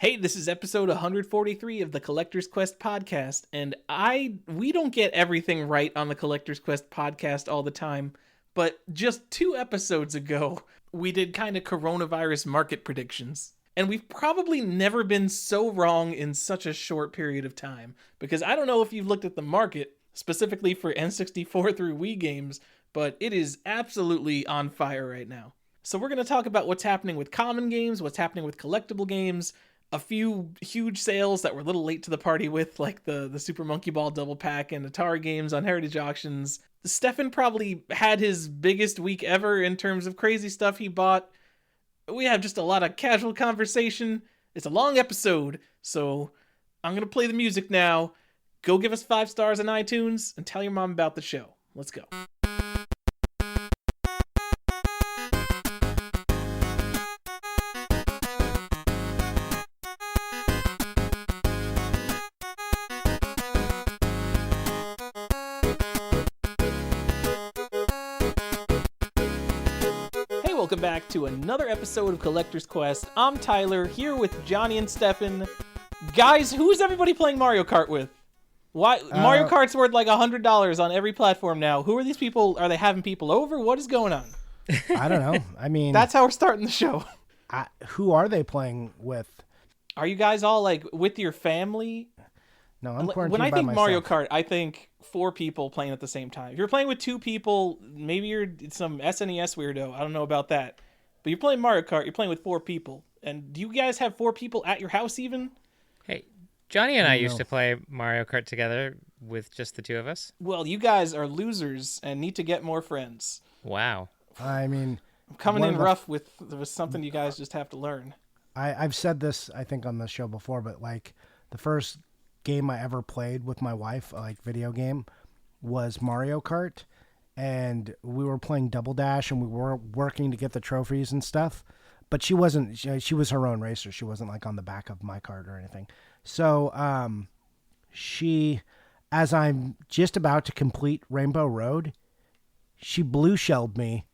Hey, this is episode 143 of the Collector's Quest podcast, and we don't get everything right on the Collector's Quest podcast all the time, but just 2 episodes ago, we did kind of coronavirus market predictions. And we've probably never been so wrong in such a short period of time, because I don't know if you've looked at the market, specifically for N64 through Wii games, but it is absolutely on fire right now. So we're going to talk about what's happening with common games, what's happening with collectible games, a few huge sales that we're a little late to the party with, like the Super Monkey Ball double pack and Atari games on Heritage Auctions. Stephan probably had his biggest week ever in terms of crazy stuff he bought. We have just a lot of casual conversation. It's a long episode, so I'm going to play the music now. Go give us 5 stars on iTunes and tell your mom about the show. Let's go. Welcome back to another episode of Collector's Quest. I'm Tyler, here with Johnny and Stephan. Guys, who's everybody playing Mario Kart with? Why Mario Kart's worth like $100 on every platform now. Who are these people? Are they having people over? What is going on? I don't know. I mean, that's how we're starting the show. Who are they playing with? Are you guys all like with your family? No, I'm quarantined When I by think myself. Mario Kart, I think 4 people playing at the same time. If you're playing with 2 people, maybe you're some SNES weirdo. I don't know about that. But you're playing Mario Kart, you're playing with 4 people. And do you guys have 4 people at your house even? Hey, Johnny and I used to play Mario Kart together with just the 2 of us. Well, you guys are losers and need to get more friends. Wow. I mean, I'm coming in rough with something you guys just have to learn. I've said this, I think, on the show before, but like the first game I ever played with my wife, like video game, was Mario Kart. And we were playing Double Dash and we were working to get the trophies and stuff. But she wasn't, she was her own racer. She wasn't like on the back of my cart or anything. So she, as I'm just about to complete Rainbow Road, she blue shelled me.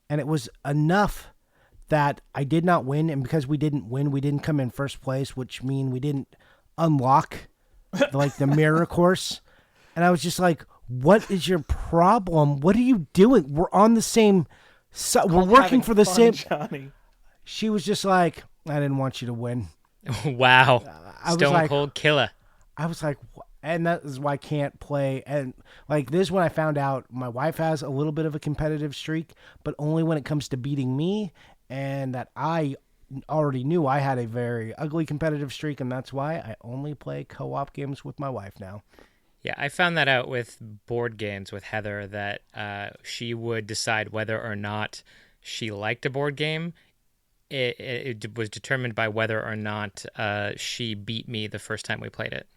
And it was enough that I did not win. And because we didn't win, we didn't come in first place, which means we didn't unlock like the mirror course. And I was just like, what is your problem? What are you doing? We're on the same we're working for the same. Johnny. She was just like, I didn't want you to win. Wow. Stone like, cold killer. I was like, and that is why I can't play. And like this is when I found out my wife has a little bit of a competitive streak, but only when it comes to beating me, and that I already knew I had a very ugly competitive streak, and that's why I only play co-op games with my wife now. Yeah, I found that out with board games with Heather, that she would decide whether or not she liked a board game. It was determined by whether or not she beat me the first time we played it.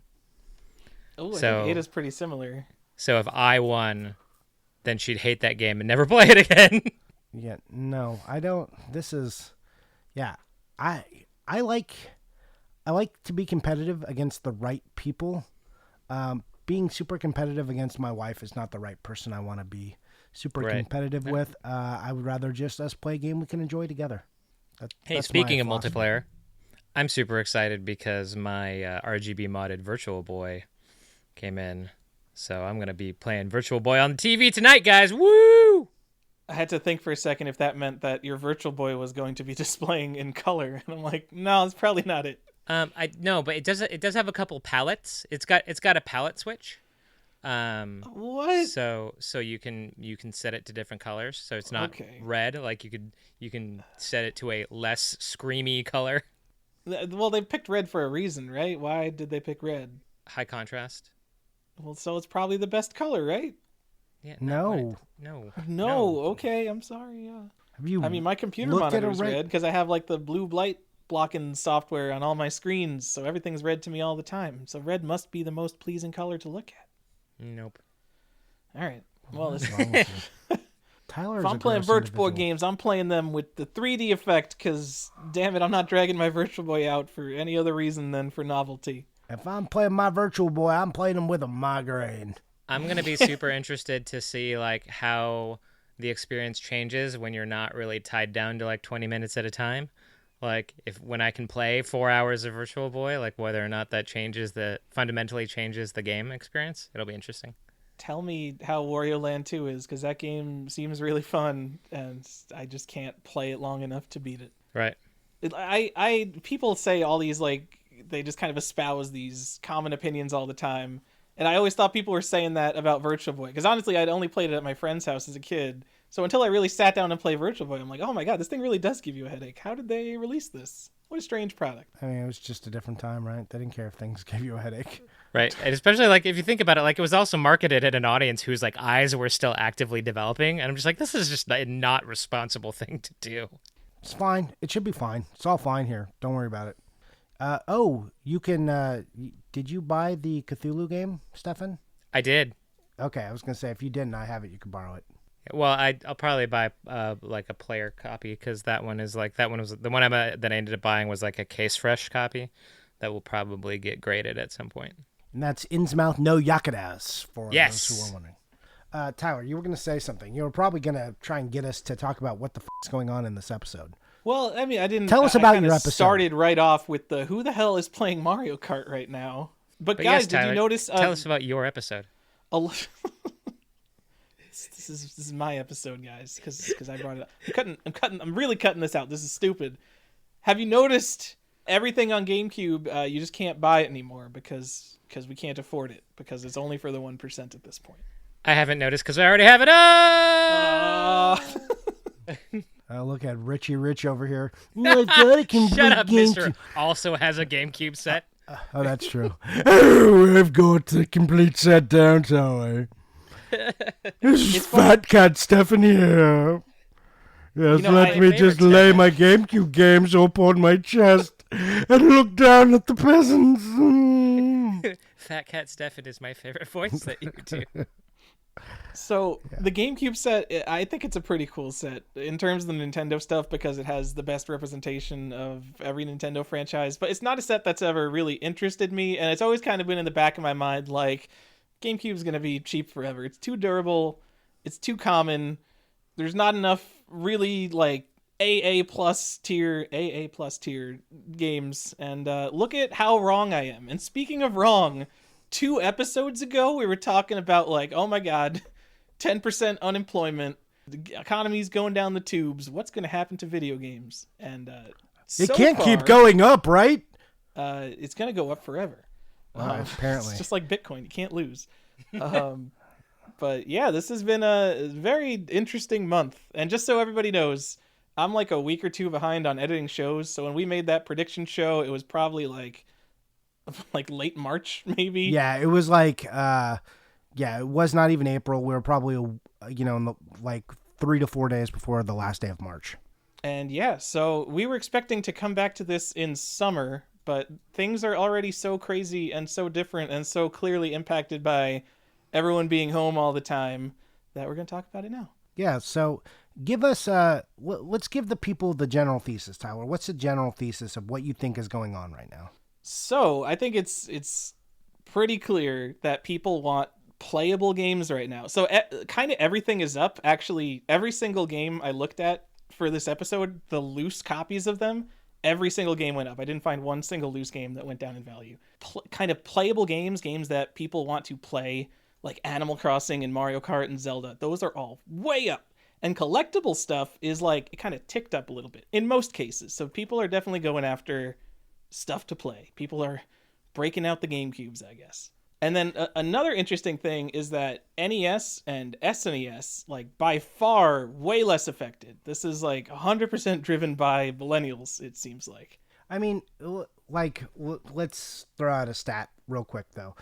Oh, so, it is pretty similar. So if I won, then she'd hate that game and never play it again. Yeah, no, I don't. This is, yeah, I like to be competitive against the right people. Being super competitive against my wife is not the right person I want to be super competitive with. I would rather just us play a game we can enjoy together. Hey, speaking of multiplayer, I'm super excited because my RGB modded Virtual Boy came in. So I'm going to be playing Virtual Boy on the TV tonight, guys. Woo! I had to think for a second if that meant that your Virtual Boy was going to be displaying in color. And I'm like, no, that's probably not it. No, but it does have a couple palettes. It's got a palette switch. What? So you can set it to different colors. So it's not red. Like you can set it to a less screamy color. Well, they picked red for a reason, right? Why did they pick red? High contrast. Well, so it's probably the best color, right? Yeah. No. Okay, I'm sorry. Yeah. I mean, my computer monitor is red because I have like the blue light blocking software on all my screens, so everything's red to me all the time. So red must be the most pleasing color to look at. Nope. All right. Well, Tyler's if I'm playing Virtual Boy games, I'm playing them with the 3D effect because, damn it, I'm not dragging my Virtual Boy out for any other reason than for novelty. If I'm playing my Virtual Boy, I'm playing him with a migraine. I'm going to be super interested to see like how the experience changes when you're not really tied down to like 20 minutes at a time. Like when I can play 4 hours of Virtual Boy, like whether or not that fundamentally changes the game experience, it'll be interesting. Tell me how Wario Land 2 is, because that game seems really fun, and I just can't play it long enough to beat it. Right. People say all these, like, they just kind of espouse these common opinions all the time, and I always thought people were saying that about Virtual Boy, because honestly, I'd only played it at my friend's house as a kid, so until I really sat down and played Virtual Boy, I'm like, oh my god, this thing really does give you a headache. How did they release this? What a strange product. I mean, it was just a different time, right? They didn't care if things gave you a headache. Right. And especially like if you think about it, like it was also marketed at an audience whose like eyes were still actively developing. And I'm just like, this is just a not responsible thing to do. It's fine. It should be fine. It's all fine here. Don't worry about it. You can, did you buy the Cthulhu game, Stephan? I did. Okay, I was going to say, if you didn't, I have it. You can borrow it. Well, I'll probably buy like a player copy because that one was the one that I ended up buying was like a case fresh copy that will probably get graded at some point. And that's Innsmouth no Yakadas for yes. those who are wondering. Tyler, you were going to say something. You were probably going to try and get us to talk about what the is going on in this episode. Well, I mean, I didn't. Tell us about your episode. Started right off with the who the hell is playing Mario Kart right now? But guys, yes, Tyler, did you notice? Tell us about your episode. This is my episode, guys, because I brought it up. I'm really cutting this out. This is stupid. Have you noticed everything on GameCube? You just can't buy it anymore because we can't afford it because it's only for the 1% at this point. I haven't noticed because I already have it up. Look at Richie Rich over here. No, I can Shut up, GameCube. Mister. Also has a GameCube set. Oh, that's true. Oh, I've got the complete set down, Tower. This is Fat Cat Stephan here. Yes, let me just lay my GameCube games up on my chest and look down at the peasants. Fat Cat Stephan is my favorite voice that you do. So the GameCube set, I think it's a pretty cool set in terms of the Nintendo stuff because it has the best representation of every Nintendo franchise. But it's not a set that's ever really interested me, and it's always kind of been in the back of my mind like GameCube's going to be cheap forever. It's too durable. It's too common. There's not enough really like AA plus tier games. And look at how wrong I am. And speaking of wrong, 2 episodes ago, we were talking about like, oh my God, 10% unemployment. The economy's going down the tubes. What's going to happen to video games? And it can't keep going up, right? It's going to go up forever. Apparently. It's just like Bitcoin. You can't lose. But yeah, this has been a very interesting month. And just so everybody knows, I'm like a week or 2 behind on editing shows. So when we made that prediction show, it was probably like late March, maybe. Yeah, it was like, it was not even April. We were probably, like 3 to 4 days before the last day of March. And yeah, so we were expecting to come back to this in summer, but things are already so crazy and so different and so clearly impacted by everyone being home all the time that we're going to talk about it now. Yeah, so give us, let's give the people the general thesis, Tyler. What's the general thesis of what you think is going on right now? So I think it's pretty clear that people want playable games right now. So kind of everything is up. Actually, every single game I looked at for this episode, the loose copies of them, every single game went up. I didn't find one single loose game that went down in value. Kind of playable games that people want to play, like Animal Crossing and Mario Kart and Zelda, those are all way up. And collectible stuff is like, it kind of ticked up a little bit in most cases. So people are definitely going after stuff to play. People are breaking out the GameCubes, I guess. And then another interesting thing is that NES and SNES, like by far, way less affected. This is like 100% driven by millennials, it seems like. I mean, like, let's throw out a stat real quick, though.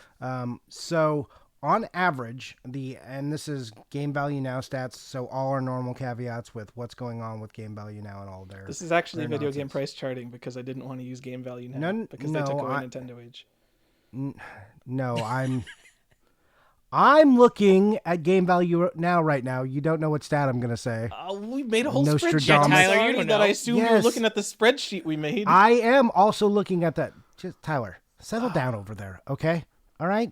So on average, and this is Game Value Now stats, so all our normal caveats with what's going on with Game Value Now and all their. This is actually video game price charting because I didn't want to use Game Value Now because they took away Nintendo Age. No, I'm looking at Game Value Now right now. You don't know what stat I'm going to say. We made a whole Nostradamus. spreadsheet. Tyler, you don't know. I assume you're looking at the spreadsheet we made. I am also looking at that. Just Tyler, settle down over there, okay? All right?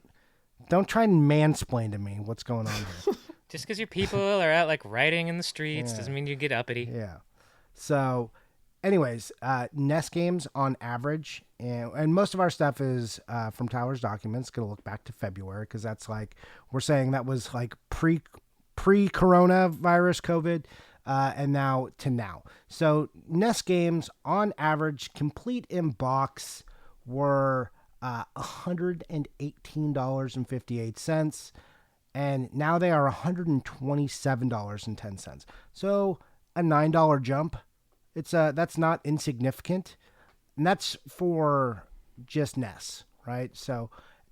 Don't try and mansplain to me what's going on here. Just because your people are out like riding in the streets doesn't mean you get uppity. Yeah. So anyways, NES games on average, and most of our stuff is from Tyler's documents. Going to look back to February because that's like we're saying that was like pre-coronavirus COVID, and now to now. So NES games on average, complete in box, were $118.58, and now they are $127.10. So a $9 jump. That's not insignificant, and that's for just NES, right? So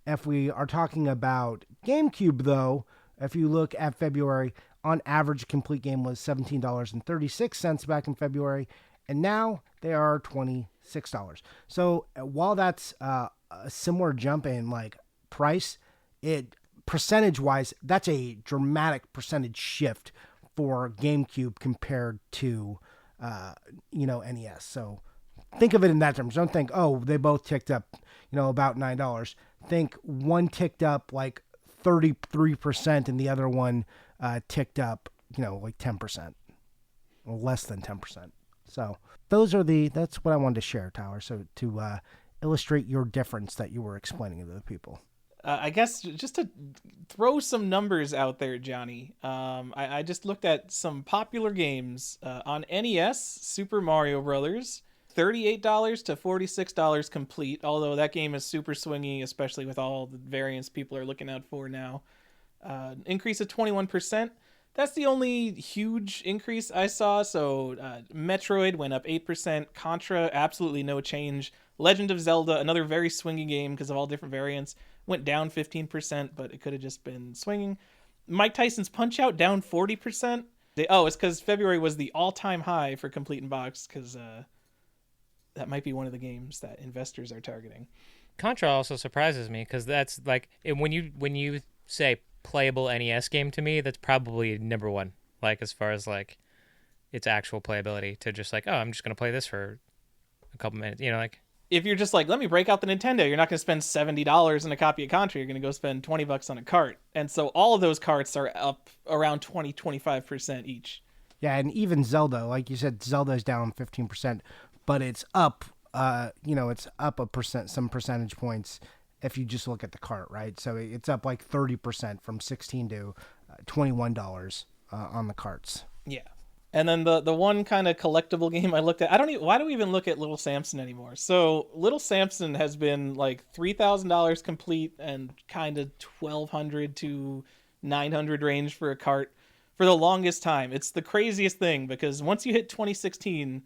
if we are talking about GameCube, though, if you look at February, on average, a complete game was $17.36 back in February, and now they are $26. So while that's a similar jump in like price, it percentage-wise, that's a dramatic percentage shift for GameCube compared to NES. So think of it in that terms. Don't think, oh, they both ticked up, about $9. Think one ticked up like 33% and the other one ticked up, like 10% or less than 10%. So that's what I wanted to share, Tyler. So to illustrate your difference that you were explaining to the people. I guess just to throw some numbers out there, Johnny, I just looked at some popular games on NES. Super Mario Brothers, $38 to $46 complete, although that game is super swingy, especially with all the variants people are looking out for now. Increase of 21%. That's the only huge increase I saw. So Metroid went up 8%. Contra, absolutely no change. Legend of Zelda, another very swingy game because of all different variants, went down 15%, but it could have just been swinging. Mike Tyson's Punch-Out down 40%. It's because February was the all-time high for complete in box, because that might be one of the games that investors are targeting. Contra also surprises me because that's like when you say playable NES game to me, that's probably number one. Like as far as like its actual playability, to just like, oh, I'm just gonna play this for a couple minutes, like. If you're just like, let me break out the Nintendo, you're not going to spend $70 on a copy of Contra. You're going to go spend $20 on a cart. And so all of those carts are up around 20-25% each. Yeah, and even Zelda, like you said, Zelda's down 15%, but it's up, it's up some percentage points if you just look at the cart, right? So it's up like 30% from $16 to $21 on the carts. Yeah. And then the one kind of collectible game I looked at, why do we even look at Little Samson anymore? So Little Samson has been like $3,000 complete and kind of $1,200 to $900 range for a cart for the longest time. It's the craziest thing because once you hit 2016,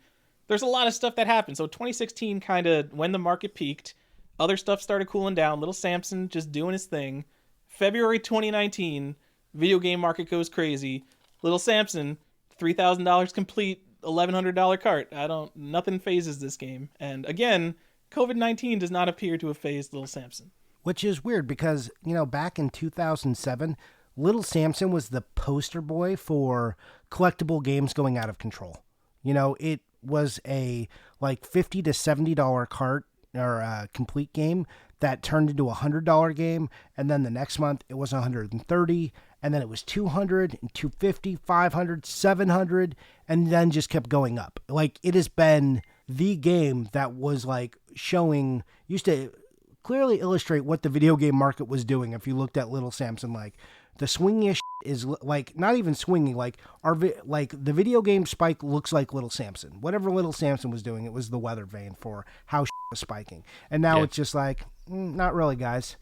there's a lot of stuff that happened. So 2016 kind of when the market peaked, other stuff started cooling down. Little Samson just doing his thing. February 2019, video game market goes crazy. Little Samson, $3,000 complete, $1,100 cart. Nothing phases this game. And again, COVID-19 does not appear to have phased Little Samson. Which is weird because, back in 2007, Little Samson was the poster boy for collectible games going out of control. It was a like $50 to $70 cart or a complete game that turned into a $100 game, and then the next month it was $130, and then it was $200 and $250, $500, $700, and then just kept going up. Like it has been the game that was like used to clearly illustrate what the video game market was doing. If you looked at Little Samson, like the swingiest is like not even swinging. Like the video game spike looks like Little Samson. Whatever Little Samson was doing, it was the weather vane for how was spiking. And now it's just like not really, guys,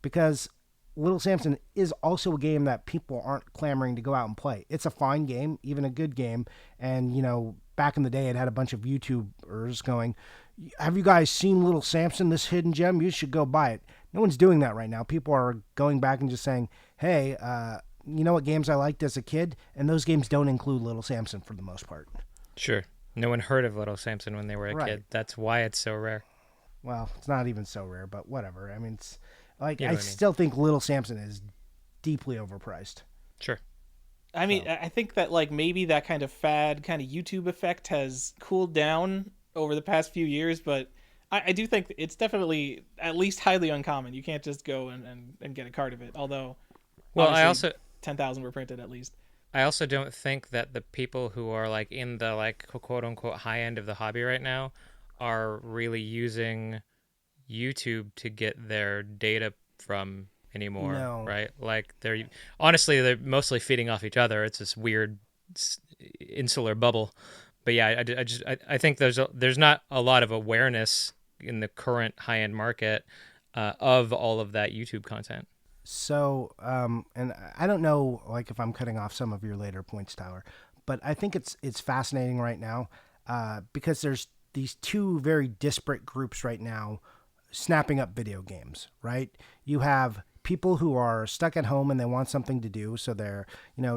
because Little Samson is also a game that people aren't clamoring to go out and play. It's a fine game, even a good game. And, back in the day, it had a bunch of YouTubers going, have you guys seen Little Samson, this hidden gem? You should go buy it. No one's doing that right now. People are going back and just saying, hey, you know what games I liked as a kid? And those games don't include Little Samson for the most part. Sure. No one heard of Little Samson when they were a kid. That's why it's so rare. Well, it's not even so rare, but whatever. I mean, it's like I still think Little Samson is deeply overpriced. Sure. I mean, I think that like maybe that kind of fad, kind of YouTube effect has cooled down over the past few years, but I do think it's definitely at least highly uncommon. You can't just go and get a card of it, although I also 10,000 were printed at least. I also don't think that the people who are like in the like quote unquote high end of the hobby right now are really using YouTube to get their data from anymore, No. right? Like they're mostly feeding off each other. It's this weird insular bubble. But yeah, I think there's not a lot of awareness in the current high end market of all of that YouTube content. So, and I don't know, like, if I'm cutting off some of your later points, Tyler, but I think it's fascinating right now because there's these two very disparate groups right now snapping up video games, right? You have people who are stuck at home and they want something to do, so they're,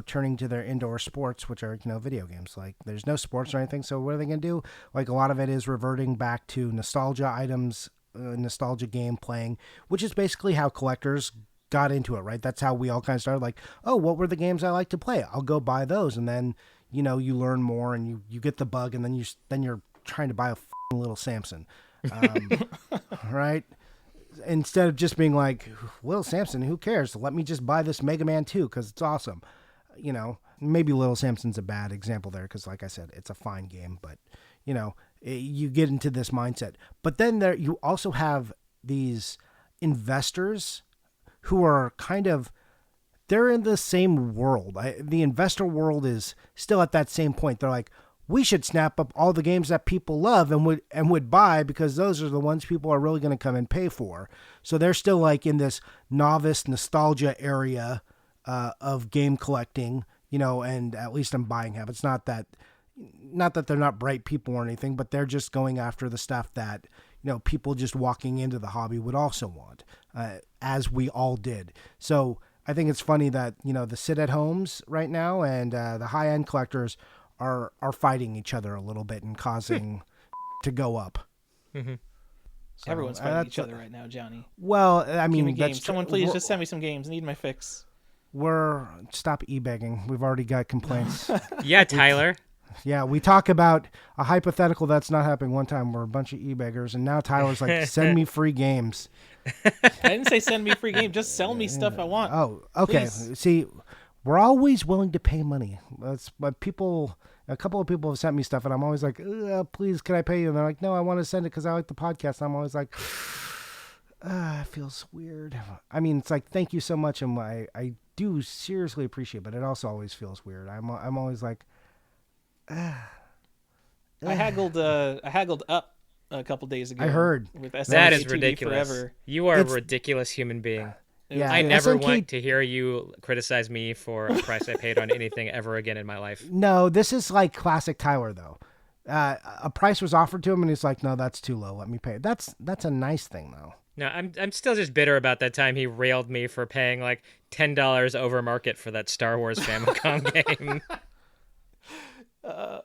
turning to their indoor sports, which are, video games. Like, there's no sports or anything, so what are they going to do? Like, a lot of it is reverting back to nostalgia items, nostalgia game playing, which is basically how collectors got into it, right? That's how we all kind of started. Like, oh, what were the games I like to play? I'll go buy those, and then you learn more, and you get the bug, and then you're trying to buy a little Samson, right? Instead of just being like, Little Samson, who cares? Let me just buy this Mega Man 2 because it's awesome. Maybe Little Samson's a bad example there because, like I said, it's a fine game, but you get into this mindset. But then you also have these investors who are they're in the same world. The investor world is still at that same point. They're like, we should snap up all the games that people love and would buy because those are the ones people are really going to come and pay for. So they're still like in this novice nostalgia area of game collecting, and at least in buying habits. Not that they're not bright people or anything, but they're just going after the stuff that, people just walking into the hobby would also want, as we all did. So I think it's funny that, the sit-at-homes right now and the high-end collectors are fighting each other a little bit and causing to go up. Mm-hmm. So, everyone's fighting each other right now, Johnny. Well, I mean, games. Someone please just send me some games. I need my fix. Stop e-begging. We've already got complaints. Yeah, Tyler. Yeah, we talk about a hypothetical that's not happening one time. We're a bunch of e-beggars, and now Tyler's like, send me free games. I didn't say send me free games. Just sell me stuff I want. Oh, okay. Please. See, we're always willing to pay money. That's what a couple of people have sent me stuff, and I'm always like, please, can I pay you? And they're like, no, I want to send it because I like the podcast. And I'm always like, it feels weird. I mean, it's like, thank you so much, and I do seriously appreciate it, but it also always feels weird. I'm always like, I haggled up a couple days ago. I heard. With that is ridiculous. Forever. You are a ridiculous human being. Yeah, I never want to hear you criticize me for a price I paid on anything ever again in my life. No, this is like classic Tyler though. A price was offered to him, and he's like, "No, that's too low. Let me pay." That's a nice thing though. No, I'm still just bitter about that time he railed me for paying like $10 over market for that Star Wars Famicom game.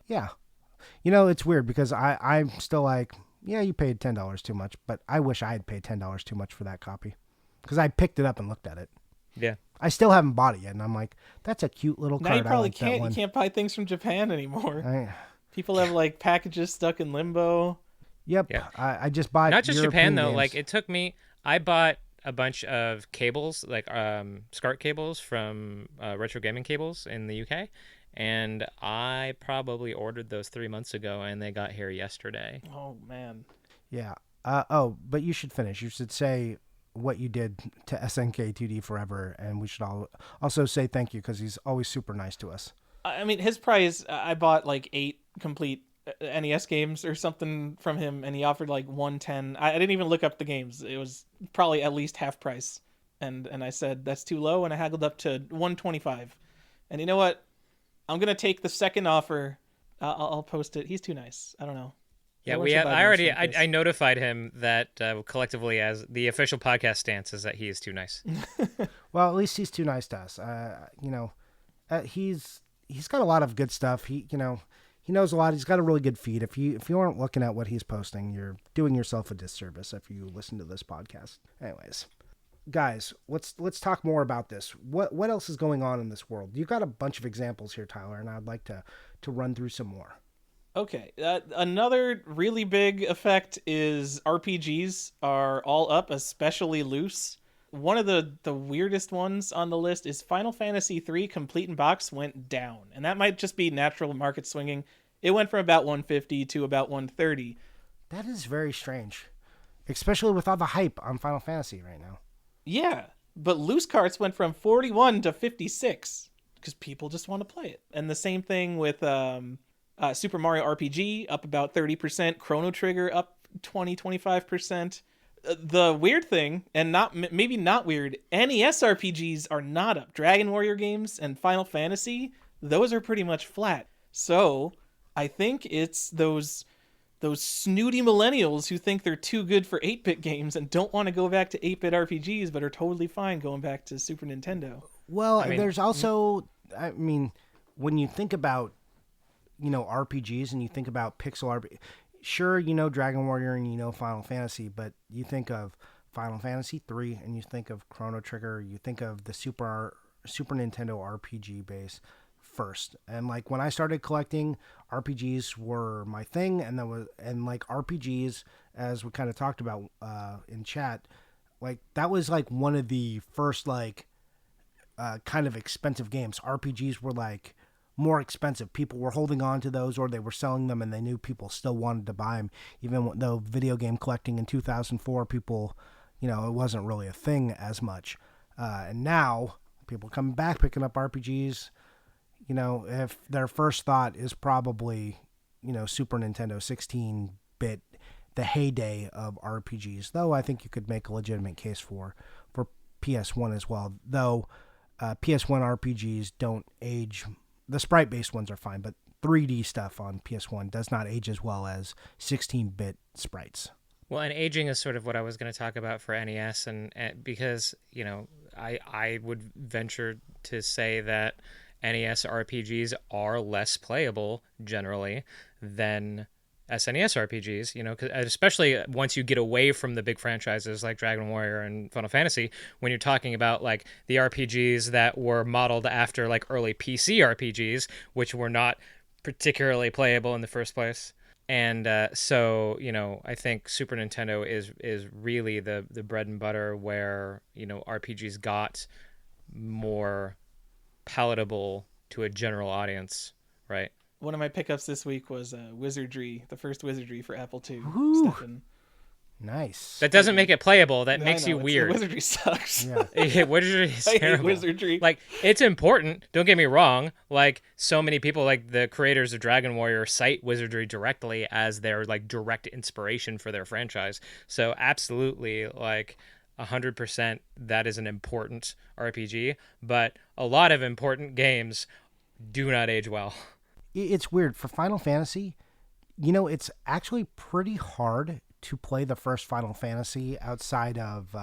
Yeah, it's weird because I'm still like, yeah, you paid $10 too much, but I wish I had paid $10 too much for that copy because I picked it up and looked at it. Yeah, I still haven't bought it yet, and I'm like, that's a cute little card. Now you probably like can't. You can't buy things from Japan anymore. People have like packages stuck in limbo. Yep. Yeah. I just bought not just European Japan though. games. Like it took me. I bought a bunch of cables, like SCART cables from Retro Gaming Cables in the UK, and I probably ordered those 3 months ago, and they got here yesterday. Oh man. Yeah. But you should finish. You should say what you did to SNK 2D Forever, and we should also say thank you because he's always super nice to us. I mean, his price. I bought like 8 complete NES games or something from him, and he offered like 110. I didn't even look up the games. It was probably at least half price, and I said that's too low, and I haggled up to 125. And you know what? I'm gonna take the second offer. I'll post it. He's too nice. I don't know. Yeah, I notified him that collectively as the official podcast stance is that he is too nice. Well, at least he's too nice to us. He's got a lot of good stuff. He knows a lot. He's got a really good feed. If you aren't looking at what he's posting, you're doing yourself a disservice if you listen to this podcast. Anyways, guys, let's talk more about this. What else is going on in this world? You've got a bunch of examples here, Tyler, and I'd like to run through some more. Okay, another really big effect is RPGs are all up, especially loose. one of the weirdest ones on the list is Final Fantasy III Complete in Box went down. And that might just be natural market swinging. It went from about 150 to about 130. That is very strange, especially with all the hype on Final Fantasy right now. Yeah, but loose carts went from 41 to 56 because people just want to play it. And the same thing with Super Mario RPG, up about 30%. Chrono Trigger up 20-25%. The weird thing, and maybe not weird, NES RPGs are not up. Dragon Warrior games and Final Fantasy, those are pretty much flat. So I think it's those snooty millennials who think they're too good for 8-bit games and don't want to go back to 8-bit RPGs, but are totally fine going back to Super Nintendo. Well, there's also, when you think about, RPGs and you think about pixel RPG, sure, Dragon Warrior and Final Fantasy, but you think of Final Fantasy 3 and you think of Chrono Trigger, you think of the Super Nintendo RPG base first. And like when I started collecting, RPGs were my thing, and RPGs, as we kind of talked about in chat, like that was like one of the first kind of expensive games. RPGs were like more expensive. People were holding on to those, or they were selling them, and they knew people still wanted to buy them, even though video game collecting in 2004, people, it wasn't really a thing as much. And now people coming back picking up RPGs. If their first thought is probably, Super Nintendo 16-bit, the heyday of RPGs, though I think you could make a legitimate case for PS1 as well, though PS1 RPGs don't age. The sprite-based ones are fine, but 3D stuff on PS1 does not age as well as 16-bit sprites. Well, and aging is sort of what I was going to talk about for NES, and because, I would venture to say that NES RPGs are less playable generally than SNES RPGs, especially once you get away from the big franchises like Dragon Warrior and Final Fantasy, when you're talking about like the RPGs that were modeled after like early PC RPGs, which were not particularly playable in the first place. And so, I think Super Nintendo is really the bread and butter where, RPGs got more palatable to a general audience, right? One of my pickups this week was Wizardry, the first Wizardry for Apple II. Stephan. Nice. That doesn't make it playable. That makes you weird. Wizardry sucks. Yeah. Wizardry is terrible. I hate Wizardry. Like, it's important. Don't get me wrong. Like, so many people, like the creators of Dragon Warrior, cite Wizardry directly as their like direct inspiration for their franchise. So absolutely, like 100%, that is an important RPG. But a lot of important games do not age well. It's weird. For Final Fantasy, it's actually pretty hard to play the first Final Fantasy outside of,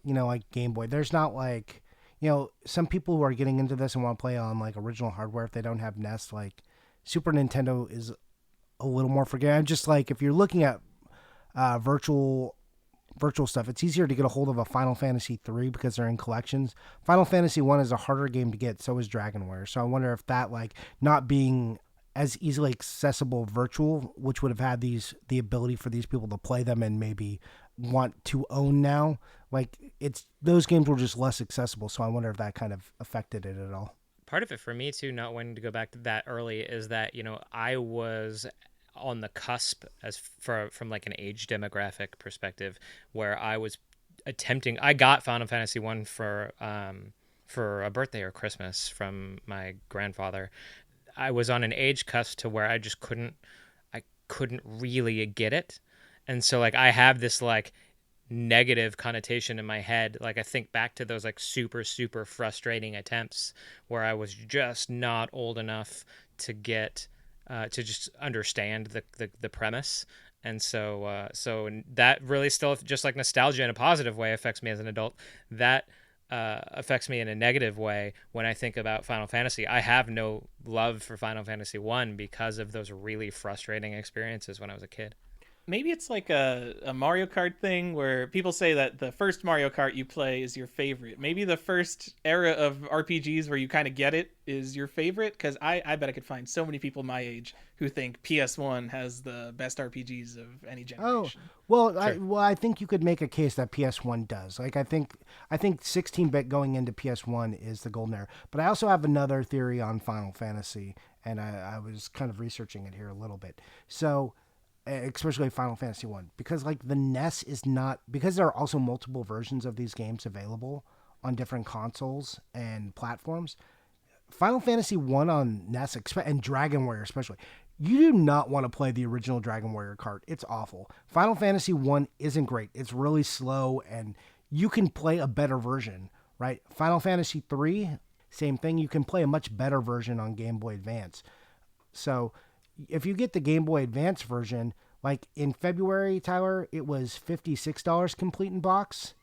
like Game Boy. There's not like, some people who are getting into this and want to play on like original hardware if they don't have NES, like Super Nintendo is a little more forgiving. Just like if you're looking at virtual stuff, it's easier to get a hold of a Final Fantasy 3 because they're in collections. Final Fantasy 1 is a harder game to get, so is Dragon Warrior. So I wonder if that, like, not being as easily accessible virtual, which would have had the ability for these people to play them and maybe want to own now, like, those games were just less accessible, so I wonder if that kind of affected it at all. Part of it for me, too, not wanting to go back to that early, is that, I was on the cusp from like an age demographic perspective, where I was I got Final Fantasy 1 for a birthday or Christmas from my grandfather. I was on an age cusp to where I just couldn't really get it. And so like I have this like negative connotation in my head. Like I think back to those like super, super frustrating attempts where I was just not old enough to get to just understand the premise. And so that really still, just like nostalgia in a positive way affects me as an adult, that affects me in a negative way when I think about Final Fantasy. I have no love for Final Fantasy 1 because of those really frustrating experiences when I was a kid. maybe it's like a Mario Kart thing where people say that the first Mario Kart you play is your favorite. Maybe the first era of RPGs where you kind of get it is your favorite, because I bet I could find so many people my age who think PS1 has the best RPGs of any Oh, generation. well, Sure. I think you could make a case that PS1 does. Like, I think 16-bit going into PS1 is the golden era. But I also have another theory on Final Fantasy, and I was kind of researching it here a little bit. So, especially Final Fantasy 1, because like the NES is not, because there are also multiple versions of these games available on different consoles and platforms. Final Fantasy 1 on NES and Dragon Warrior especially, you do not want to play the original Dragon Warrior cart. It's awful. Final Fantasy 1 isn't great. It's really slow, and you can play a better version, right? Final Fantasy 3, same thing. You can play a much better version on Game Boy Advance. So if you get the Game Boy Advance version, like in February, Tyler, it was $56 complete in box,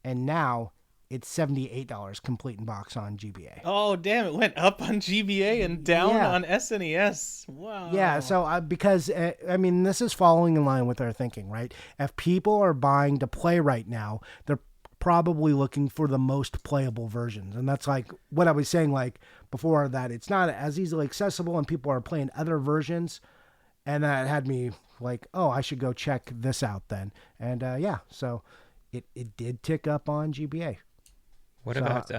and now it's $78 complete in box on GBA. Oh, damn, it went up on GBA and down Yeah. on SNES. Yeah, Wow. so because I mean, this is following in line with our thinking, right? If people are buying to play right now, they're probably looking for the most playable versions, and that's like what I was saying, like before, that it's not as easily accessible, and people are playing other versions, and that had me like, oh, I should go check this out then, and yeah, so it did tick up on GBA. What So about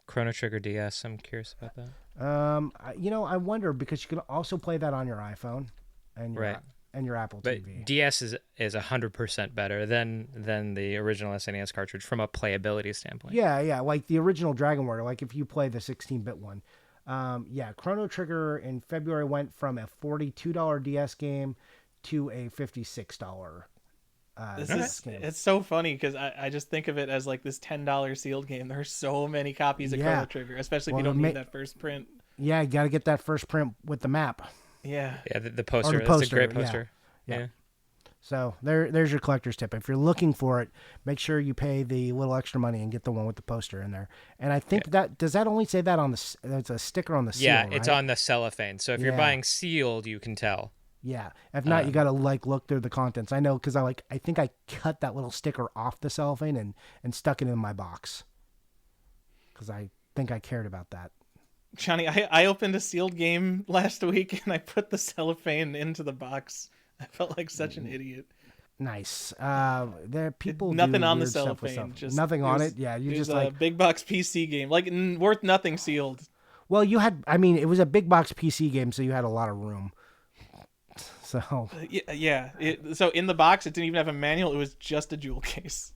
Chrono Trigger DS? I'm curious about that. I wonder, because you can also play that on your iPhone and Right. your Apple But TV. DS is 100% better than the original SNES cartridge from a playability standpoint. Yeah, like the original Dragon Warrior, like if you play the 16-bit one. Yeah, Chrono Trigger in February went from a $42 DS game to a $56 This Okay. DS is game. it's so funny because I just think of it as like this $10 sealed game. There are so many copies of Chrono Yeah. Trigger, especially if Well, you don't need that first print. Yeah, you got to get that first print with the map. Yeah. Yeah, the poster. Or the That's a poster, great yeah. poster. Yeah. Yeah. So there's your collector's tip. If you're looking for it, make sure you pay the little extra money and get the one with the poster in there. And I think does that only say that on the, there's a sticker on the seal, Yeah, it's right? on the cellophane. So if you're Yeah. buying sealed, you can tell. Yeah. If not, you got to like look through the contents. I know, because I think I cut that little sticker off the cellophane and stuck it in my box, because I think I cared about that. Johnny, I opened a sealed game last week and I put the cellophane into the box. I felt like such an idiot. Nice. There people Nothing do on the weird stuff with cellophane. stuff. Just Nothing on was- it. Yeah, you was just a like. big box PC game, like worth nothing sealed. Well, you had. I mean, it was a big box PC game, so you had a lot of room. So Yeah. So in the box, it didn't even have a manual. It was just a jewel case.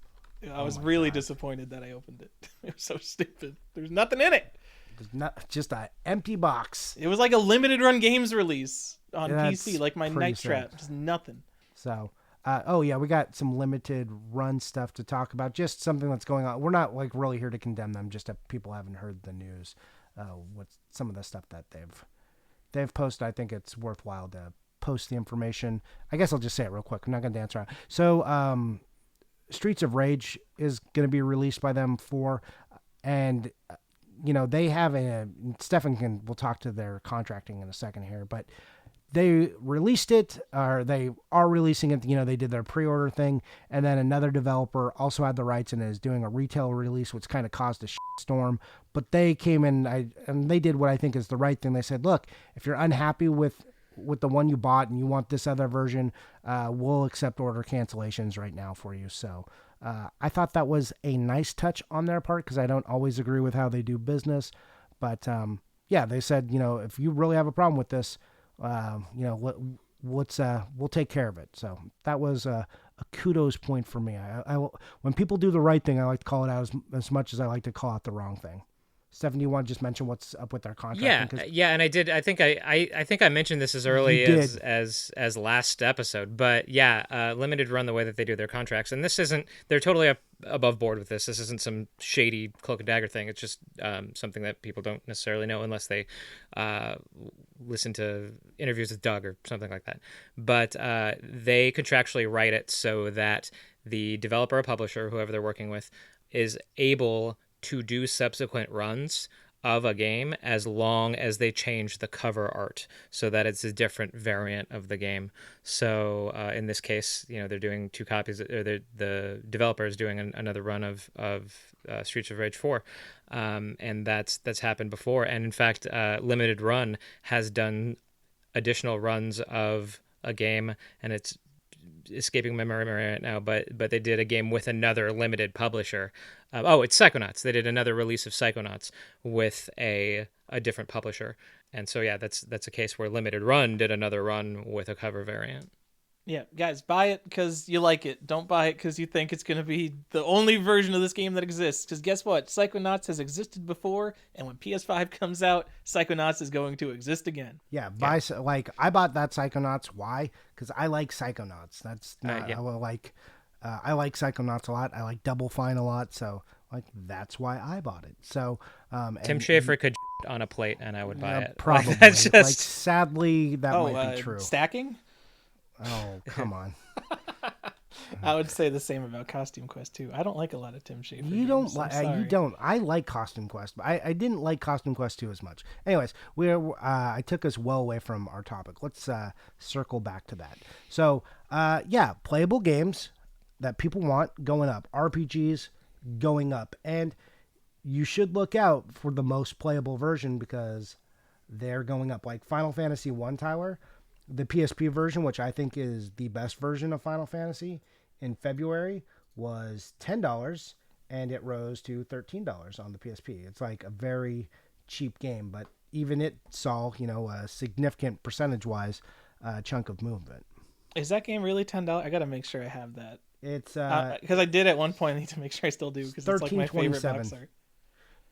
I was really disappointed that I opened it. It was so stupid. There's nothing in it. it's not just an empty box. It was like a limited run games release on That's PC, like my pretty Night sad. Trap. Just nothing. So, oh yeah, we got some limited run stuff to talk about. Just something that's going on. We're not like really here to condemn them. Just that people haven't heard the news. What's some of the stuff that they've posted. I think it's worthwhile to post the information. I guess I'll just say it real quick. I'm not going to dance around. So, Streets of Rage is going to be released by them and they have Stephan we'll talk to their contracting in a second here, but they released it, or they are releasing it. They did their pre-order thing, and then another developer also had the rights and is doing a retail release, which kind of caused a storm. But they came in and they did what I think is the right thing. They said, look, if you're unhappy with the one you bought and you want this other version, we'll accept order cancellations right now for you. So I thought that was a nice touch on their part, because I don't always agree with how they do business. But yeah, they said, if you really have a problem with this, we'll take care of it. So that was a kudos point for me. I when people do the right thing, I like to call it out as much as I like to call out the wrong thing. Stephan, you want to just mention what's up with their contract? Yeah, and I did. I think I mentioned this as early You did. as last episode, but yeah, limited run the way that they do their contracts, and this isn't. They're totally above board with this. This isn't some shady cloak and dagger thing. It's just something that people don't necessarily know unless they listen to interviews with Doug or something like that. But they contractually write it so that the developer or publisher, whoever they're working with, is able to do subsequent runs of a game as long as they change the cover art so that it's a different variant of the game. So in this case, they're doing 2 copies, or the developer is doing another run of Streets of Rage 4, and that's happened before. And in fact, Limited Run has done additional runs of a game, and it's escaping my memory right now, but they did a game with another limited publisher. It's Psychonauts. They did another release of Psychonauts with a different publisher. And so yeah, that's a case where Limited Run did another run with a cover variant. Yeah, guys, buy it because you like it. Don't buy it because you think it's going to be the only version of this game that exists. Because guess what? Psychonauts has existed before, and when PS5 comes out, Psychonauts is going to exist again. Yeah, I bought that Psychonauts. Why? Because I like Psychonauts. That's not, yeah. I like Psychonauts a lot. I like Double Fine a lot. So that's why I bought it. So Tim Schafer could on a plate, and I would buy it. Probably. Just... Like, sadly, that might be true. Stacking? Oh, come on. I would say the same about Costume Quest too. I don't like a lot of Tim Schafer. You don't like. You don't. I like Costume Quest, but I didn't like Costume Quest 2 as much. Anyways, I took us well away from our topic. Let's circle back to that. So, playable games that people want going up. RPGs going up, and you should look out for the most playable version because they're going up. Like Final Fantasy 1, Tyler. The PSP version, which I think is the best version of Final Fantasy, in February was $10, and it rose to $13 on the PSP. It's like a very cheap game, but even it saw, a significant percentage-wise chunk of movement. Is that game really $10? I got to make sure I have that. It's because I did at one point. I need to make sure I still do because it's like my favorite box art.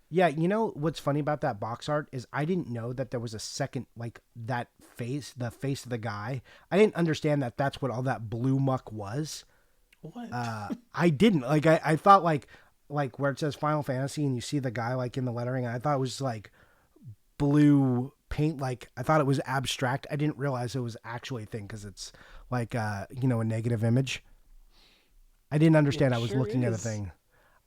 Yeah, what's funny about that box art is I didn't know that there was a second, like, that face, the face of the guy. I didn't understand that that's what all that blue muck was. What? I didn't. Like, I thought, like where it says Final Fantasy and you see the guy, like, in the lettering, I thought it was, like, blue paint. Like, I thought it was abstract. I didn't realize it was actually a thing because it's, like, a negative image. I didn't understand I was looking at a thing.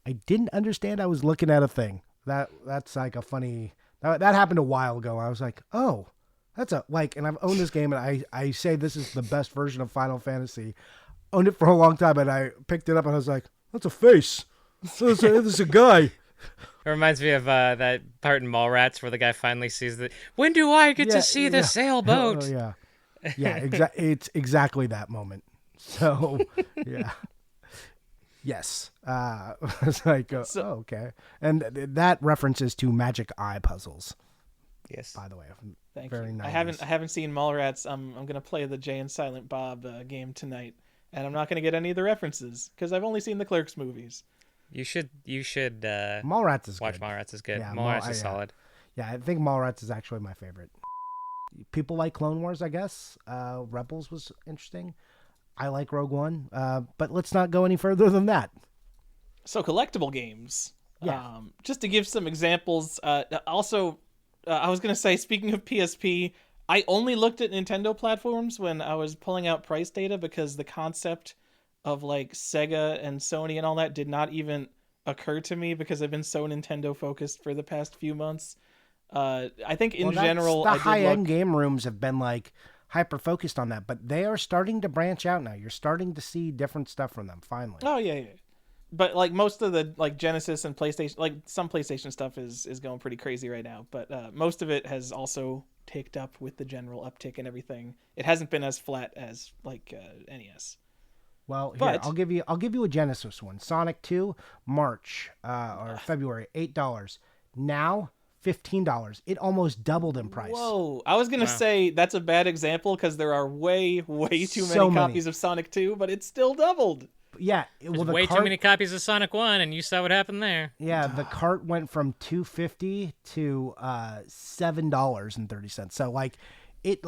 I didn't understand I was looking at a thing. That's like a funny that happened a while ago. I was like, oh, that's and I've owned this game and I say this is the best version of Final Fantasy. Owned it for a long time and I picked it up and I was like, that's a face. This is a guy. It reminds me of that part in Mallrats where the guy finally sees when do I get to see the sailboat? Oh, yeah. It's exactly that moment. So yeah. Yes. It's like, okay. And that references to Magic Eye puzzles. Yes. By the way. Thank very you. nice. I haven't seen Mallrats. I'm going to play the Jay and Silent Bob game tonight, and I'm not going to get any of the references because I've only seen the Clerks movies. You should Mallrats is watch good. Mallrats is good. Yeah, Mallrats is solid. Yeah, I think Mallrats is actually my favorite. People like Clone Wars, I guess. Rebels was interesting. I like Rogue One, but let's not go any further than that. So collectible games. Yeah. Just to give some examples. Also, I was going to say, speaking of PSP, I only looked at Nintendo platforms when I was pulling out price data because the concept of like Sega and Sony and all that did not even occur to me because I've been so Nintendo focused for the past few months. I think in general, the high-end game rooms have been like hyper focused on that, but they are starting to branch out now. You're starting to see different stuff from them finally. Oh yeah. But like most of the like Genesis and PlayStation, like some PlayStation stuff is going pretty crazy right now. But most of it has also ticked up with the general uptick and everything. It hasn't been as flat as like NES. Well, here, I'll give you a Genesis one. Sonic 2, March or February, $8. Now $15. It almost doubled in price. Whoa. I was going to say that's a bad example because there are way too many copies of Sonic 2, but it's still doubled. Yeah. Well, There's way too many copies of Sonic 1, and you saw what happened there. Yeah, the cart went from $2.50 to $7.30. So, like, it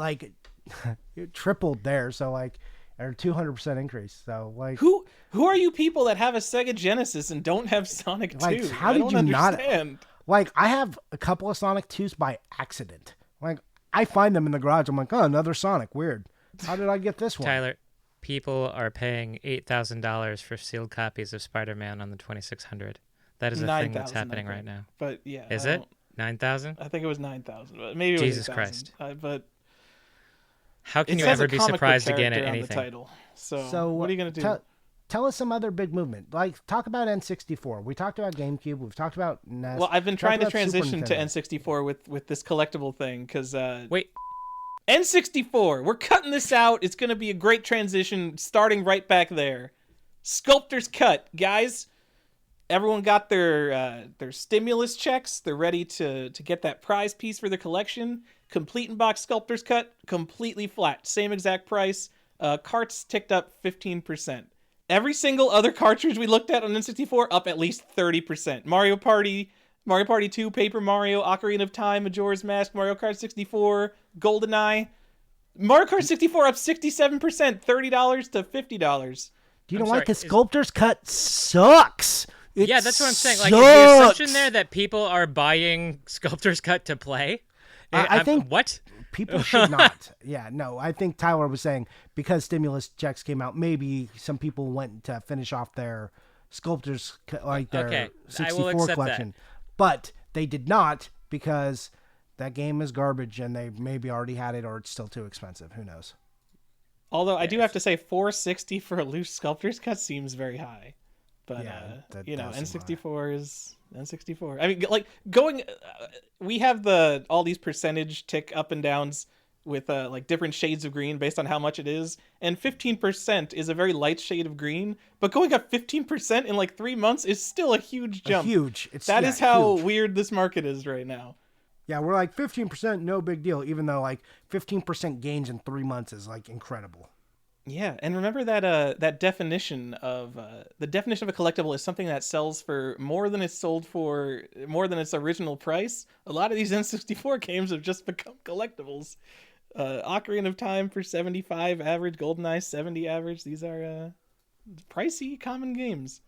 tripled there. So, like, or 200% increase. So, like, who are you people that have a Sega Genesis and don't have Sonic 2? Like, how did you understand. Not? Like, I have a couple of Sonic 2s by accident. Like, I find them in the garage. I'm like, oh, another Sonic. Weird. How did I get this one? Tyler, people are paying $8,000 for sealed copies of Spider-Man on the 2600. That is a thing that's happening right now. But yeah. Is it? 9,000? I think it was 9,000, but maybe it was Jesus 8,000. Christ. But How can it you says ever a be comic book surprised again at character on the anything? title. So what are you going to do? Tell us some other big movement. Like, talk about N64. We talked about GameCube. We've talked about NES. Well, I've been trying to Talked about Super transition to Nintendo. N64 with this collectible thing because Wait, N64. We're cutting this out. It's going to be a great transition, starting right back there. Sculptor's Cut, guys. Everyone got their stimulus checks. They're ready to get that prize piece for their collection. Complete in box Sculptor's Cut, completely flat, same exact price. Carts ticked up 15%. Every single other cartridge we looked at on N64 up at least 30%. Mario Party 2, Paper Mario, Ocarina of Time, Majora's Mask, Mario Kart 64, GoldenEye. Mario Kart 64 up 67%, $30 to $50. Do you know I'm why? sorry, Because Sculptor's Cut sucks. It yeah, that's what I'm saying. Like, sucks. is the assumption there that people are buying Sculptor's Cut to play? I think what? people should not. Yeah, no. I think Tyler was saying because stimulus checks came out, maybe some people went to finish off their Sculptor's like their Okay, I 64 will accept collection, but they did not because that game is garbage and they maybe already had it or it's still too expensive. Who knows? Although I do have to say $460 for a loose Sculptor's Cut seems very high. But Yeah, that you know, does seem N64 is N64. I mean, like going, we have all these percentage tick up and downs with like different shades of green based on how much it is, and 15% is a very light shade of green. But going up 15% in like 3 months is still a huge jump. That is how huge. weird this market is right now. Yeah, we're like 15%, no big deal. Even though like 15% gains in 3 months is like incredible. Yeah, and remember that that definition of the definition of a collectible is something that sells for more than it's sold for, more than its original price. A lot of these N64 games have just become collectibles. Ocarina of Time for 75 average, GoldenEye 70 average. These are pricey common games.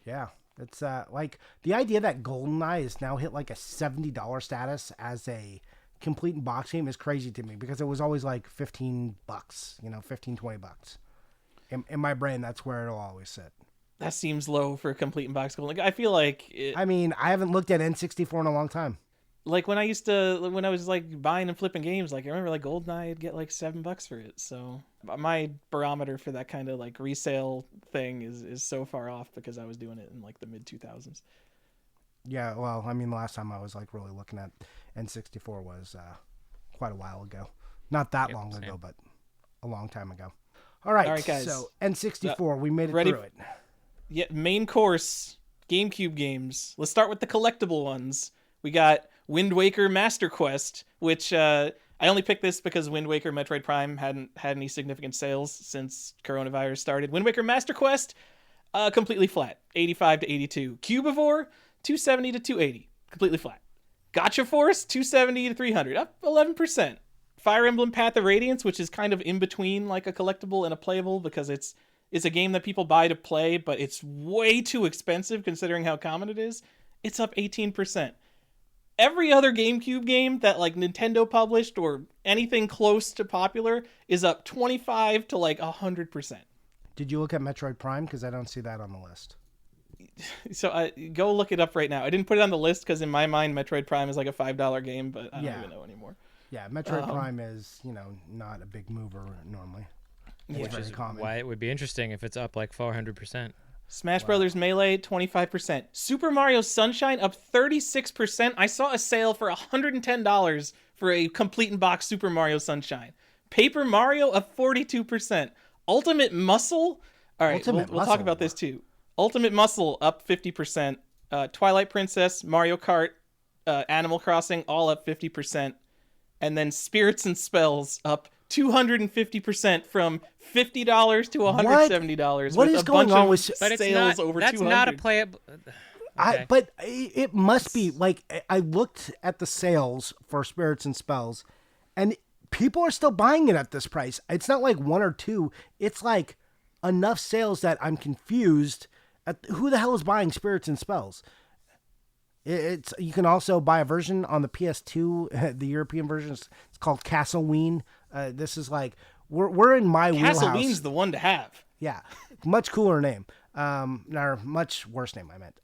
Yeah, it's like the idea that GoldenEye is now hit like a $70 status as a complete in box game is crazy to me because it was always like $15, you know, $15-20. In my brain, that's where it'll always sit. That seems low for a complete in box goal. Like I feel like I mean, I haven't looked at N64 in a long time. Like when I was like buying and flipping games, like I remember like GoldenEye I'd get like $7 for it. So my barometer for that kind of like resale thing is so far off because I was doing it in like the mid 2000s. Yeah, well, I mean, the last time I was like really looking at N64 was quite a while ago. Not that long ago, but a long time ago. All right, guys. so N64, we made it ready? through it. Yeah, main course, GameCube games. Let's start with the collectible ones. We got Wind Waker Master Quest, which I only picked this because Wind Waker Metroid Prime hadn't had any significant sales since coronavirus started. Wind Waker Master Quest, completely flat, 85 to 82. Cubivore, 270 to 280, completely flat. Gotcha Force, 270 to 300, up 11%. Fire Emblem Path of Radiance, which is kind of in between like a collectible and a playable because it's a game that people buy to play, but it's way too expensive considering how common it is. It's up 18%. Every other GameCube game that like Nintendo published or anything close to popular is up 25 to like 100%. Did you look at Metroid Prime? Because I don't see that on the list. So go look it up right now. I didn't put it on the list because in my mind, Metroid Prime is like a $5 game, but I don't even know anymore. Yeah, Metroid Prime is, you know, not a big mover normally. Which is common. Why it would be interesting if it's up like 400%. Smash Brothers Melee, 25%. Super Mario Sunshine, up 36%. I saw a sale for $110 for a complete in box Super Mario Sunshine. Paper Mario, up 42%. Ultimate Muscle, all right, we'll talk about this too. Ultimate Muscle, up 50%. Twilight Princess, Mario Kart, Animal Crossing, all up 50%. And then Spirits and Spells, up 250% from $50 to $170. What is going on with sales over 200? That's not a playable. Okay. But it must be like I looked at the sales for Spirits and Spells, and people are still buying it at this price. It's not like one or two. It's like enough sales that I'm confused at who the hell is buying Spirits and Spells. It's you can also buy a version on the PS2, the European version. It's called Castleween. This is like we're in my wheelhouse. Castleween's the one to have. Yeah, much cooler name. Or much worse name. I meant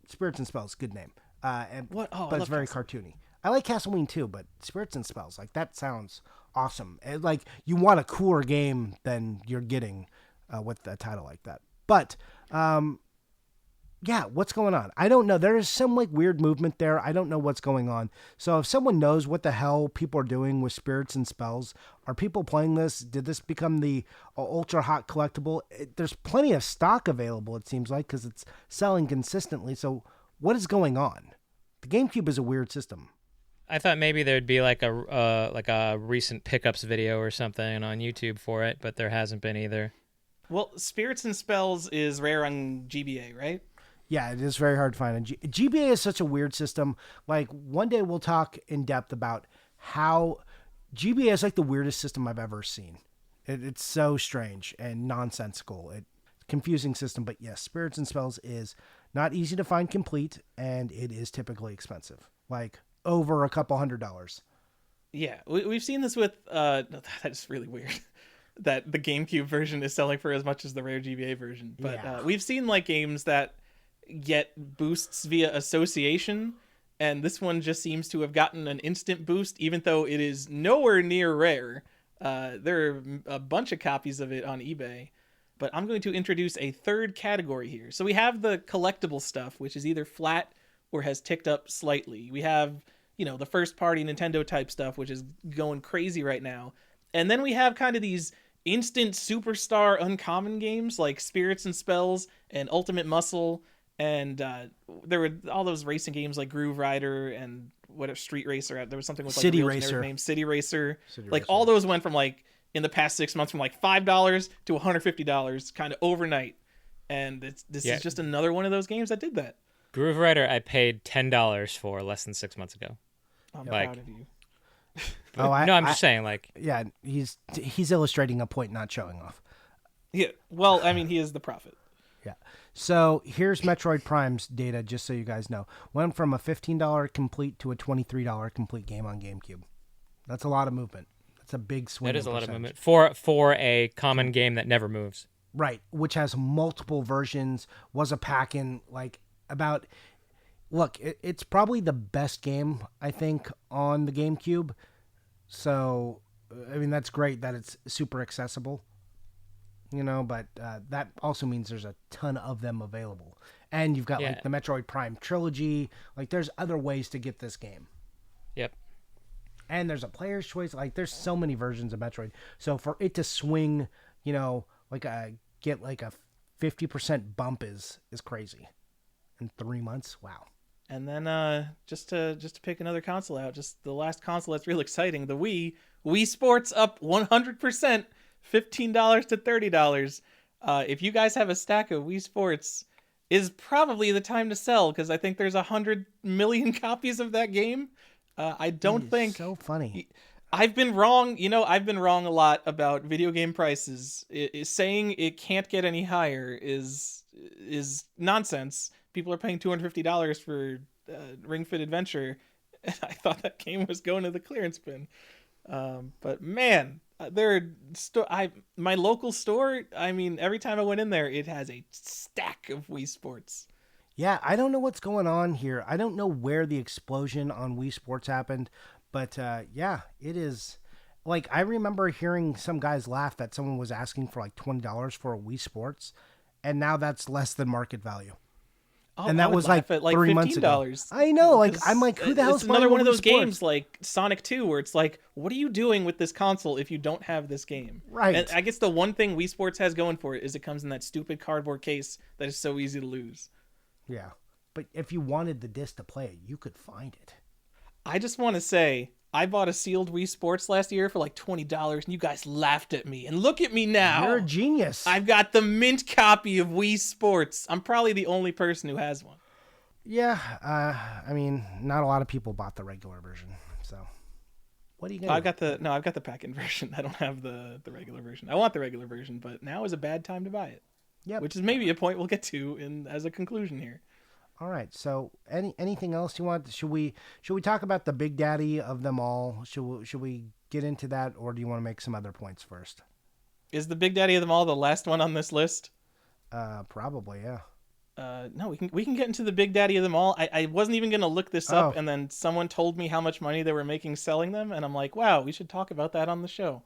Spirits and Spells. Good name. What? Oh, I but it's love very Castle. cartoony. I like Castleween too, but Spirits and Spells, like that sounds awesome. Like you want a cooler game than you're getting with a title like that. But yeah, what's going on? I don't know. There is some like weird movement there. I don't know what's going on. So if someone knows what the hell people are doing with Spirits and Spells, are people playing this? Did this become the ultra hot collectible? There's plenty of stock available, it seems like, because it's selling consistently. So what is going on? The GameCube is a weird system. I thought maybe there'd be like a recent pickups video or something on YouTube for it, but there hasn't been either. Well, Spirits and Spells is rare on GBA, right? Yeah, it is very hard to find. And GBA is such a weird system. Like, one day we'll talk in depth about how GBA is like the weirdest system I've ever seen. It's so strange and nonsensical. It's a confusing system. But yes, Spirits and Spells is not easy to find complete, and it is typically expensive. Like, over a couple $100. Yeah, we've seen this with... that's really weird. That the GameCube version is selling for as much as the rare GBA version. But Yeah. we've seen like games that get boosts via association, and this one just seems to have gotten an instant boost, even though it is nowhere near rare. There are a bunch of copies of it on eBay, but I'm going to introduce a third category here. So we have the collectible stuff, which is either flat or has ticked up slightly. We have, the first party Nintendo type stuff, which is going crazy right now. And then we have kind of these instant superstar uncommon games like Spirits and Spells and Ultimate Muscle. And there were all those racing games like Groove Rider and what Street Racer. There was something with like City a real generic Racer. name, City Racer. City Like Racer. all those went from like in the past 6 months from like $5 to $150, kind of overnight. And this is just another one of those games that did that. Groove Rider, I paid $10 for less than 6 months ago. I'm proud of you. I'm just saying, like, Yeah, he's illustrating a point, not showing off. Yeah. Well, I mean, he is the prophet. Yeah. So here's Metroid Prime's data, just so you guys know. Went from a $15 complete to a $23 complete game on GameCube. That's a lot of movement. That's a big swing. that is a lot of movement for a common game that never moves. Right, which has multiple versions, was a pack-in, like, about... Look, it's probably the best game, I think, on the GameCube. So, I mean, that's great that it's super accessible. But that also means there's a ton of them available. And you've got, like, the Metroid Prime trilogy. Like, there's other ways to get this game. Yep. And there's a player's choice. Like, there's so many versions of Metroid. So for it to swing, get like a 50% bump is crazy. In 3 months, wow. And then just to pick another console out, just the last console that's real exciting, the Wii Sports up 100%, $15 to $30. If you guys have a stack of Wii Sports, is probably the time to sell, because I think there's 100 million copies of that game. I don't think... So funny. I've been wrong. I've been wrong a lot about video game prices. Saying it can't get any higher is nonsense. People are paying $250 for Ring Fit Adventure, and I thought that game was going to the clearance bin. But man, my local store. I mean, every time I went in there, it has a stack of Wii Sports. Yeah, I don't know what's going on here. I don't know where the explosion on Wii Sports happened, but yeah, it is. Like, I remember hearing some guys laugh that someone was asking for like $20 for a Wii Sports, and now that's less than market value. Oh, and that was like at 3 months ago. $15. I know. Like, I'm like, who the hell's It's another buying one of Wii those Sports? games like Sonic 2, where it's like, what are you doing with this console if you don't have this game? Right. And I guess the one thing Wii Sports has going for it is it comes in that stupid cardboard case that is so easy to lose. Yeah. But if you wanted the disc to play it, you could find it. I just want to say, I bought a sealed Wii Sports last year for like $20, and you guys laughed at me. And look at me now. You're a genius. I've got the mint copy of Wii Sports. I'm probably the only person who has one. Yeah. I mean, not a lot of people bought the regular version. So, what are you gonna do? I've got the pack-in version. I don't have the regular version. I want the regular version, but now is a bad time to buy it. Yep. Which is maybe a point we'll get to as a conclusion here. All right. So, anything else you want? Should we talk about the Big Daddy of them all? Should we get into that, or do you want to make some other points first? Is the Big Daddy of them all the last one on this list? Probably, yeah. No, we can get into the big daddy of them all. I wasn't even gonna look this up, and then someone told me how much money they were making selling them, and I'm like, wow, we should talk about that on the show.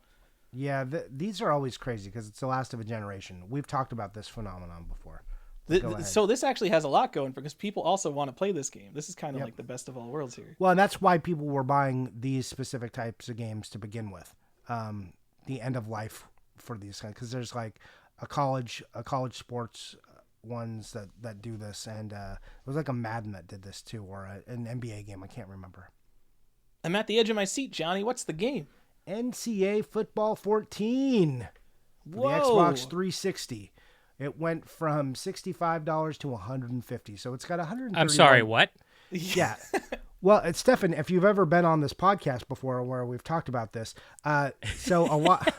Yeah, these are always crazy because it's the last of a generation. We've talked about this phenomenon before. So this actually has a lot going for because people also want to play this game. This is kind of like the best of all worlds here. Well, and that's why people were buying these specific types of games to begin with. The end of life for these kinds, because there's like a college sports ones that do this, and it was like a Madden that did this too, or an NBA game. I can't remember. I'm at the edge of my seat, Johnny. What's the game? NCAA Football 14 for the Xbox 360. It went from $65 to $150, so it's got 130. I'm sorry, what? Yeah. Well, it's Stephan, if you've ever been on this podcast before where we've talked about this, so a lot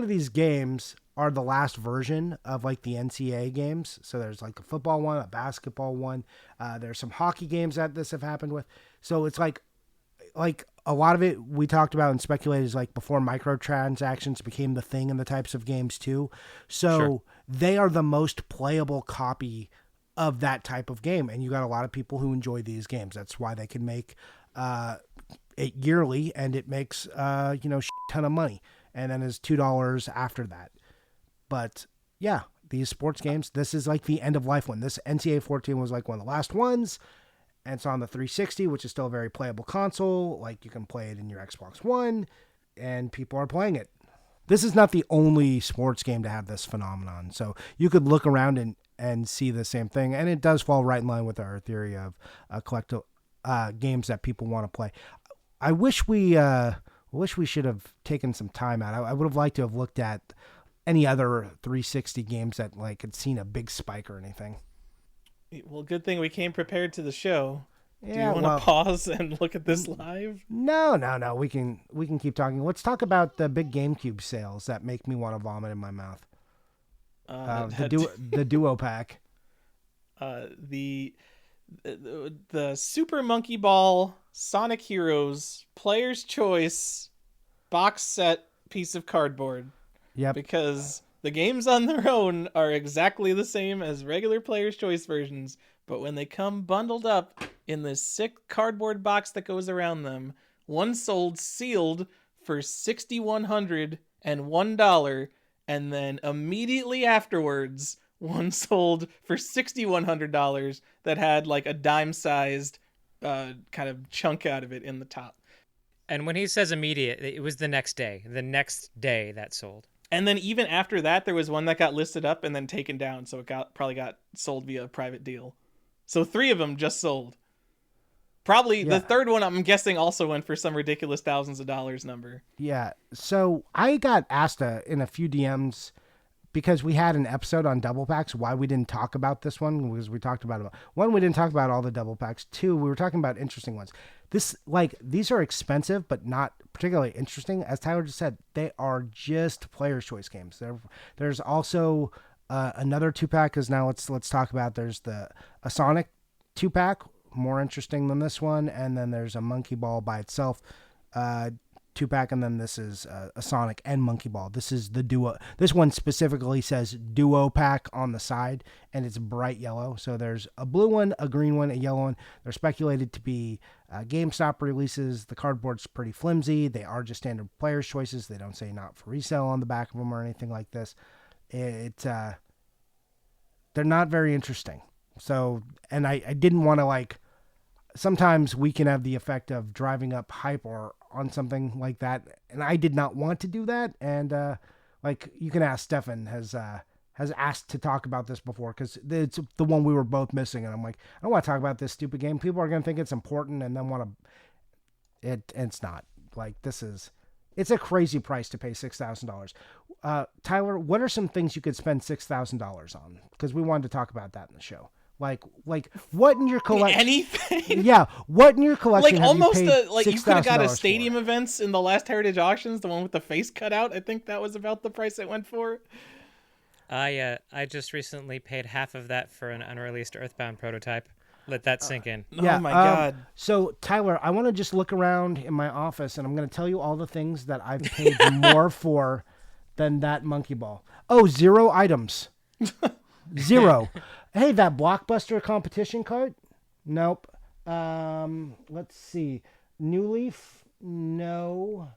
of these games are the last version of like the NCAA games. So there's like a football one, a basketball one. There's some hockey games that this have happened with. So it's like a lot of it we talked about and speculated is like before microtransactions became the thing in the types of games too. So they are the most playable copy of that type of game. And you got a lot of people who enjoy these games. That's why they can make it yearly, and it makes a ton of money. And then is $2 after that. But yeah, these sports games, this is like the end of life one. This NCAA 14 was like one of the last ones. And it's on the 360, which is still a very playable console. Like you can play it in your Xbox One, and people are playing it. This is not the only sports game to have this phenomenon. So you could look around and see the same thing. And it does fall right in line with our theory of collectible games that people want to play. I wish we should have taken some time out. I would have liked to have looked at any other 360 games that like had seen a big spike or anything. Well, good thing we came prepared to the show. Yeah, do you want to pause and look at this live? No. We can keep talking. Let's talk about the big GameCube sales that make me want to vomit in my mouth. The Duo Pack. The Super Monkey Ball Sonic Heroes Player's Choice box set piece of cardboard. Yep. Because the games on their own are exactly the same as regular Player's Choice versions, but when they come bundled up in this sick cardboard box that goes around them, one sold sealed for $6,101, and then immediately afterwards, one sold for $6,100 that had like a dime-sized kind of chunk out of it in the top. And when he says immediate, it was the next day. The next day that sold. And then even after that, there was one that got listed up and then taken down, so it probably got sold via a private deal. So 3 of them just sold. Probably the third one, I'm guessing, also went for some ridiculous thousands of dollars number. Yeah. So I got asked in a few DMs because we had an episode on double packs why we didn't talk about this one, because we talked about one, we didn't talk about all the double packs. 2, we were talking about interesting ones. These are expensive, but not particularly interesting. As Tyler just said, they are just Player's Choice games. There's also another 2-pack, because now let's talk about, there's a Sonic 2-pack, more interesting than this one, and then there's a Monkey Ball by itself 2-pack, and then this is a Sonic and Monkey Ball. This is the duo. This one specifically says Duo Pack on the side, and it's bright yellow. So there's a blue one, a green one, a yellow one. They're speculated to be GameStop releases. The cardboard's pretty flimsy. They are just standard Player's Choices. They don't say not for resale on the back of them or anything like this. They're not very interesting. So, and I didn't want to sometimes we can have the effect of driving up hype or on something like that, and I did not want to do that. And you can ask Stephan has asked to talk about this before, because it's the one we were both missing, and I'm like, I don't want to talk about this stupid game. People are going to think it's important and then want to. It's not. It's a crazy price to pay $6,000. Tyler, what are some things you could spend $6,000 on? Because we wanted to talk about that in the show. Like what in your collection? Anything? Yeah, what in your collection? Almost you you could have got a stadium events in the last Heritage Auctions, the one with the face cut out. I think that was about the price it went for. I just recently paid half of that for an unreleased Earthbound prototype. Let that sink in. Yeah, oh my God. So Tyler, I want to just look around in my office, and I'm going to tell you all the things that I've paid more for than that Monkey Ball. Oh, 0 items. 0. Hey, that Blockbuster competition cart? Nope. Let's see. New Leaf? No.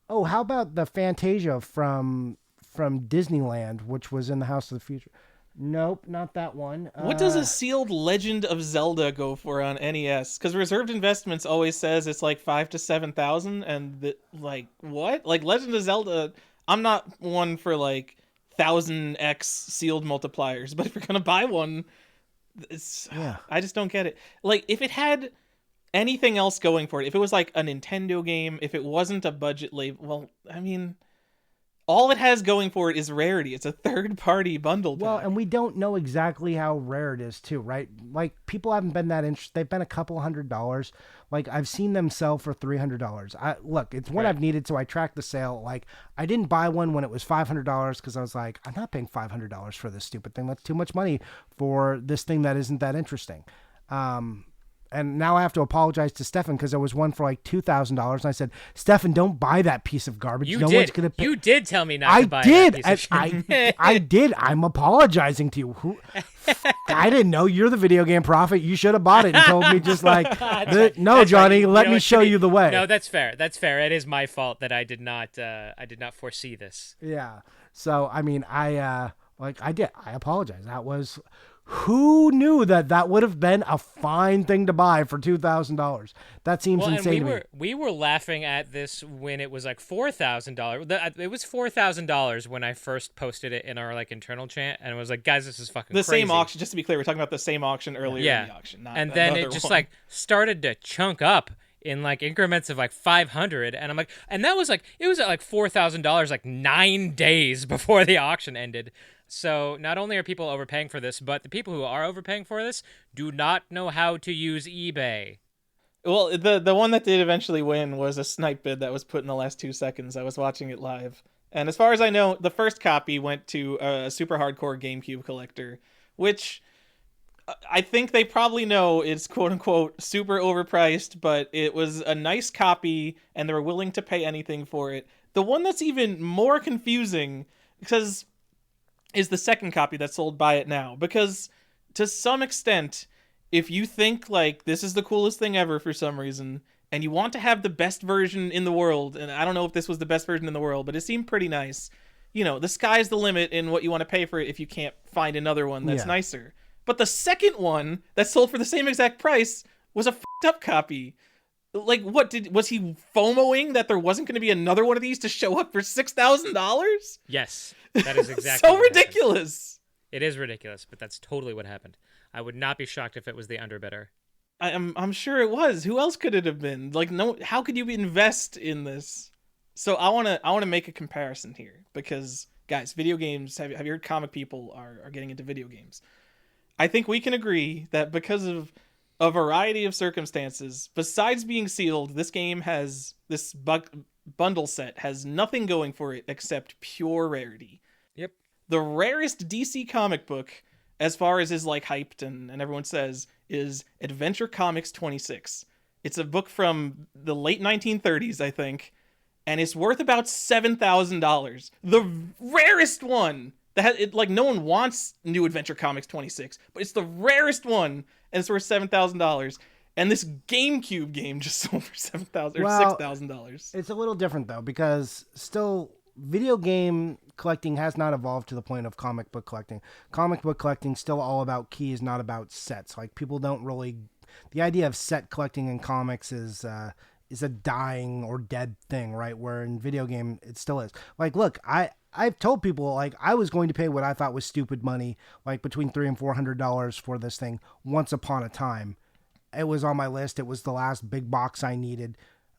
Oh, how about the Fantasia from Disneyland, which was in the House of the Future? Nope, not that one. What does a sealed Legend of Zelda go for on NES? Because Reserved Investments always says it's like 5,000 to 7,000, and like what? Like Legend of Zelda, I'm not one for like 1,000x sealed multipliers, but if you're gonna buy one, I just don't get it. Like if it had anything else going for it, if it was like a Nintendo game, if it wasn't a budget label, well, I mean, all it has going for it is rarity. It's a third-party bundle pack. Well, and we don't know exactly how rare it is too, right? Like people haven't been that interested. They've been a couple $100. Like I've seen them sell for $300. Look, it's one I've needed, so I tracked the sale. Like I didn't buy one when it was $500 because I was like, I'm not paying $500 for this stupid thing. That's too much money for this thing that isn't that interesting. And now I have to apologize to Stephan because there was one for like $2,000, and I said, "Stephan, don't buy that piece of garbage. You no did. One's gonna pay." You did tell me not to buy that piece of shit. I did. I'm apologizing to you. I didn't know you're the video game prophet. You should have bought it and told me just like, no, Johnny, right. let me show you the way. No, that's fair. That's fair. It is my fault that I did not foresee this. Yeah. So I mean, I did. I apologize. That was. Who knew that would have been a fine thing to buy for $2,000? That seems insane to me. We were laughing at this when it was like $4,000. It was $4,000 when I first posted it in our like internal chat, and it was like, guys, this is fucking crazy. Same auction. Just to be clear, we're talking about the same auction earlier in the auction. Not and then it just one. like started to chunk up in like increments of like 500, and I'm like, and that was like it was at like $4,000 like 9 days before the auction ended. So not only are people overpaying for this, but the people who are overpaying for this do not know how to use eBay. Well, the one that did eventually win was a snipe bid that was put in the last 2 seconds. I was watching it live. And as far as I know, the first copy went to a super hardcore GameCube collector, which I think they probably know is quote-unquote super overpriced, but it was a nice copy, and they were willing to pay anything for it. The one that's even more confusing, because is the second copy that's sold Buy It Now, because to some extent, if you think like this is the coolest thing ever for some reason, and you want to have the best version in the world, and I don't know if this was the best version in the world, but it seemed pretty nice, you know, the sky's the limit in what you want to pay for it if you can't find another one that's nicer. But the second one that sold for the same exact price was a fucked up copy. Like, was he FOMOing that there wasn't going to be another one of these to show up for $6,000? Yes, that is exactly so ridiculous. It is ridiculous, but that's totally what happened. I would not be shocked if it was the underbidder. I'm sure it was. Who else could it have been? Like, no, how could you invest in this? So I want to make a comparison here because, guys, video games. Have you heard comic people are getting into video games? I think we can agree that because of a variety of circumstances, besides being sealed, this game has this bundle set has nothing going for it except pure rarity. Yep. The rarest DC comic book, as far as is like hyped and everyone says, is Adventure Comics 26. It's a book from the late 1930s, I think, and it's worth about $7,000. The rarest one. Like no one wants New Adventure Comics 26, but it's the rarest one, and it's worth $7,000. And this GameCube game just sold for $7,000 or $6,000. It's a little different though, because still video game collecting has not evolved to the point of comic book collecting. Comic book collecting still all about keys, not about sets. Like people don't really. The idea of set collecting in comics is a dying or dead thing, right? Where in video game it still is. Like, look, I've told people like I was going to pay what I thought was stupid money, like between $300 and $400 for this thing once upon a time. It was on my list. It was the last big box I needed.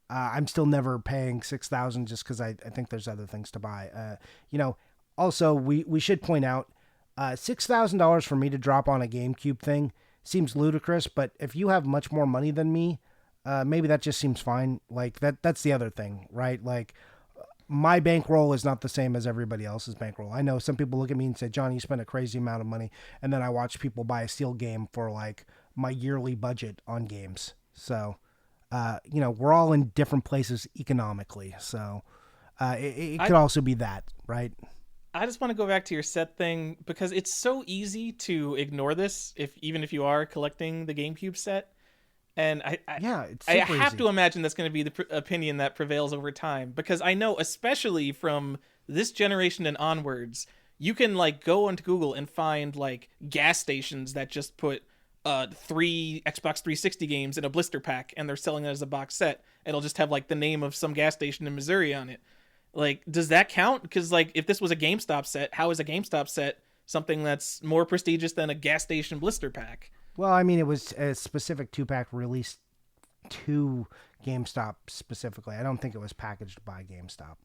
I'm still never paying $6,000 just because I think there's other things to buy. Also we should point out $6,000 for me to drop on a GameCube thing seems ludicrous, but if you have much more money than me, maybe that just seems fine. Like that's the other thing, right? Like my bankroll is not the same as everybody else's bankroll. I know some people look at me and say, Johnny, you spend a crazy amount of money. And then I watch people buy a steel game for like my yearly budget on games. So, we're all in different places economically. So it could also be that, right? I just want to go back to your set thing because it's so easy to ignore this even if you are collecting the GameCube set. And Yeah, it's I super have easy. to imagine that's going to be the opinion that prevails over time because I know, especially from this generation and onwards, you can like go onto Google and find like gas stations that just put 3 Xbox 360 games in a blister pack and they're selling it as a box set. And it'll just have like the name of some gas station in Missouri on it. Like, does that count? Because like, if this was a GameStop set, how is a GameStop set something that's more prestigious than a gas station blister pack? Well, I mean, it was a specific 2-pack released to GameStop specifically. I don't think it was packaged by GameStop.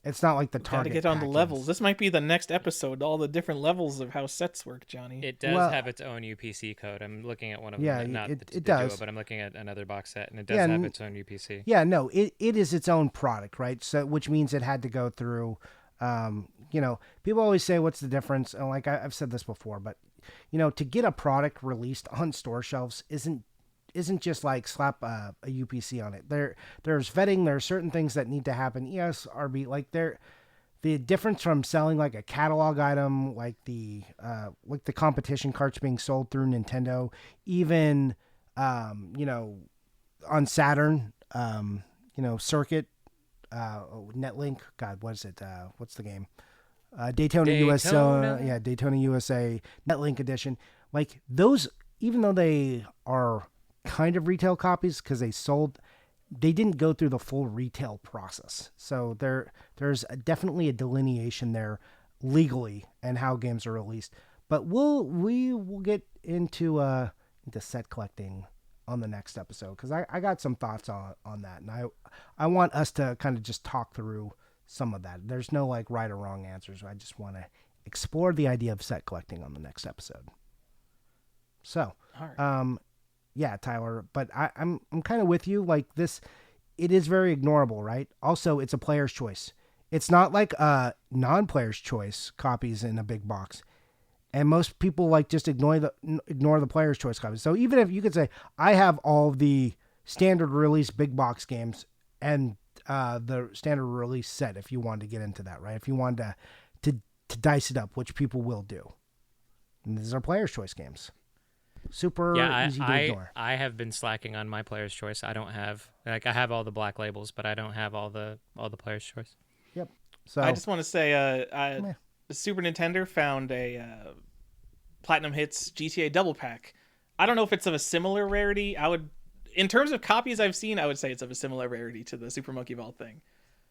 It's not like the Got to Target get on the packings. levels. This might be the next episode. All the different levels of how sets work, Johnny. It does Well- have its own UPC code. I'm looking at one of Yeah, them. Not it the does. Duo, but I'm looking at another box set, and it does Yeah, have its own UPC. Yeah, no, it is its own product, right? So, which means it had to go through, people always say, what's the difference? And like I've said this before, but, to get a product released on store shelves isn't just like slap a UPC on it. There's vetting. There are certain things that need to happen. Yes, RB, like the difference from selling like a catalog item, like the competition carts being sold through Nintendo, even, on Saturn, Circuit, Netlink. God, what is it? What's the game? Daytona USA. Yeah, Daytona USA Netlink edition. Like those, even though they are kind of retail copies because they didn't go through the full retail process. So there's definitely a delineation there legally and how games are released. But we will get into set collecting on the next episode because I got some thoughts on that, and I want us to kind of just talk through some of that. There's no like right or wrong answers. I just want to explore the idea of set collecting on the next episode. So, All right. yeah, Tyler, but I'm kind of with you. Like this, it is very ignorable, right? Also, it's a player's choice. It's not like non-player's choice copies in a big box. And most people like just ignore the player's choice copies. So even if you could say, I have all the standard release big box games and the standard release set, if you wanted to get into that, right? If you wanted to dice it up, which people will do. And these are player's choice games. Super easy to ignore. I have been slacking on my player's choice. I don't have I have all the black labels, but I don't have all the player's choice. Yep. So I just want to say, the Super Nintendo found a Platinum Hits GTA Double Pack. I don't know if it's of a similar rarity. In terms of copies I've seen, I would say it's of a similar rarity to the Super Monkey Ball thing.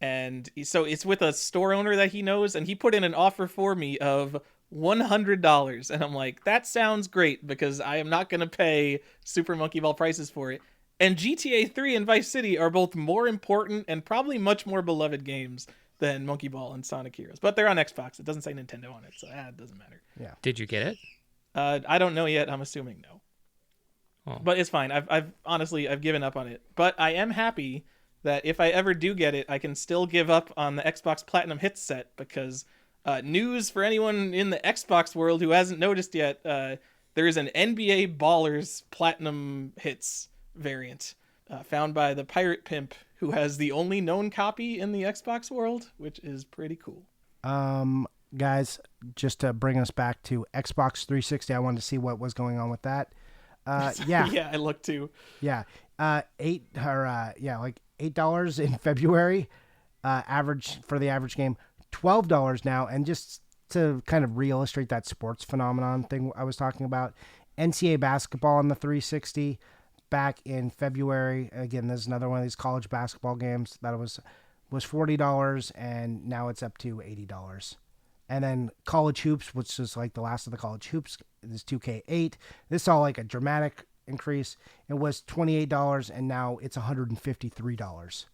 And so it's with a store owner that he knows, and he put in an offer for me of $100. And I'm like, that sounds great because I am not going to pay Super Monkey Ball prices for it. And GTA 3 and Vice City are both more important and probably much more beloved games than Monkey Ball and Sonic Heroes. But they're on Xbox. It doesn't say Nintendo on it, so it doesn't matter. Yeah. Did you get it? I don't know yet. I'm assuming no. Oh. But it's fine. I've honestly given up on it. But I am happy that if I ever do get it, I can still give up on the Xbox Platinum Hits set because news for anyone in the Xbox world who hasn't noticed yet, there is an NBA Ballers Platinum Hits variant found by the Pirate Pimp, who has the only known copy in the Xbox world, which is pretty cool. Guys, just to bring us back to Xbox 360, I wanted to see what was going on with that. Yeah. Yeah, I looked too. Yeah. Like $8 in February, average for the average game, $12 now. And just to kind of re-illustrate that sports phenomenon thing I was talking about, NCAA basketball on the 360 back in February. Again, there's another one of these college basketball games that was $40, and now it's up to $80. And then college hoops, which is like the last of the college hoops, is 2K8. This saw like a dramatic increase. It was $28, and now it's $153.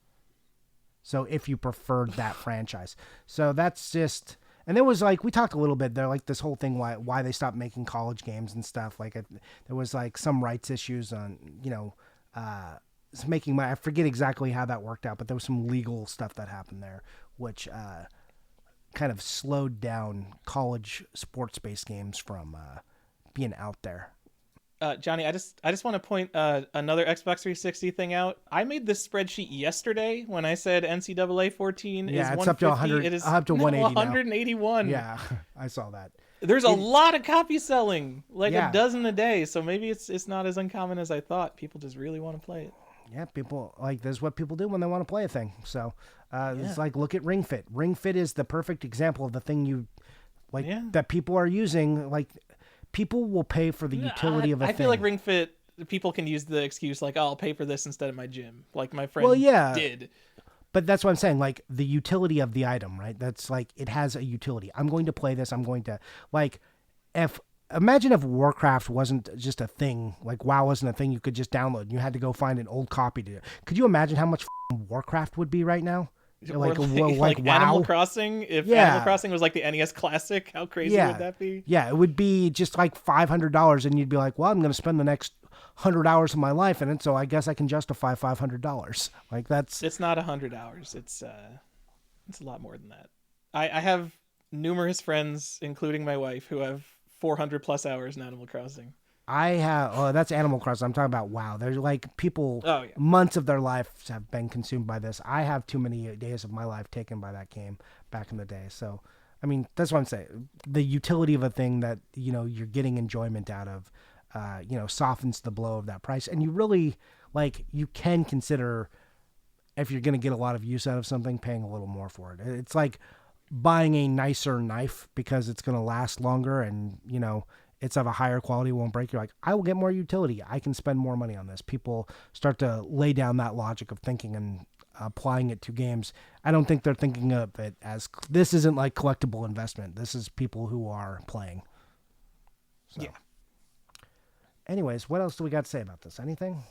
So if you preferred that franchise. So that's just... And there was like, we talked a little bit there, like this whole thing, why they stopped making college games and stuff. Like there was like some rights issues on, making I forget exactly how that worked out, but there was some legal stuff that happened there, which kind of slowed down college sports-based games from being out there. Johnny, I just want to point another Xbox 360 thing out. I made this spreadsheet yesterday when I said NCAA 14 is Yeah, it's up to 150. 100, It is up to now 180 now. 181. Yeah, I saw that. There's a It, lot of copies selling, like a yeah, dozen a day. So maybe it's not as uncommon as I thought. People just really want to play it. yeah, people like this is what people do when they want to play a thing. So Yeah. it's like look at Ring Fit. Ring Fit is the perfect example of the thing you like Yeah. that people are using. Like people will pay for the utility of a I thing. feel like Ring Fit, people can use the excuse like, oh, I'll pay for this instead of my gym, like my friend Well, yeah. did. But that's what I'm saying. Like the utility of the item, right? That's like it has a utility. I'm going to play this. I'm going to like if imagine if Warcraft wasn't just a thing. Like WoW wasn't a thing you could just download. And you had to go find an old copy to. Could you imagine how much Warcraft would be right now? Like, Like WoW. Animal Crossing. If Animal Crossing was like the NES Classic, how crazy would that be? Yeah, it would be just like $500, and you'd be like, "Well, I'm going to spend the next 100 hours of my life in it, so I guess I can justify $500." Like that's. It's not 100 hours. It's a lot more than that. I have numerous friends, including my wife, who have 400 plus hours in Animal Crossing. I have. Oh, that's Animal Crossing. I'm talking about WoW. There's like people. Oh, yeah. Months of their lives have been consumed by this. I have too many days of my life taken by that game back in the day. So, I mean, that's what I'm saying. The utility of a thing that you're getting enjoyment out of, softens the blow of that price. And you really you can consider if you're going to get a lot of use out of something, paying a little more for it. It's like buying a nicer knife because it's going to last longer and it's of a higher quality, won't break. You're like, I will get more utility. I can spend more money on this. People start to lay down that logic of thinking and applying it to games. I don't think they're thinking of it as this isn't like collectible investment. This is people who are playing. So. Yeah. Anyways, what else do we got to say about this? Anything?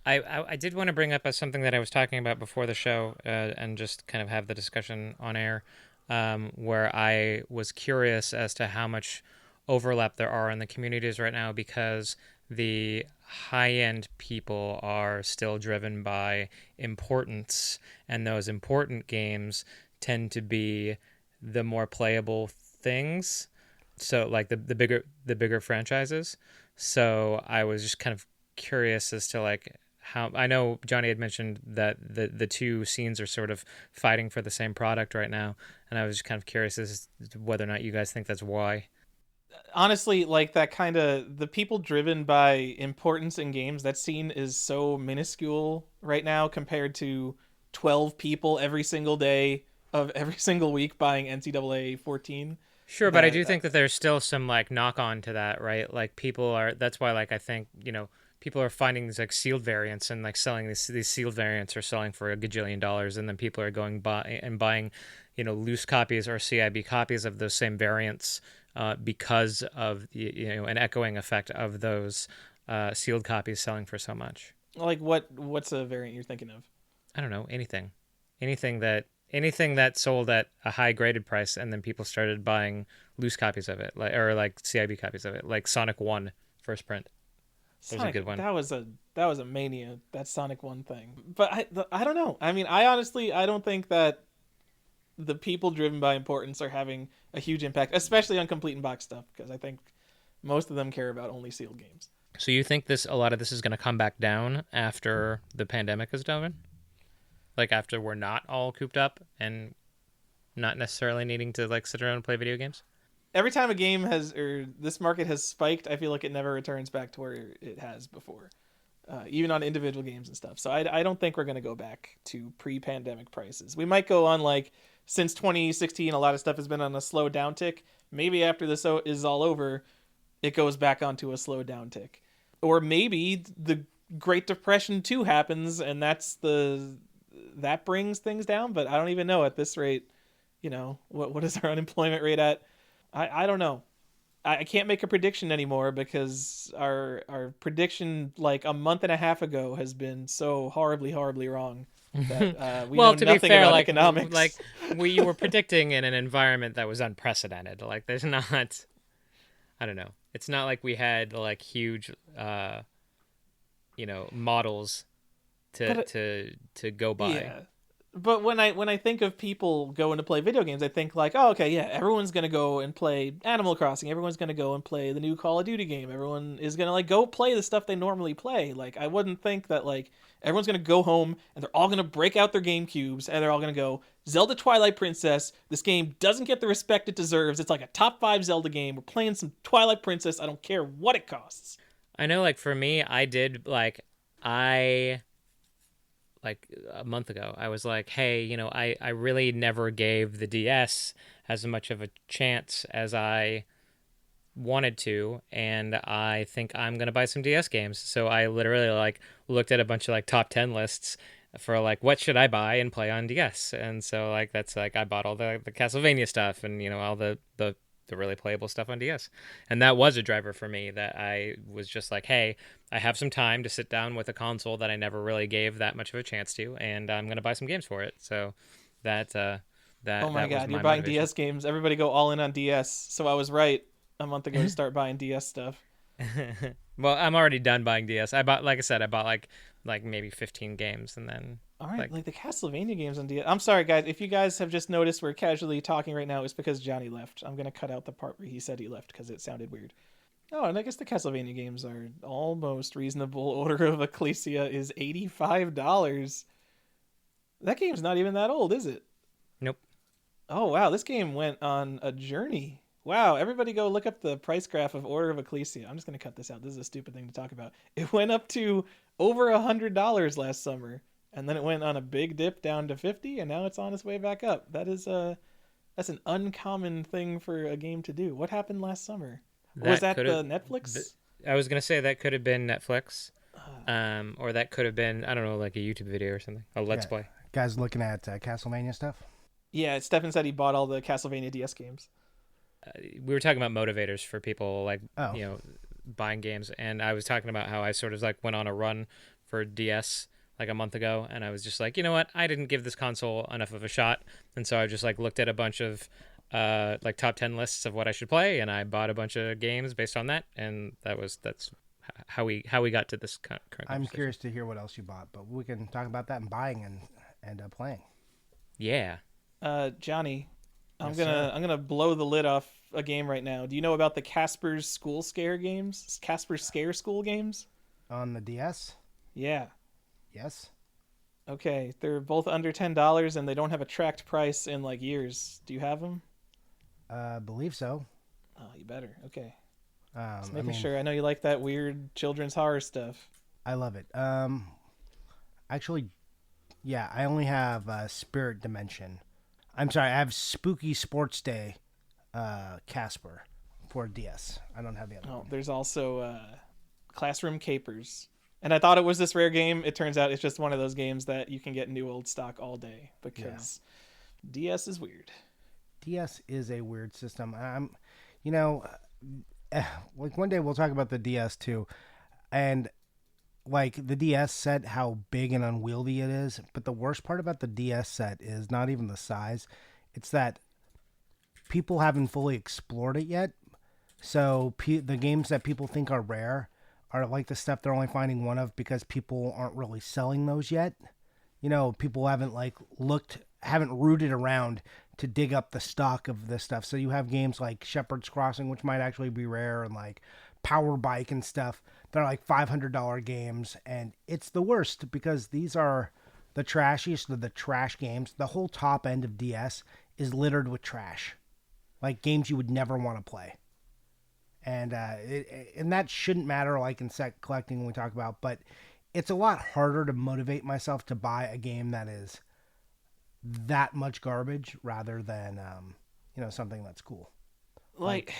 I did want to bring up something that I was talking about before the show and just kind of have the discussion on air where I was curious as to how much overlap there are in the communities right now because the high-end people are still driven by importance, and those important games tend to be the more playable things. So like the bigger franchises. So I was just kind of curious as to like how I know Johnny had mentioned that the two scenes are sort of fighting for the same product right now, and I was just kind of curious as to whether or not you guys think that's why. Honestly, like that kind of the people driven by importance in games, that scene is so minuscule right now compared to 12 people every single day of every single week buying NCAA 14. Sure, but I do think that there's still some like knock on to that, right? Like people are that's why like I think, people are finding these like sealed variants and like selling these sealed variants are selling for $1 gajillion, and then people are going buying, loose copies or CIB copies of those same variants because of an echoing effect of those sealed copies selling for so much. Like what's a variant you're thinking of? I don't know, anything that sold at a high graded price, and then people started buying loose copies of it, like CIB copies of it, like Sonic 1 first print. That was a good one. That was a mania, that Sonic 1 thing. But I don't know. I mean, I don't think that the people driven by importance are having a huge impact, especially on complete and box stuff, because I think most of them care about only sealed games. So you think a lot of this is going to come back down after the pandemic is done? Like after we're not all cooped up and not necessarily needing to like sit around and play video games? Every time a game this market has spiked, I feel like it never returns back to where it has before, even on individual games and stuff. So I don't think we're going to go back to pre-pandemic prices. We might go on like since 2016, a lot of stuff has been on a slow downtick. Maybe after this is all over, it goes back onto a slow downtick. Or maybe the Great Depression 2 happens and that brings things down, but I don't even know at this rate, what is our unemployment rate at? I don't know. I can't make a prediction anymore because our prediction like a month and a half ago has been so horribly, horribly wrong. That, we well, know to nothing be fair, about like economics. you were predicting in an environment that was unprecedented. Like there's not, I don't know. It's not like we had like huge, models to go by. Yeah. But when I think of people going to play video games, I think like, oh, okay, yeah, everyone's gonna go and play Animal Crossing. Everyone's gonna go and play the new Call of Duty game. Everyone is gonna like go play the stuff they normally play. Like I wouldn't think that like everyone's gonna go home and they're all gonna break out their GameCubes and they're all gonna go Zelda Twilight Princess. This game doesn't get the respect it deserves. It's like a top 5 Zelda game. We're playing some Twilight Princess. I don't care what it costs. I know, like for me, I did I like a month ago, I was like, hey, I really never gave the DS as much of a chance as I wanted to, and I think I'm gonna buy some DS games. So I literally like looked at a bunch of like top 10 lists for like what should I buy and play on DS, and so like that's like I bought all the Castlevania stuff and all the really playable stuff on DS, and that was a driver for me that I was just like, hey, I have some time to sit down with a console that I never really gave that much of a chance to, and I'm gonna buy some games for it. So that Oh my that was god, my you're buying motivation. DS games. Everybody go all in on DS. So I was right a month ago to start buying DS stuff. Well, I'm already done buying DS. I bought, like I said, I bought like maybe 15 games, and then All right, like like the Castlevania games on DS. I'm sorry, guys. If you guys have just noticed we're casually talking right now, it's because Johnny left. I'm gonna cut out the part where he said he left because it sounded weird. Oh, and I guess the Castlevania games are almost reasonable. Order of Ecclesia is $85. That game's not even that old, is it? nope. Oh wow, this game went on a journey. Wow, everybody go look up the price graph of Order of Ecclesia. I'm just gonna cut this out. This is a stupid thing to talk about. It went up to over $100 last summer, and then it went on a big dip down to 50, and now it's on its way back up. That's an uncommon thing for a game to do. What happened last summer? Was That that could the have. Netflix? I was gonna say that could have been Netflix, or that could have been, I don't know, like a YouTube video or something, a Let's Yeah, Play. guys looking at Castlevania stuff. Yeah, Stephan said he bought all the Castlevania DS games. We were talking about motivators for people like Oh, buying games, and I was talking about how I sort of like went on a run for DS like a month ago, and I was just like, you know what, I didn't give this console enough of a shot, and so I just like looked at a bunch of like top 10 lists of what I should play, and I bought a bunch of games based on that, and that's how we got to this current I'm conversation. curious to hear what else you bought, but we can talk about that and buying and playing. Yeah. Johnny, Yes, sir. I'm gonna blow the lid off a game right now. Do you know about the Casper's School Scare games? Casper's Scare School games? On the DS, Yeah. yes. Okay, they're both under $10 and they don't have a tracked price in like years. Do you have them? Believe so. Oh, you better. Okay. Just I making mean, sure. I know you like that weird children's horror stuff. I love it. Actually, yeah, I only have Spirit Dimension. I'm sorry, I have Spooky Sports Day, Casper for DS. I don't have the other Oh, one. there's also Classroom Capers. And I thought it was this rare game. It turns out it's just one of those games that you can get new old stock all day because DS is weird. DS is a weird system. You know, like one day we'll talk about the DS too, and like the DS set, how big and unwieldy it is. But the worst part about the DS set is not even the size; it's that people haven't fully explored it yet. So the games that people think are rare are like the stuff they're only finding one of because people aren't really selling those yet. People haven't like haven't rooted around to dig up the stock of this stuff. So you have games like Shepherd's Crossing, which might actually be rare, and like Power Bike and stuff. They're like $500 games, and it's the worst because these are the trashiest of the trash games. The whole top end of DS is littered with trash, like games you would never want to play. And that shouldn't matter like in set collecting when we talk about, but it's a lot harder to motivate myself to buy a game that is that much garbage rather than something that's cool. Like,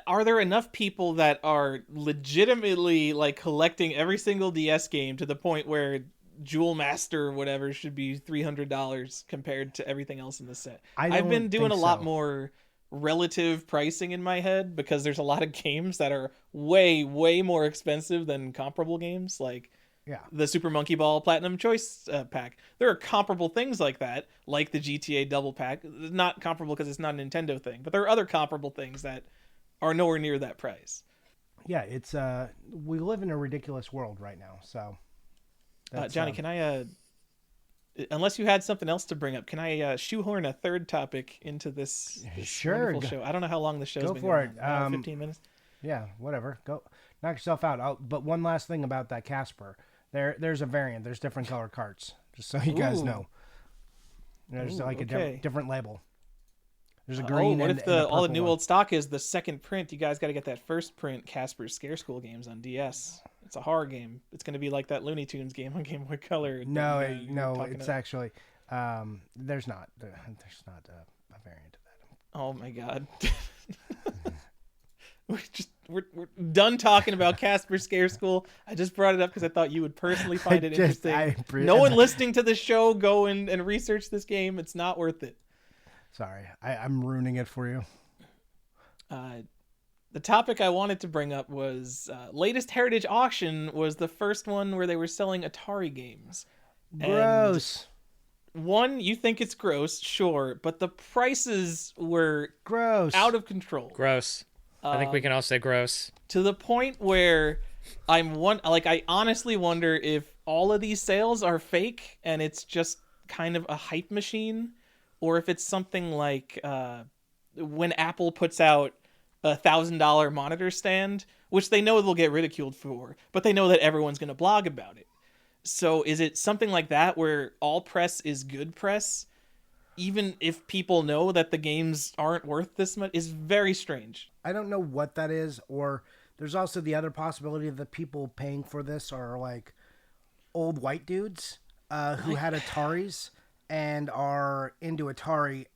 are there enough people that are legitimately like collecting every single DS game to the point where Jewel Master or whatever should be $300 compared to everything else in the set? I I've been don't doing think a lot so. more relative pricing in my head because there's a lot of games that are way more expensive than comparable games like Yeah. the Super Monkey Ball Platinum Choice Pack. There are comparable things like that, like the GTA Double Pack. Not comparable because it's not a Nintendo thing, but there are other comparable things that are nowhere near that price. Yeah, it's we live in a ridiculous world right now. So that's Johnny, can I Unless you had something else to bring up, can I shoehorn a third topic into this Sure. wonderful show? I don't know how long the show's Go been for going it. on. Now 15 minutes? Yeah, whatever. Go knock yourself out. But one last thing about that Casper. There's a variant. There's different color carts, just so you guys Ooh. know. There's like a okay. different label. There's a green what and, if and a all the purple new one. old stock is the second print? You guys got to get that first print Casper's Scare School games on DS. It's a horror game. It's going to be like that Looney Tunes game on Game Boy Color. No, you were talking it's about. actually there's not a variant of that. Oh my god. we're done talking about Casper Scare School. I just brought it up because I thought you would personally find it interesting. No one listening to the show go and research this game. It's not worth it. Sorry, I'm ruining it for you. The topic I wanted to bring up was latest Heritage Auction was the first one where they were selling Atari games. Gross. And one, you think it's gross, sure, but the prices were Gross. out of control. Gross. I think we can all say gross. To the point where I honestly wonder if all of these sales are fake and it's just kind of a hype machine, or if it's something like when Apple puts out a $1,000 monitor stand, which they know they'll get ridiculed for, but they know that everyone's going to blog about it. So is it something like that where all press is good press, even if people know that the games aren't worth this much? Is very strange. I don't know what that is, or there's also the other possibility that people paying for this are like old white dudes who had Ataris and are into Atari,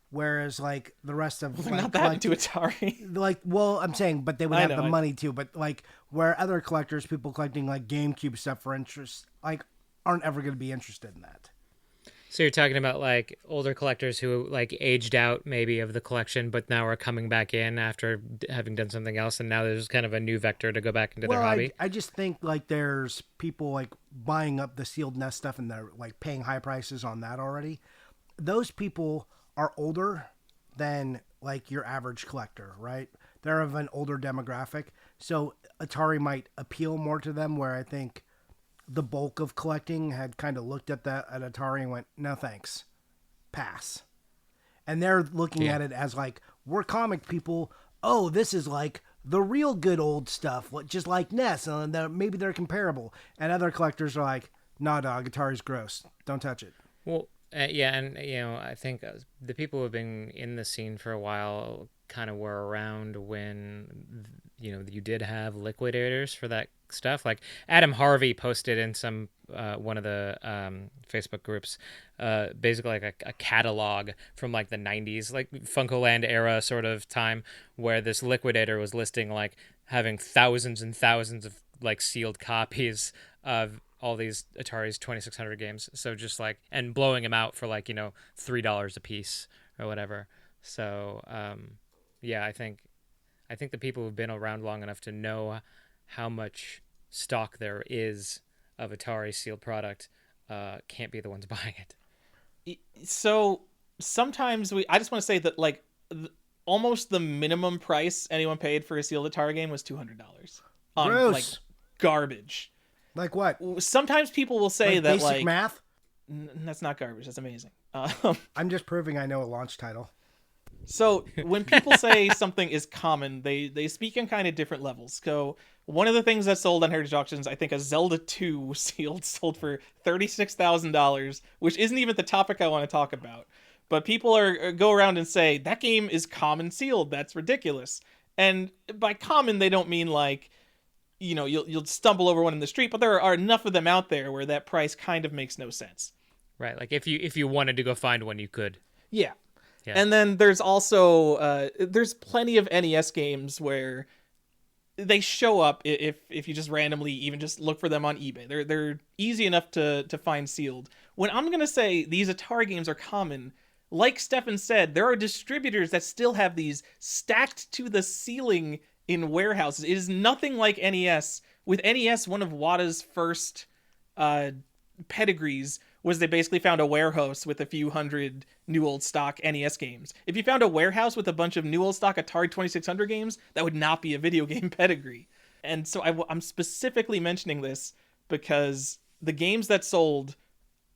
whereas like the rest of They're not that into Atari. Like, well, I'm saying, but they would have the money too. But like, where other collectors, people collecting like GameCube stuff for interest, like, aren't ever going to be interested in that. So you're talking about like older collectors who like aged out maybe of the collection, but now are coming back in after having done something else, and now there's kind of a new vector to go back into their hobby. I just think like there's people like buying up the sealed nest stuff and they're like paying high prices on that already. Those people are older than like your average collector, right? They're of an older demographic, so Atari might appeal more to them. Where I think the bulk of collecting had kind of looked at that at Atari and went, no thanks, pass. And they're looking at it as like, we're comic people. Oh, this is like the real good old stuff, just like NES, and maybe they're comparable. And other collectors are like, nah, dog, Atari's gross. Don't touch it. Well, yeah, and you know, I think the people who have been in the scene for a while kind of were around when, you know, you did have liquidators for that stuff. Like Adam Harvey posted in some one of the Facebook groups, basically like a catalog from like the 90s, like Funkoland era sort of time, where this liquidator was listing like having thousands and thousands of like sealed copies of all these Atari's 2600 games. So just like, and blowing them out for like, you know, $3 a piece or whatever. So yeah, I think the people who've been around long enough to know how much stock there is of Atari sealed product can't be the ones buying it. So sometimes I just want to say that like almost the minimum price anyone paid for a sealed Atari game was $200 on Gross. like garbage. Like what? Sometimes people will say like that basic like math. That's not garbage. That's amazing. I'm just proving I know a launch title. So when people say something is common, they speak in kind of different levels. So one of the things that sold on Heritage Auctions, I think a Zelda 2 sealed sold for $36,000, which isn't even the topic I want to talk about. But people go around and say, that game is common sealed. That's ridiculous. And by common, they don't mean like, you know, you'll stumble over one in the street, but there are enough of them out there where that price kind of makes no sense. Right. Like if you wanted to go find one, you could. Yeah. And then there's also there's plenty of NES games where they show up if you just randomly even just look for them on eBay. They're easy enough to find sealed. When I'm going to say these Atari games are common, like Stephan said, there are distributors that still have these stacked to the ceiling in warehouses. It is nothing like NES. With NES, one of Wada's first pedigrees was they basically found a warehouse with a few hundred new old stock NES games. If you found a warehouse with a bunch of new old stock Atari 2600 games, that would not be a video game pedigree. And so I'm specifically mentioning this because the games that sold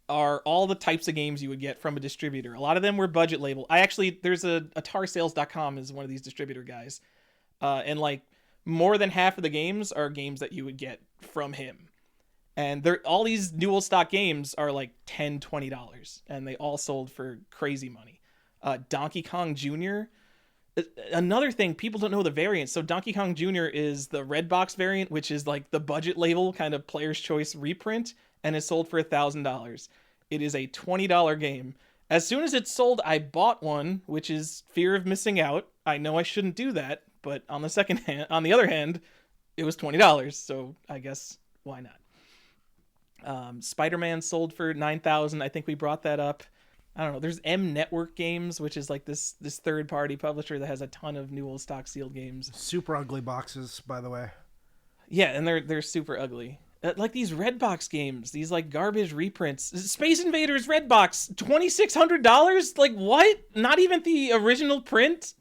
are all the types of games you would get from a distributor. A lot of them were budget label. There's atarsales.com is one of these distributor guys. And like more than half of the games are games that you would get from him. And all these new old stock games are like $10, $20, and they all sold for crazy money. Donkey Kong Jr. Another thing, people don't know the variants. So Donkey Kong Jr. is the red box variant, which is like the budget label kind of player's choice reprint, and is sold for $1,000. It is a $20 game. As soon as it's sold, I bought one, which is fear of missing out. I know I shouldn't do that, but on the other hand, it was $20, so I guess why not? Spider-Man sold for $9,000. I think we brought that up. I don't know. There's M Network Games, which is like this third-party publisher that has a ton of new old stock sealed games. Super ugly boxes, by the way. Yeah, and they're super ugly. Like these Redbox games, these like garbage reprints. Space Invaders Redbox, $2,600? Like what? Not even the original print?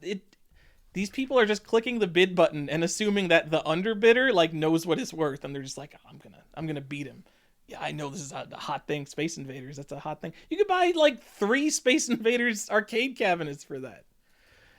These people are just clicking the bid button and assuming that the underbidder like knows what it's worth, and they're just like, oh, I'm gonna beat him. Yeah, I know this is a hot thing. Space Invaders, that's a hot thing. You could buy like 3 Space Invaders arcade cabinets for that.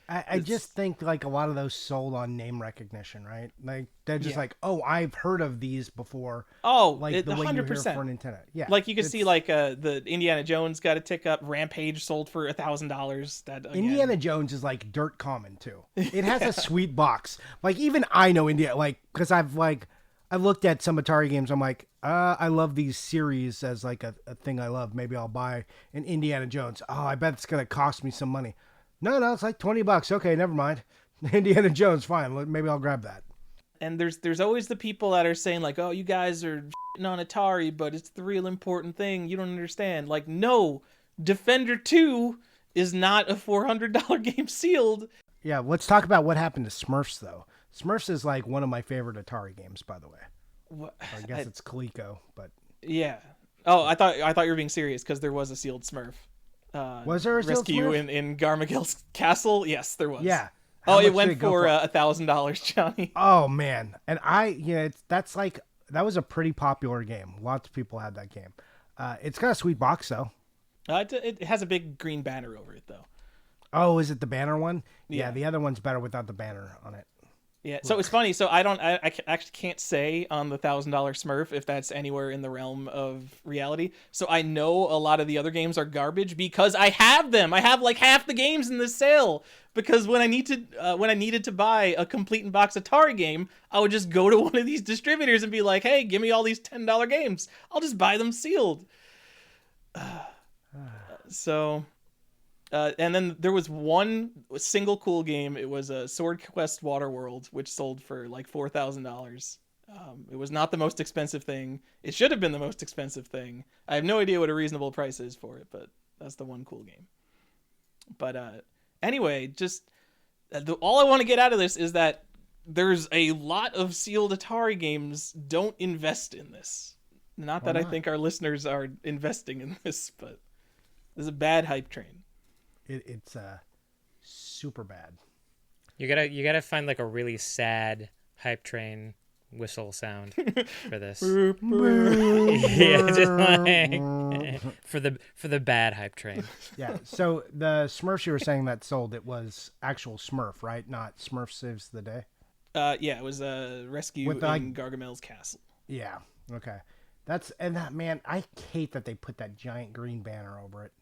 I just think like a lot of those sold on name recognition, right? Like they're just like, oh, I've heard of these before. Oh, like the 100%. Way you hear for Nintendo. Yeah, like you can see like the Indiana Jones got a tick up. Rampage sold for $1,000. That again. Indiana Jones is like dirt common too. It has a sweet box. Like even I know India, like because I've looked at some Atari games. I'm like, I love these series as like a thing I love. Maybe I'll buy an Indiana Jones. Oh, I bet it's gonna cost me some money. No, it's like $20. Okay, never mind. Indiana Jones, fine. Maybe I'll grab that. And there's always the people that are saying like, oh, you guys are on Atari, but it's the real important thing. You don't understand. Like, no, Defender 2 is not a $400 game sealed. Yeah, let's talk about what happened to Smurfs, though. Smurfs is like one of my favorite Atari games, by the way. I guess it's Coleco, but... Yeah. Oh, I thought you were being serious because there was a sealed Smurf. Was there a rescue in Garmagel's castle? Yes, there was. Yeah. It went for $1,000, Johnny. Oh man, and that was a pretty popular game. Lots of people had that game. It's got a sweet box though. It has a big green banner over it though. Oh, is it the banner one? Yeah, the other one's better without the banner on it. Yeah, so it's funny. So I actually can't say on the $1,000 Smurf if that's anywhere in the realm of reality. So I know a lot of the other games are garbage because I have them. I have like half the games in this sale because when I needed to buy a complete in box Atari game, I would just go to one of these distributors and be like, "Hey, give me all these $10 games. I'll just buy them sealed." And then there was one single cool game. It was a Sword Quest Waterworld, which sold for like $4,000. It was not the most expensive thing. It should have been the most expensive thing. I have no idea what a reasonable price is for it, but that's the one cool game. But anyway, just all I want to get out of this is that there's a lot of sealed Atari games. Don't invest in this. Not that I think our listeners are investing in this, but there's a bad hype train. It's super bad. You gotta find like a really sad hype train whistle sound for this. Yeah, just like for the bad hype train. Yeah. So the Smurfs you were saying that sold, it was actual Smurf, right? Not Smurf Saves the Day. Yeah, it was a rescue in Gargamel's castle. Yeah. Okay. Man, I hate that they put that giant green banner over it.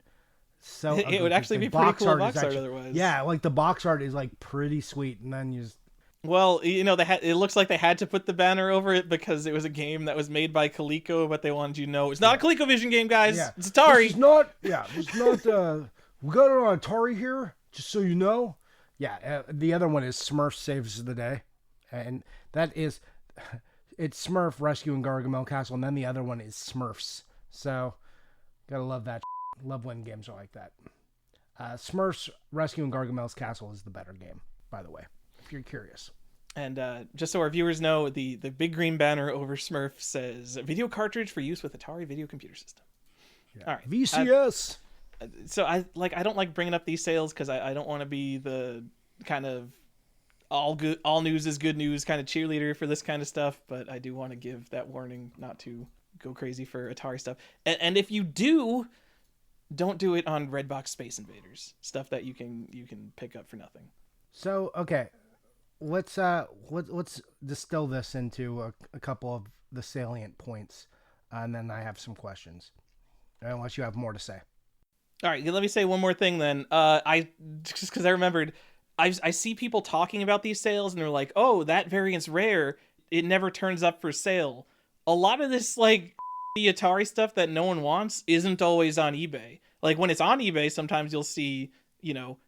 So it would actually be pretty cool box art otherwise. Yeah, like the box art is like pretty sweet, and then you just... Well, it looks like they had to put the banner over it because it was a game that was made by Coleco, but they wanted you to know it's not a ColecoVision game, guys. Yeah. It's Atari. It's not. We got it on Atari here, just so you know. Yeah, the other one is Smurf Saves the Day, and that is it's Smurf rescuing Gargamel Castle, and then the other one is Smurfs. So gotta love that. Love when games are like that. Smurfs rescuing Gargamel's Castle is the better game, by the way, if you're curious. And just so our viewers know, the big green banner over Smurf says video cartridge for use with Atari video computer system. Yeah. All right, VCS. So I don't like bringing up these sales because I don't want to be the kind of all news is good news kind of cheerleader for this kind of stuff, but I do want to give that warning not to go crazy for Atari stuff. And if you do, don't do it on Redbox Space Invaders, stuff that you can pick up for nothing. So okay, let's distill this into a couple of the salient points, and then I have some questions, unless you have more to say. All right, let me say one more thing then. I just because I remembered, I see people talking about these sales and they're like, oh, that variant's rare. It never turns up for sale. A lot of this like the Atari stuff that no one wants isn't always on eBay. Like when it's on eBay, sometimes you'll see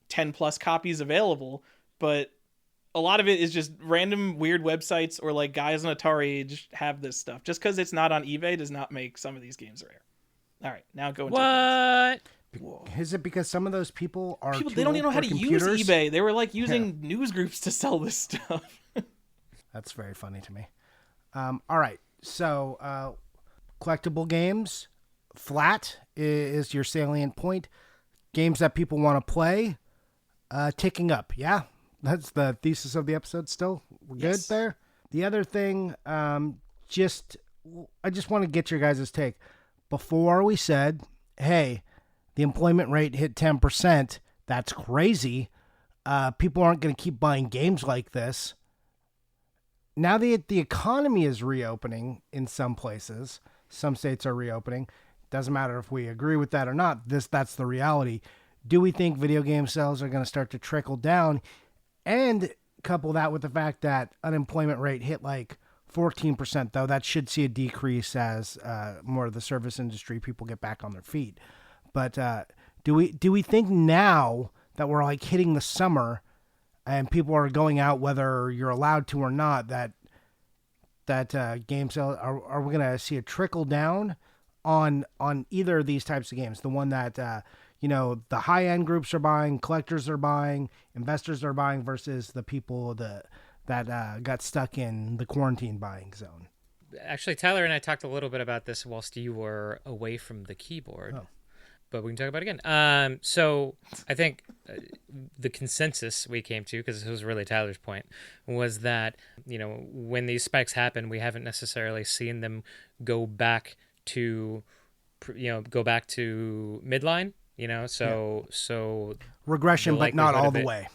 10 plus copies available, but a lot of it is just random weird websites or like guys on Atari Age have this stuff. Just because it's not on eBay does not make some of these games rare. All right, now go into what. Whoa. Is it because some of those people are they don't even know how to computers? use eBay? They were like using news groups to sell this stuff. That's very funny to me. All right, so collectible games, flat is your salient point. Games that people want to play, ticking up. Yeah, that's the thesis of the episode. Still, we're good there. The other thing, I just want to get your guys' take. Before we said, hey, the employment rate hit 10%. That's crazy. People aren't going to keep buying games like this. Now the economy is reopening in some places. Some states are reopening. Doesn't matter if we agree with that or not. That's the reality. Do we think video game sales are going to start to trickle down? And couple that with the fact that unemployment rate hit like 14%, though that should see a decrease as more of the service industry people get back on their feet. But do we think now that we're like hitting the summer and people are going out whether you're allowed to or not, that game sales are we going to see a trickle down on either of these types of games? The one that the high end groups are buying, collectors are buying, investors are buying, versus the people that got stuck in the quarantine buying zone. Actually, Tyler and I talked a little bit about this whilst you were away from the keyboard. But we can talk about it again. So I think the consensus we came to, because this was really Tyler's point, was that, when these spikes happen, we haven't necessarily seen them go back to midline, so regression, but not all the way.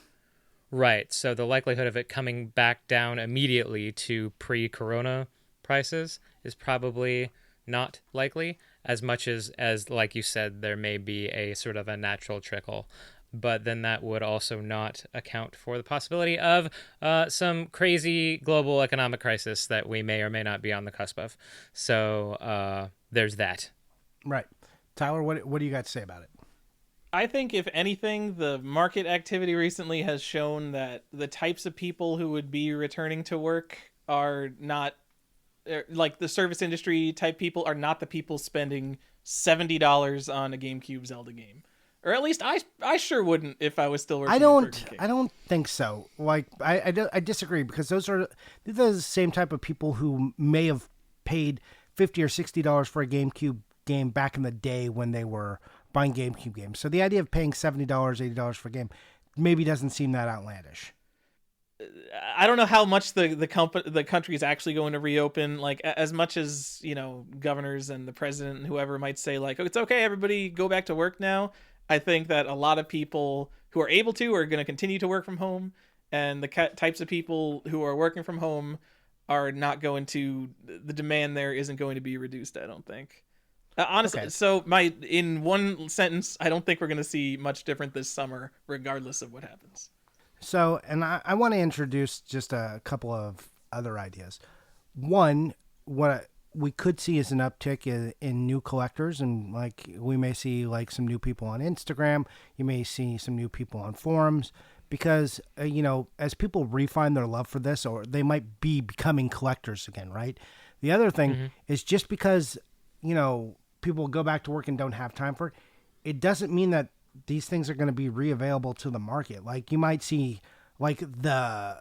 Right. So the likelihood of it coming back down immediately to pre-corona prices is probably not likely, as much as like you said, there may be a sort of a natural trickle. But then that would also not account for the possibility of some crazy global economic crisis that we may or may not be on the cusp of. So there's that. Right. Tyler, what do you got to say about it? I think, if anything, the market activity recently has shown that the types of people who would be returning to work are not, like the service industry type people are not the people spending $70 on a GameCube Zelda game. Or at least I sure wouldn't if I was still working. I don't think so. Like I disagree, because these are the same type of people who may have paid $50 or $60 for a GameCube game back in the day when they were buying GameCube games. So the idea of paying $70, $80 for a game maybe doesn't seem that outlandish. I don't know how much the country is actually going to reopen. Like, as much as governors and the president and whoever might say like, oh, it's okay, everybody go back to work now. I think that a lot of people who are able to are going to continue to work from home, and the types of people who are working from home are not going to. The demand there isn't going to be reduced, I don't think. Honestly, okay. So in one sentence, I don't think we're going to see much different this summer, regardless of what happens. So, and I want to introduce just a couple of other ideas. One, what we could see is an uptick in new collectors, and like we may see like some new people on Instagram. You may see some new people on forums, because as people refine their love for this, or they might be becoming collectors again, right? The other thing is, just because people go back to work and don't have time for it, it doesn't mean that these things are going to be reavailable to the market. Like, you might see like the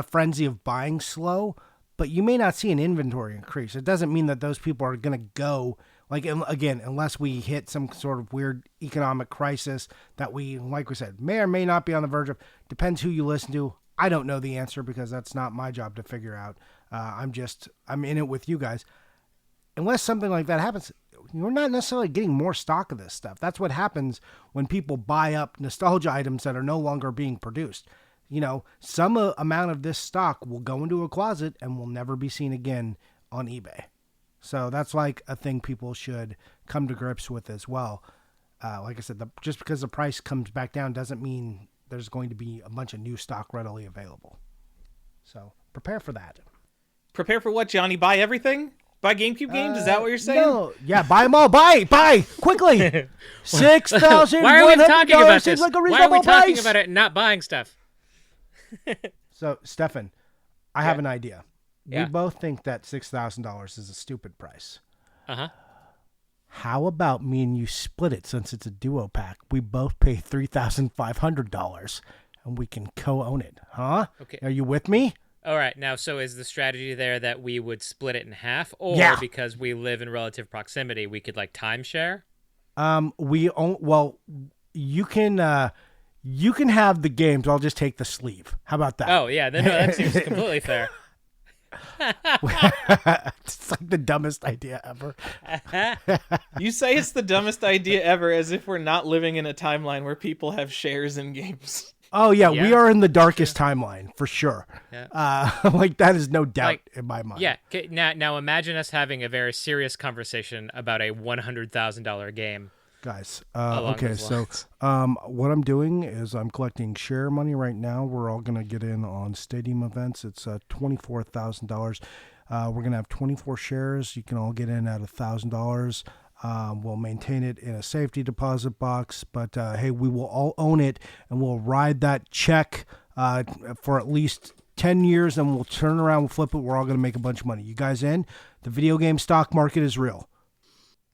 frenzy of buying slow, but you may not see an inventory increase. It doesn't mean that those people are going to go, like, again, unless we hit some sort of weird economic crisis that we, like we said, may or may not be on the verge of. Depends who you listen to. I don't know the answer, because that's not my job to figure out. I'm in it with you guys. unless something like that happens, you're not necessarily getting more stock of this stuff. That's what happens when people buy up nostalgia items that are no longer being produced. Some amount of this stock will go into a closet and will never be seen again on eBay. So that's like a thing people should come to grips with as well. Like I said, just because the price comes back down doesn't mean there's going to be a bunch of new stock readily available. So prepare for that. Prepare for what, Johnny? Buy everything? Buy GameCube games? Is that what you're saying? No. Yeah, buy them all. Buy quickly. $6,000. Why are we talking about this? Like Why are we talking about it and not buying stuff? So, Stephan, I have an idea. Yeah. We both think that $6,000 is a stupid price. Uh-huh. How about me and you split it since it's a duo pack? We both pay $3,500 and we can co-own it. Huh? Okay. Are you with me? All right. Now, so is the strategy there that we would split it in half, or because we live in relative proximity, we could like timeshare? You can have the games. I'll just take the sleeve. How about that? Oh yeah, no, that seems completely fair. It's like the dumbest idea ever. You say it's the dumbest idea ever as if we're not living in a timeline where people have shares in games. Oh, yeah, we are in the darkest timeline, for sure. Yeah. Like, that is no doubt in my mind. Yeah, now imagine us having a very serious conversation about a $100,000 game. Guys, okay, so what I'm doing is I'm collecting share money right now. We're all going to get in on Stadium events. It's $24,000. We're going to have 24 shares. You can all get in at $1,000. We'll maintain it in a safety deposit box, but hey, we will all own it, and we'll ride that check for at least 10 years, and we'll turn around, we'll flip it. We're all going to make a bunch of money. You guys in? The video game stock market is real.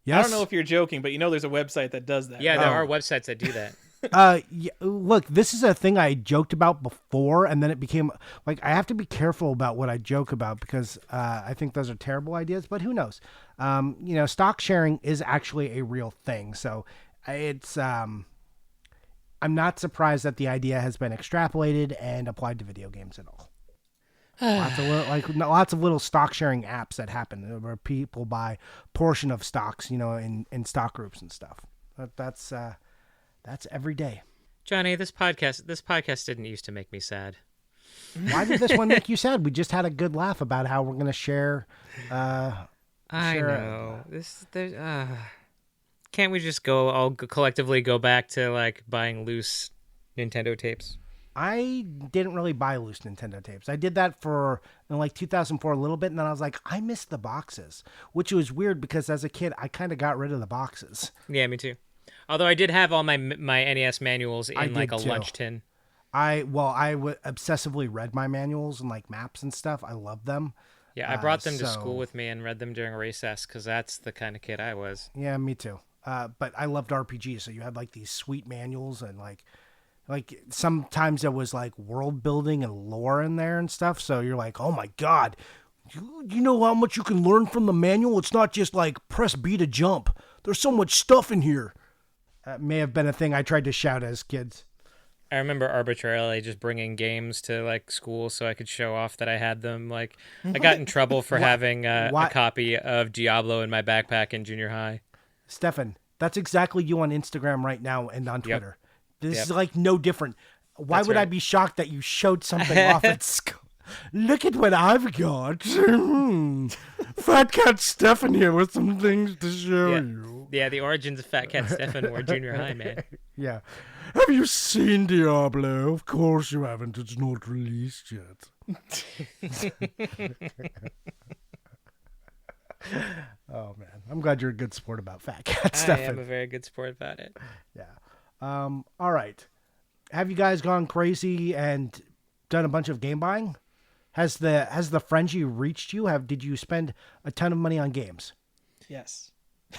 Yes? I don't know if you're joking, but there's a website that does that. Yeah, there are websites that do that. Look, this is a thing I joked about before, and then it became like I have to be careful about what I joke about because I think those are terrible ideas. But who knows? Stock sharing is actually a real thing. So it's I'm not surprised that the idea has been extrapolated and applied to video games at all. Lots of little stock sharing apps that happen where people buy portion of stocks, in stock groups and stuff. That's every day. Johnny, this podcast didn't used to make me sad. Why did this one make you sad? We just had a good laugh about how we're going to share. I know. Can't we just all collectively go back to like buying loose Nintendo tapes? I didn't really buy loose Nintendo tapes. I did that for in 2004 a little bit, and then I was like, I miss the boxes, which was weird because as a kid, I kind of got rid of the boxes. Yeah, me too. Although I did have all my NES manuals in like a lunch tin. I obsessively read my manuals and like maps and stuff. I loved them. Yeah, I brought them to school with me and read them during recess because that's the kind of kid I was. Yeah, me too. But I loved RPGs, so you had like these sweet manuals and like sometimes there was like world building and lore in there and stuff. So you're like, oh my God, you know how much you can learn from the manual? It's not just like press B to jump. There's so much stuff in here. That may have been a thing I tried to shout as kids. I remember arbitrarily just bringing games to like school so I could show off that I had them. Like I got in trouble for having a copy of Diablo in my backpack in junior high. Stephan, that's exactly you on Instagram right now and on Twitter. This is like no different. Why would I be shocked that you showed something off at school? Look at what I've got. Fat Cat Stephan here with some things to show you. Yeah, the origins of Fat Cat Stephan were junior high, man. Yeah. Have you seen Diablo? Of course you haven't. It's not released yet. Oh, man. I'm glad you're a good sport about Fat Cat Stephan. I am a very good sport about it. Yeah. All right. Have you guys gone crazy and done a bunch of game buying? Has the frenzy reached you? Did you spend a ton of money on games? Yes.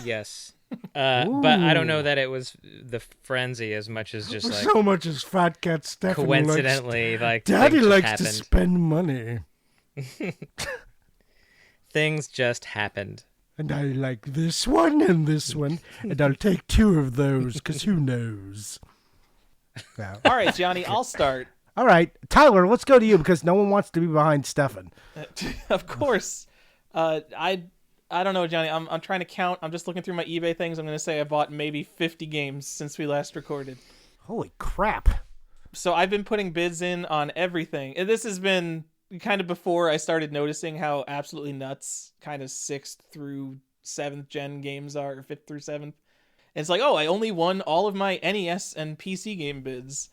Yes. But I don't know that it was the frenzy as much as just like so much as Fat Cat Stephan coincidentally like Daddy likes happened. to spend money. Things just happened. And I like this one and this one, and I'll take two of those because who knows? Yeah. All right, Johnny, I'll start. All right, Tyler, let's go to you because no one wants to be behind Stephan. Of course. I I don't know, Johnny. I'm trying to count. I'm just looking through my eBay things. I'm going to say I bought maybe 50 games since we last recorded. Holy crap. So I've been putting bids in on everything. And this has been kind of before I started noticing how absolutely nuts kind of 6th through 7th gen games are, or 5th through 7th. And it's like, oh, I only won all of my NES and PC game bids.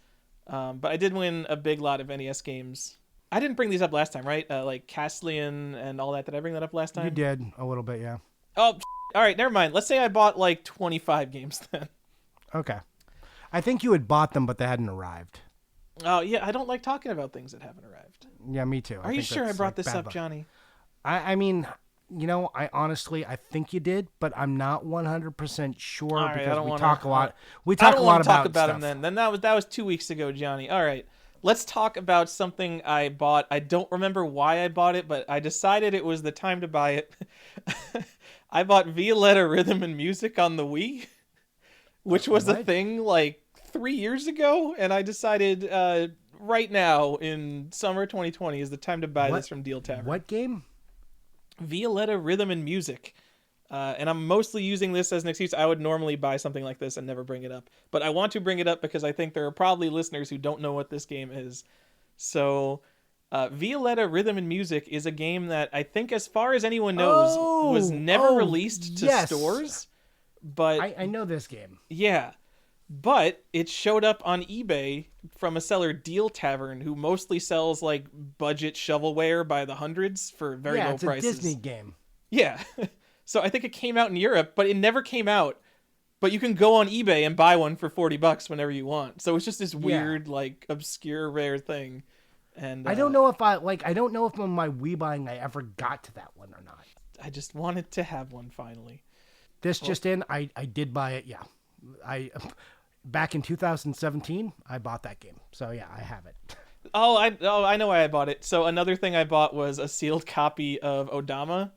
But I did win a big lot of NES games. I didn't bring these up last time, right? Like Castlian and all that. Did I bring that up last time? You did a little bit, yeah. Oh, all right, never mind. Let's say I bought like 25 games then. Okay. I think you had bought them, but they hadn't arrived. Oh, yeah, I don't like talking about things that haven't arrived. Yeah, me too. Are you sure I brought this up, Johnny? I mean, I honestly, I think you did, but I'm not 100% sure because we talk a lot. We talk a lot about them then. Then that was 2 weeks ago, Johnny. All right. Let's talk about something I bought. I don't remember why I bought it, but I decided it was the time to buy it. I bought Violetta Rhythm and Music on the Wii, which was a thing like 3 years ago, and I decided right now in summer 2020 is the time to buy this from Deal Tavern. What game? Violetta Rhythm and Music. And I'm mostly using this as an excuse. I would normally buy something like this and never bring it up. But I want to bring it up because I think there are probably listeners who don't know what this game is. So, Violetta Rhythm and Music is a game that I think, as far as anyone knows, was never released to stores. But I know this game. Yeah. But it showed up on eBay from a seller, Deal Tavern, who mostly sells like budget shovelware by the hundreds for very low prices. Yeah, it's a Disney game. Yeah. So I think it came out in Europe, but it never came out. But you can go on eBay and buy one for $40 whenever you want. So it's just this weird, like, obscure, rare thing. And I don't know if I don't know if on my Wii buying I ever got to that one or not. I just wanted to have one finally. This just in, I did buy it. Yeah, back in 2017, I bought that game. So yeah, I have it. I know why I bought it. So another thing I bought was a sealed copy of Odama.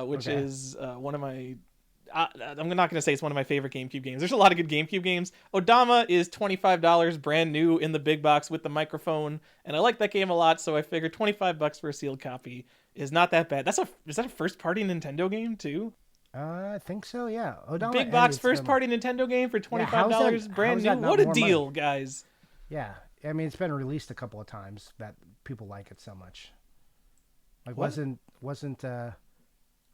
Which is one of my... I'm not going to say it's one of my favorite GameCube games. There's a lot of good GameCube games. Odama is $25 brand new in the big box with the microphone, and I like that game a lot, so I figured $25 for a sealed copy is not that bad. Is that a first-party Nintendo game, too? I think so, yeah. Odama big box first-party Nintendo game for $25 brand new? What a deal, guys. Yeah, I mean, it's been released a couple of times that people like it so much. Like, what? wasn't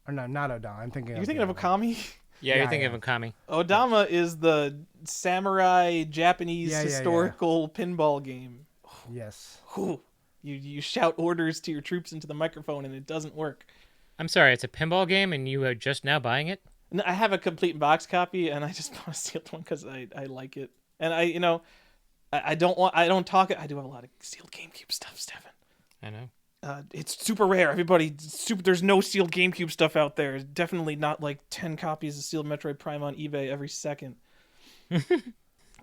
or no, not Odama. I'm thinking. You're thinking of Okami? Yeah, you're thinking of Okami. Odama is the samurai Japanese historical pinball game. Yes. You shout orders to your troops into the microphone and it doesn't work. I'm sorry, it's a pinball game and you are just now buying it? No, I have a complete box copy and I just bought a sealed one because I like it. And I do have a lot of sealed GameCube stuff, Stephan. I know. It's super rare. Everybody, there's no sealed GameCube stuff out there. Definitely not like 10 copies of sealed Metroid Prime on eBay every second.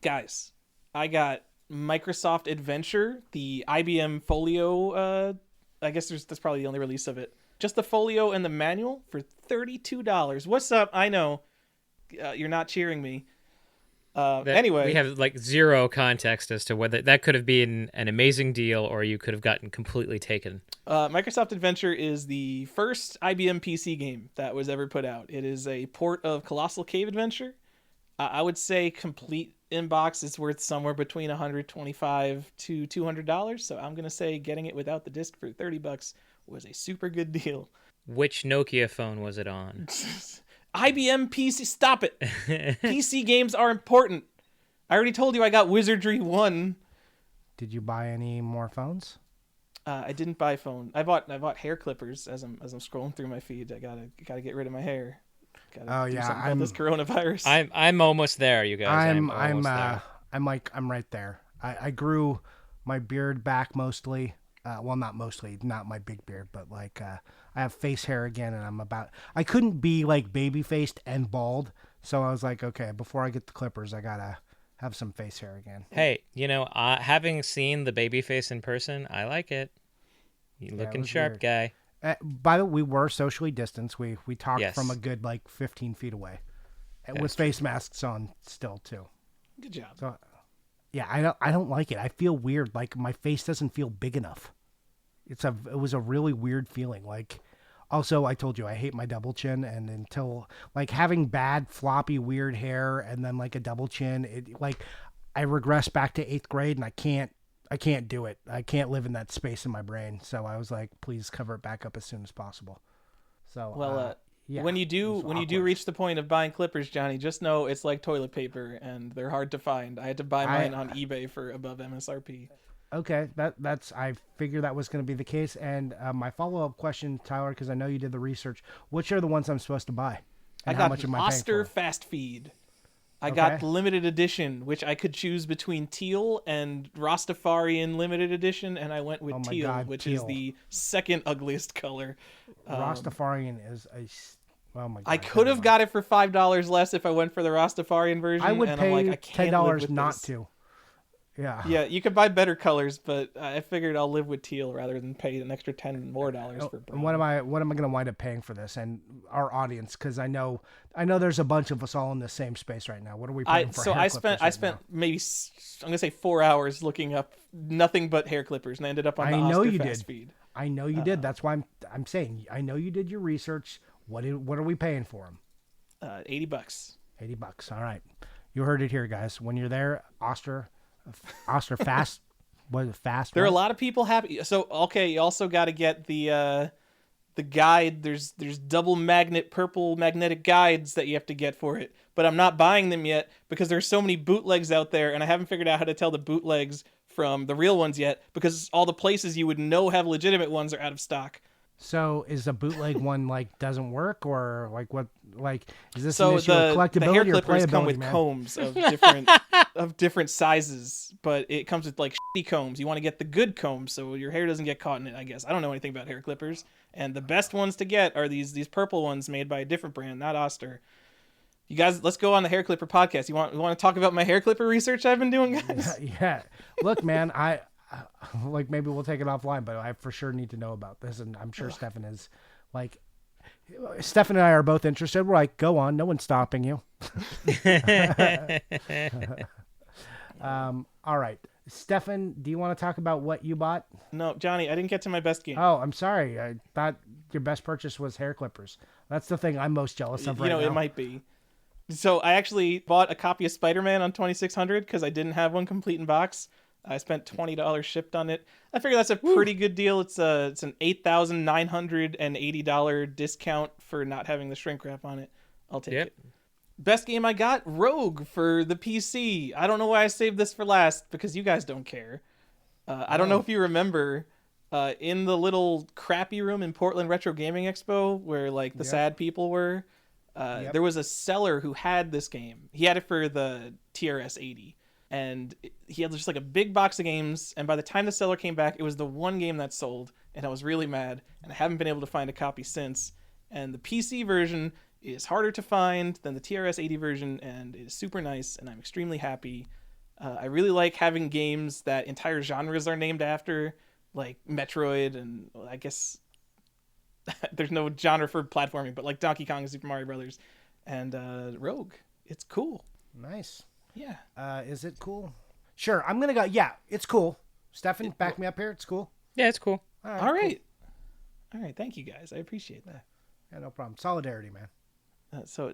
Guys, I got Microsoft Adventure, the IBM Folio. I guess that's probably the only release of it. Just the folio and the manual for $32. What's up? I know you're not cheering me. Anyway, we have like zero context as to whether that could have been an amazing deal or you could have gotten completely taken. Microsoft Adventure is the first IBM PC game that was ever put out. It is a port of Colossal Cave Adventure. I would say complete in box is worth somewhere between $125 to $200. So I'm gonna say getting it without the disc for $30 was a super good deal. Which Nokia phone was it on? IBM PC, stop it. PC games are important. I already told you I got Wizardry 1. Did you buy any more phones? I didn't buy phone. I bought hair clippers as I'm scrolling through my feed. I gotta get rid of my hair. Gotta do something about this coronavirus. I'm almost there, you guys. I'm right there. I grew my beard back mostly. Well, not mostly, not my big beard, but like I have face hair again, and I couldn't be like baby faced and bald, so I was like, okay, before I get the clippers, I gotta have some face hair again. Hey, having seen the baby face in person, I like it. You looking sharp, weird. Guy. By the way, we were socially distanced. We talked from a good 15 feet away, with face masks on still too. Good job. So, yeah, I don't like it. I feel weird. Like my face doesn't feel big enough. It was a really weird feeling. Like Also, I told you I hate my double chin, and until like having bad floppy weird hair and then like a double chin, it like I regress back to 8th grade, and I can't do it. I can't live in that space in my brain. So I was like, please cover it back up as soon as possible. So Well, yeah, when you it do was awkward. reach the point of buying clippers, Johnny, just know it's like toilet paper, and they're hard to find. I had to buy mine on eBay for above MSRP. Okay, that's I figured that was going to be the case. And my follow-up question, Tyler, because I know you did the research, which are the ones I'm supposed to buy? And I how got much am I paying Oster for? Fast Feed. I Okay. got limited edition, which I could choose between teal and Rastafarian limited edition, and I went with Oh my teal, God, which is teal. the second ugliest color. Rastafarian is oh my God. I could have got it for $5 less if I went for the Rastafarian version. I would and pay I'm like, I can't live $10 with not this. to. Yeah. Yeah, you could buy better colors, but I figured I'll live with teal rather than pay an extra $10 more for brown. And what am I going to wind up paying for this and our audience? Because I know there's a bunch of us all in the same space right now. What are we paying for? I spent maybe I'm gonna say 4 hours looking up nothing but hair clippers, and I ended up on the Oster Fast Feed. I know you did. That's why I'm saying I know you did your research. What are we paying for them? $80. $80. All right, you heard it here, guys. When you're there, Oster Fast. Was it fast? There are a right? lot of people happy. So okay, you also got to get the guide. There's double purple magnetic guides that you have to get for it. But I'm not buying them yet because there's so many bootlegs out there, and I haven't figured out how to tell the bootlegs from the real ones yet because all the places you would know have legitimate ones are out of stock. So is a bootleg one like doesn't work, or like what? Like is this So an issue of the collectability hair or clippers come playability, with man? combs of different sizes, but it comes with like shitty combs. You want to get the good combs so your hair doesn't get caught in it. I guess I don't know anything about hair clippers, and the best ones to get are these purple ones made by a different brand, not Oster. You guys, let's go on the hair clipper podcast. You want to talk about my hair clipper research I've been doing, guys? Yeah. Look, man, I like maybe we'll take it offline, but I for sure need to know about this, and I'm sure Stephan is. Like, Stephan and I are both interested. We're like, go on, no one's stopping you. All right, Stephan, do you want to talk about what you bought? No, Johnny, I didn't get to my best game. Oh, I'm sorry. I thought your best purchase was hair clippers. That's the thing I'm most jealous of right now. It might be. So I actually bought a copy of Spider-Man on 2600 because I didn't have one complete in box. I spent $20 shipped on it. I figure that's a pretty good deal. It's an $8,980 discount for not having the shrink wrap on it. I'll take it. Best game I got, Rogue for the PC. I don't know why I saved this for last because you guys don't care. I don't know if you remember in the little crappy room in Portland Retro Gaming Expo where like the sad people were. There was a seller who had this game. He had it for the TRS-80. And he had just like a big box of games, and by the time the seller came back, it was the one game that sold, and I was really mad, and I haven't been able to find a copy since. And the PC version is harder to find than the TRS-80 version, and it is super nice, and I'm extremely happy. I really like having games that entire genres are named after, like Metroid, and well, I guess there's no genre for platforming, but like Donkey Kong and Super Mario Brothers, and Rogue. It's cool. Nice. Yeah. Is it cool? Sure. I'm going to go. Yeah, it's cool. Stephan, back me up here. It's cool. Yeah, it's cool. All right. All right. Thank you, guys. I appreciate that. Yeah, no problem. Solidarity, man.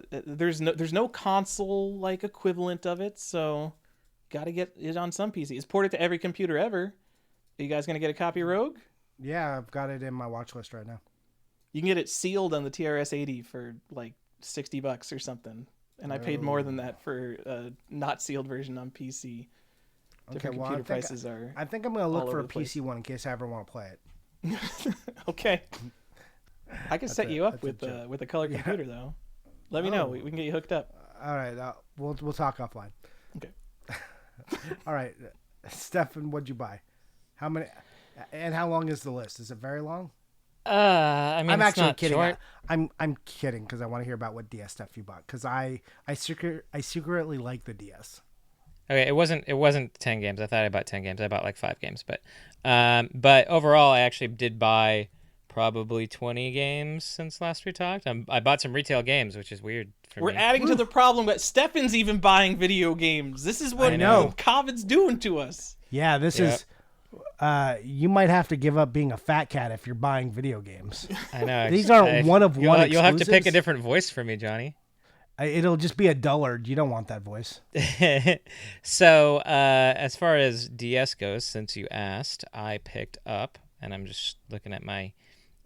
There's no console like equivalent of it, so got to get it on some PC. It's ported to every computer ever. Are you guys going to get a copy of Rogue? Yeah, I've got it in my watch list right now. You can get it sealed on the TRS-80 for like $60 or something. And I paid more than that for a not sealed version on PC. Different computer prices are. I think I'm going to look for a place. PC one in case I ever want to play it. Okay. I can set you up with a color computer though. Let me know. We can get you hooked up. All right, we'll talk offline. Okay. All right, Stephan, what'd you buy? How many? And how long is the list? Is it very long? I mean, I'm it's actually not kidding. short. I'm kidding because I want to hear about what DS stuff you bought because I secretly like the DS. Okay, it wasn't 10 games. I thought I bought 10 games. I bought like 5 games, but overall, I actually did buy probably 20 games since last we talked. I bought some retail games, which is weird for We're me. adding to the problem that Stephan's even buying video games. This is what I know. COVID's doing to us. Yeah, this is. You might have to give up being a fat cat if you're buying video games. I know. These aren't one-of-one You'll have to pick a exclusives. different voice for me, Johnny. It'll just be a dullard. You don't want that voice. So, as far as DS goes, since you asked, I picked up, and I'm just looking at my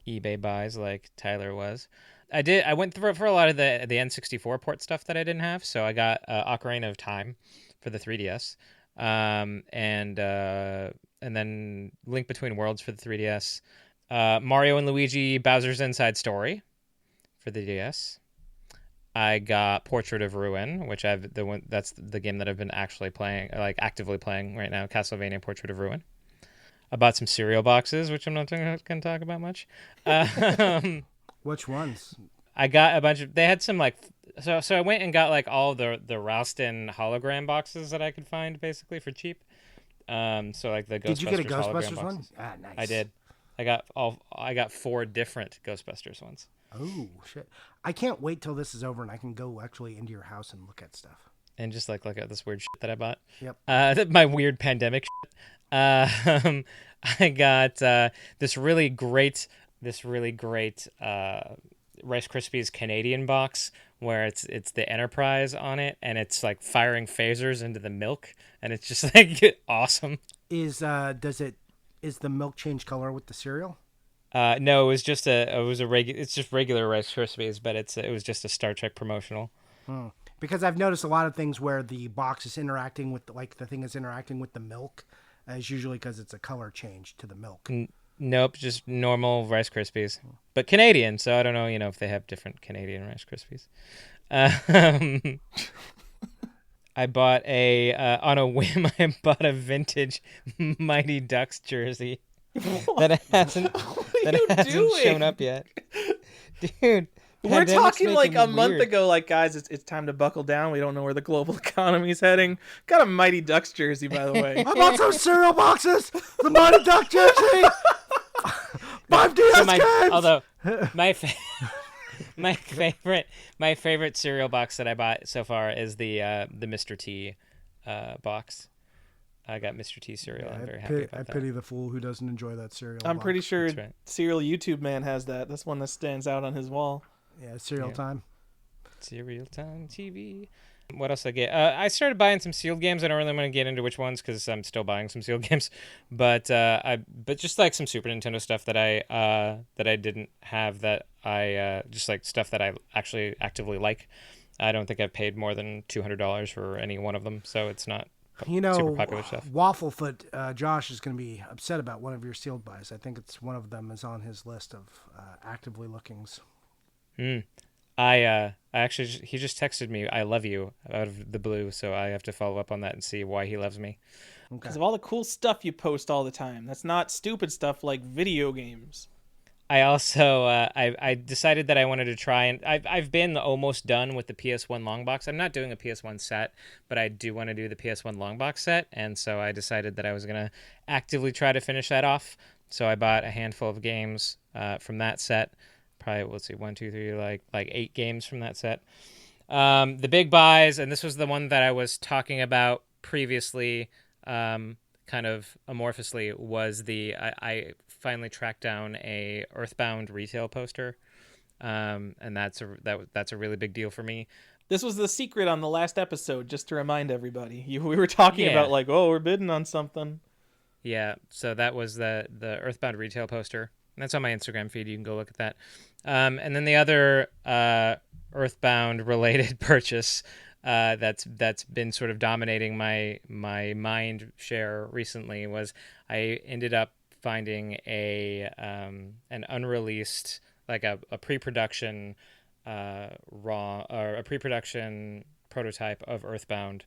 eBay buys like Tyler was. I went through for a lot of the N64 port stuff that I didn't have. So I got Ocarina of Time for the 3DS, and then Link Between Worlds for the 3DS, Mario and Luigi Bowser's Inside Story for the DS. I got Portrait of Ruin, which that's the game that I've been actually playing, like actively playing right now, Castlevania Portrait of Ruin. I bought some cereal boxes, which I'm not going to talk about much. Which ones? I got a bunch of. They had some so I went and got like all the Ralston hologram boxes that I could find basically for cheap. So like the Ghostbusters. Did you get a hologram Ghostbusters one? boxes. Ah, nice. I did. I got 4 different Ghostbusters ones. Oh shit! I can't wait till this is over and I can go actually into your house and look at stuff. And just like look at this weird shit that I bought. Yep. My weird pandemic shit. I got this really great Rice Krispies Canadian box where it's the Enterprise on it, and it's like firing phasers into the milk, and it's just like awesome. Is the milk change color with the cereal? No, it was just it's just regular Rice Krispies, but it was just a Star Trek promotional. Because I've noticed a lot of things where the box is interacting with the thing is interacting with the milk, is usually because it's a color change to the milk. Nope, just normal Rice Krispies, but Canadian. So I don't know, if they have different Canadian Rice Krispies. I bought on a whim. I bought a vintage Mighty Ducks jersey that hasn't shown up yet, dude. We're talking like a month ago, like, guys, it's time to buckle down. We don't know where the global economy is heading. Got a Mighty Ducks jersey, by the way. I bought some cereal boxes. The Mighty Duck jersey. 5 DS games. Although my favorite cereal box that I bought so far is the Mr. T box. I got Mr. T cereal. I'm very happy about that. I pity the fool who doesn't enjoy that cereal. I'm box. pretty sure Right. Cereal YouTube Man has that. That's one that stands out on his wall. Yeah, cereal time. Cereal time TV. What else I get? I started buying some sealed games. I don't really want to get into which ones because I'm still buying some sealed games, but just like some Super Nintendo stuff that I didn't have, that I just like stuff that I actually actively like. I don't think I've paid more than $200 for any one of them, so it's not super popular stuff. Wafflefoot Josh is going to be upset about one of your sealed buys. I think it's one of them is on his list of actively lookings. I actually, he just texted me, "I love you," out of the blue, so I have to follow up on that and see why he loves me. Because of all the cool stuff you post all the time. That's not stupid stuff like video games. I also I decided that I wanted to try, and I've been almost done with the PS1 long box. I'm not doing a PS1 set, but I do want to do the PS1 long box set, and so I decided that I was gonna actively try to finish that off. So I bought a handful of games from that set. Probably, let's see, 1, 2, 3, like 8 games from that set. The big buys, and this was the one that I was talking about previously, kind of amorphously, was I finally tracked down a Earthbound retail poster, and that's a really big deal for me. This was the secret on the last episode, just to remind everybody. We were talking about like, oh, we're bidding on something. Yeah, so that was the Earthbound retail poster. That's on my Instagram feed. You can go look at that. And then the other Earthbound related purchase that's been sort of dominating my mind share recently was I ended up finding an unreleased, like a pre-production a pre-production prototype of Earthbound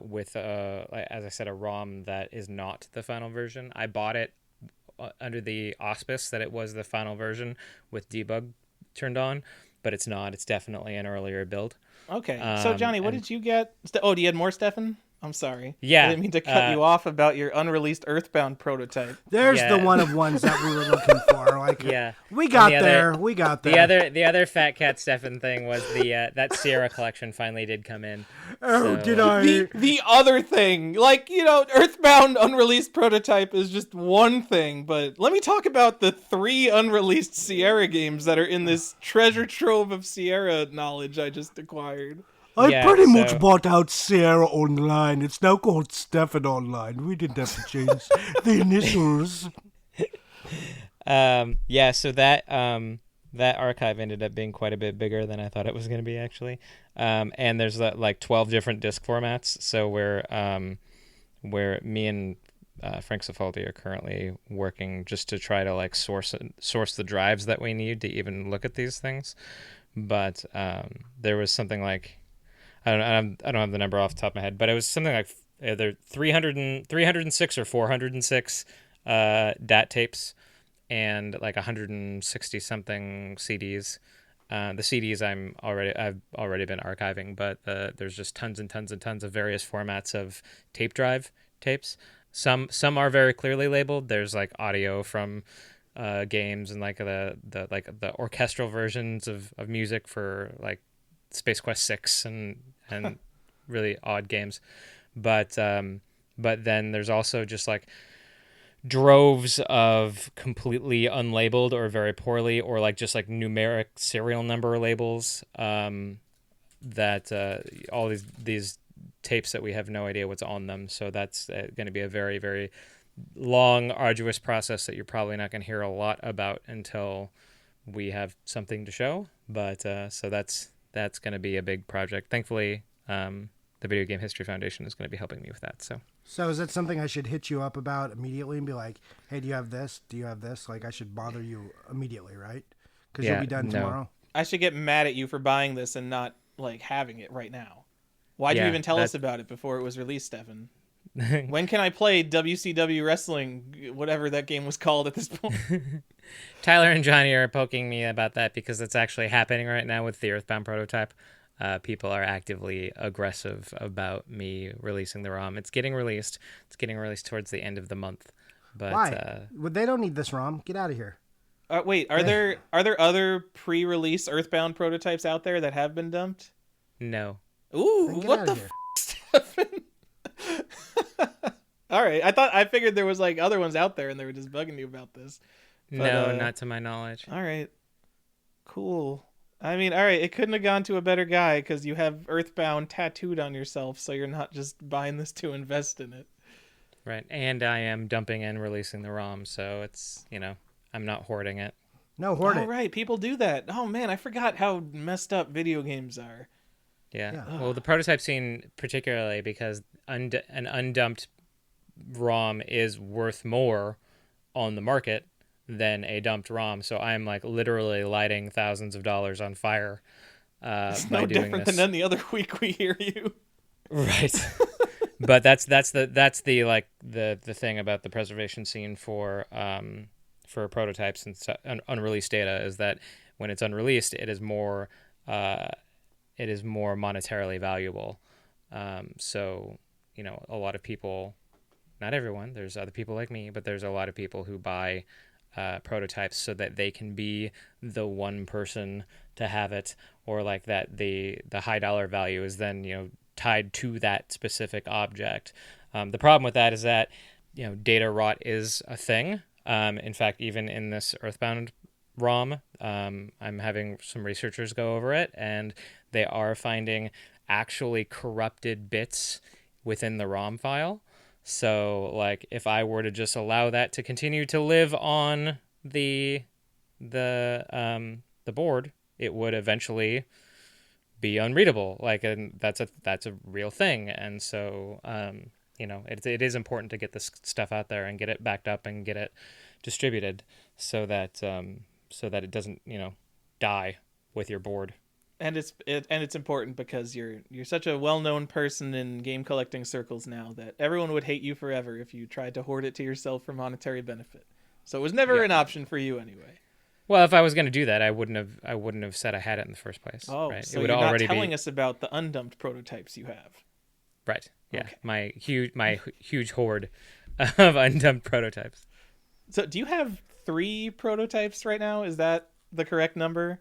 with as I said, a ROM that is not the final version. I bought it under the auspice that it was the final version with debug turned on, but it's not. It's definitely an earlier build. Okay. So Johnny, what did you get? Oh, do you had more, Stephan? I'm sorry. Yeah, I didn't mean to cut you off about your unreleased Earthbound prototype. There's the one of ones that we were looking for. Like, Yeah. we got there. We got there. The other Fat Cat Stephan thing was that Sierra collection finally did come in. Oh, So, did I? The other thing, like, Earthbound unreleased prototype is just one thing, but let me talk about the 3 unreleased Sierra games that are in this treasure trove of Sierra knowledge I just acquired. I pretty much bought out Sierra Online. It's now called Stephan Online. We didn't have to change the initials. So that archive ended up being quite a bit bigger than I thought it was going to be, actually. And there's like 12 different disc formats. So where me and Frank Cifaldi are currently working just to try to like source the drives that we need to even look at these things. But there was something like, I don't have the number off the top of my head, but it was something like either 306 or 406 DAT tapes and like 160 something CDs. The CDs I've already been archiving, but there's just tons and tons and tons of various formats of tape drive tapes. Some are very clearly labeled. There's like audio from games and like the orchestral versions of music for like Space Quest 6 and really odd games. But then there's also just like droves of completely unlabeled or very poorly or like just like numeric serial number labels that all these tapes that we have no idea what's on them. So that's going to be a very, very long, arduous process that you're probably not going to hear a lot about until we have something to show. But so that's going to be a big project. Thankfully, the Video Game History Foundation is going to be helping me with that. So is that something I should hit you up about immediately and be like, hey, do you have this? Do you have this? Like, I should bother you immediately, right? Because you'll be done tomorrow. I should get mad at you for buying this and not, like, having it right now. Why'd you even tell us about it before it was released, Stephan? When can I play WCW Wrestling, whatever that game was called at this point? Tyler and Johnny are poking me about that because it's actually happening right now with the Earthbound prototype. People are actively aggressive about me releasing the ROM. It's getting released. It's getting released towards the end of the month. But why? They don't need this ROM. Get out of here. Wait, are there other pre-release Earthbound prototypes out there that have been dumped? No. Ooh, what the Stephan? All right, I figured there was like other ones out there and they were just bugging you about this. But, no, not to my knowledge. All right, cool. I mean, all right, it couldn't have gone to a better guy because you have Earthbound tattooed on yourself, so you're not just buying this to invest in it. Right, and I am dumping and releasing the ROM, so it's, I'm not hoarding it. No, hoard it. Oh, right, people do that. Oh, man, I forgot how messed up video games are. Yeah. Well, the prototype scene particularly because an undumped ROM is worth more on the market than a dumped ROM. So I'm like literally lighting thousands of dollars on fire. It's by no doing different this. than any other week we hear you. Right. But that's the like the thing about the preservation scene for prototypes and unreleased data is that when it's unreleased, it is more monetarily valuable. So, a lot of people, not everyone, there's other people like me, but there's a lot of people who buy prototypes so that they can be the one person to have it, or like that the high dollar value is then, tied to that specific object. The problem with that is that, data rot is a thing. In fact, even in this Earthbound ROM, I'm having some researchers go over it, and they are finding actually corrupted bits within the ROM file. So, like, if I were to just allow that to continue to live on the board, it would eventually be unreadable. Like, and that's a real thing. And so, it is important to get this stuff out there and get it backed up and get it distributed so that it doesn't, die with your board. And it's important because you're such a well-known person in game collecting circles now that everyone would hate you forever if you tried to hoard it to yourself for monetary benefit. So it was never an option for you anyway. Well, if I was going to do that, I wouldn't have said I had it in the first place. Oh, right? So it would you're already not telling us about the undumped prototypes you have. Right. Yeah, Okay. my huge hoard of undumped prototypes. So do you have 3 prototypes right now? Is that the correct number?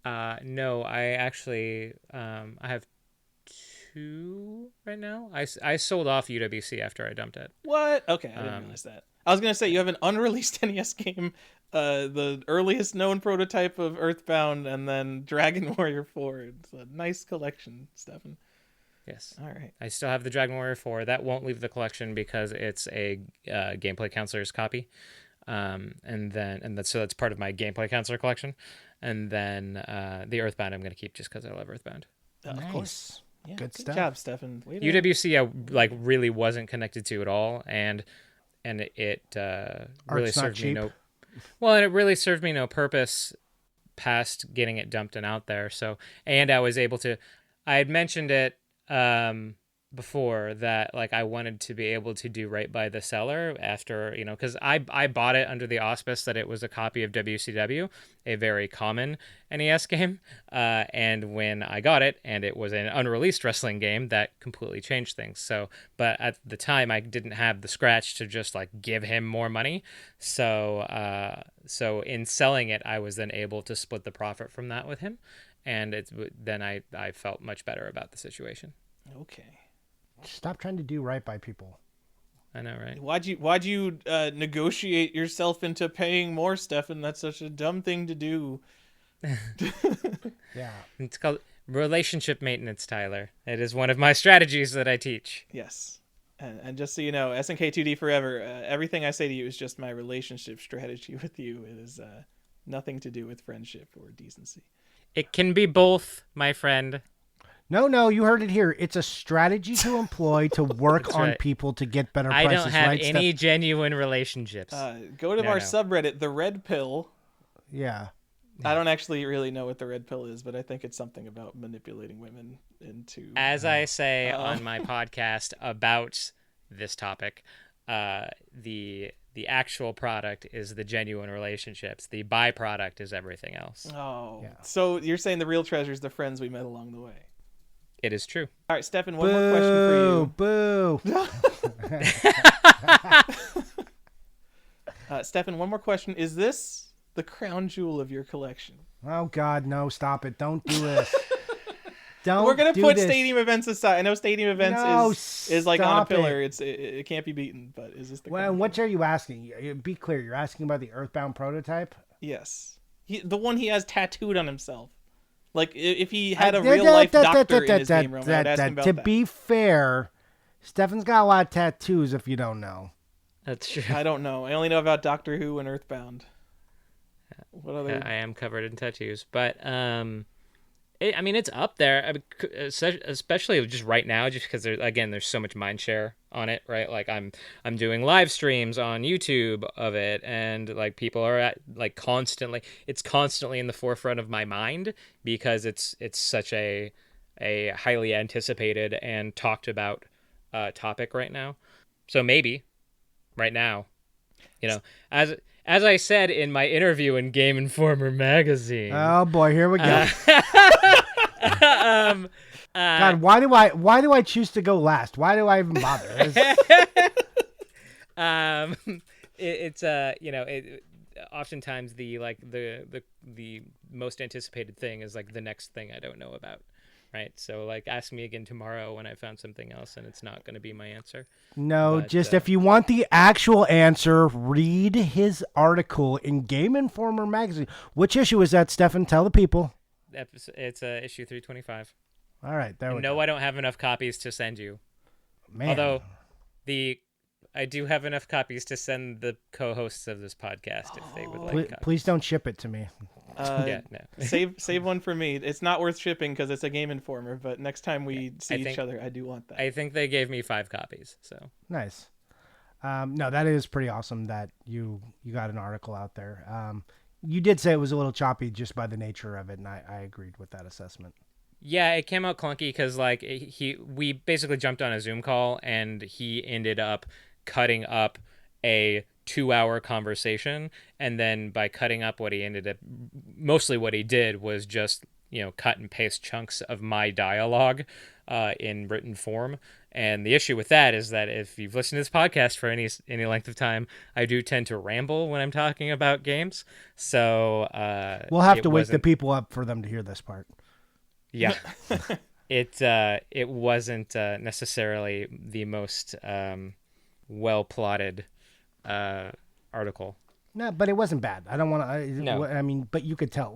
No, I actually I have 2 right now. I sold off UWC after I dumped it. What? Okay, I didn't Um, realize that. I was gonna say you have an unreleased NES game, the earliest known prototype of Earthbound, and then Dragon Warrior 4. It's a nice collection, Stephan. yes. All right. I still have the Dragon Warrior 4. That won't leave the collection because it's a gameplay counselor's copy. So that's part of my gameplay counselor collection. And then the Earthbound I'm going to keep just because I love Earthbound. Of course. Yeah, Good good stuff. job, Stephan. Way to- UWC I really wasn't connected to at all, and it really Art's not served me cheap. no. Well, and it really served me no purpose past getting it dumped and out there. So, and I was able to. I had mentioned it before that like I wanted to be able to do right by the seller after, because I bought it under the auspice that it was a copy of WCW, a very common NES game, and when I got it and it was an unreleased wrestling game, that completely changed things. So but at the time I didn't have the scratch to just like give him more money, so in selling it I was then able to split the profit from that with him, and then I felt much better about the situation. Okay. Stop trying to do right by people. I know, right? Why'd you negotiate yourself into paying more, Stephan? That's such a dumb thing to do. Yeah. It's called relationship maintenance, Tyler. It is one of my strategies that I teach. Yes. And just so you know, SNK2D forever, everything I say to you is just my relationship strategy with you. It is nothing to do with friendship or decency. It can be both, my friend. No, you heard it here. It's a strategy to employ to work That's on right. people to get better I prices. don't have right, any Steph? genuine relationships. Go to No, our no. subreddit, the Red Pill. Yeah. I don't actually really know what the Red Pill is, but I think it's something about manipulating women into... As I say on my podcast about this topic, the actual product is the genuine relationships. The byproduct is everything else. Oh. Yeah. So you're saying the real treasure is the friends we met along the way. It is true. All right, Stephan, one more question for you. Boo. Stephan, one more question. Is this the crown jewel of your collection? Oh, God, no. Stop it. Don't do this. Don't We're going to do put this. stadium events aside. I know stadium events No, is like on a stop pillar. it. It can't be beaten, but is this the Well, crown what jewel? are you asking? Be clear. You're asking about the Earthbound prototype? Yes. The one he has tattooed on himself. Like, if he had a real-life doctor in his game room, I would ask him about To that. be fair, Stephan's got a lot of tattoos if you don't know. That's true. I don't know. I only know about Doctor Who and Earthbound. What other... I am covered in tattoos, but it's up there. I mean, especially just right now, just because there's so much mind share on it, right? Like I'm doing live streams on YouTube of it, and like people are constantly. It's constantly in the forefront of my mind because it's such a highly anticipated and talked about topic right now. So maybe right now, as I said in my interview in Game Informer magazine. Oh boy, here we go. God, why do I choose to go last? Why do I even bother? Oftentimes the most anticipated thing is like the next thing I don't know about, right? So like ask me again tomorrow when I found something else, and it's not going to be my answer. No, But, just if you want the actual answer, read his article in Game Informer magazine. Which issue is that, Stephan? Tell the people. It's issue 325. All right, there we No, go. I don't have enough copies to send you. Man. Although I do have enough copies to send the co-hosts of this podcast if they would like copies. Please don't ship it to me. Yeah, no. save one for me. It's not worth shipping because it's a Game Informer, but next time we see each other, I do want that. I think they gave me 5 copies, so. Nice. No, that is pretty awesome that you got an article out there. You did say it was a little choppy just by the nature of it, and I agreed with that assessment. Yeah, it came out clunky because like we basically jumped on a Zoom call and he ended up cutting up a 2-hour conversation, and then by cutting up what he did was just cut and paste chunks of my dialogue in written form. And the issue with that is that if you've listened to this podcast for any length of time, I do tend to ramble when I'm talking about games. So we'll have to wake the people up for them to hear this part. Yeah. It wasn't necessarily the most well plotted article. No, but it wasn't bad. I don't want to. No. I mean, but you could tell.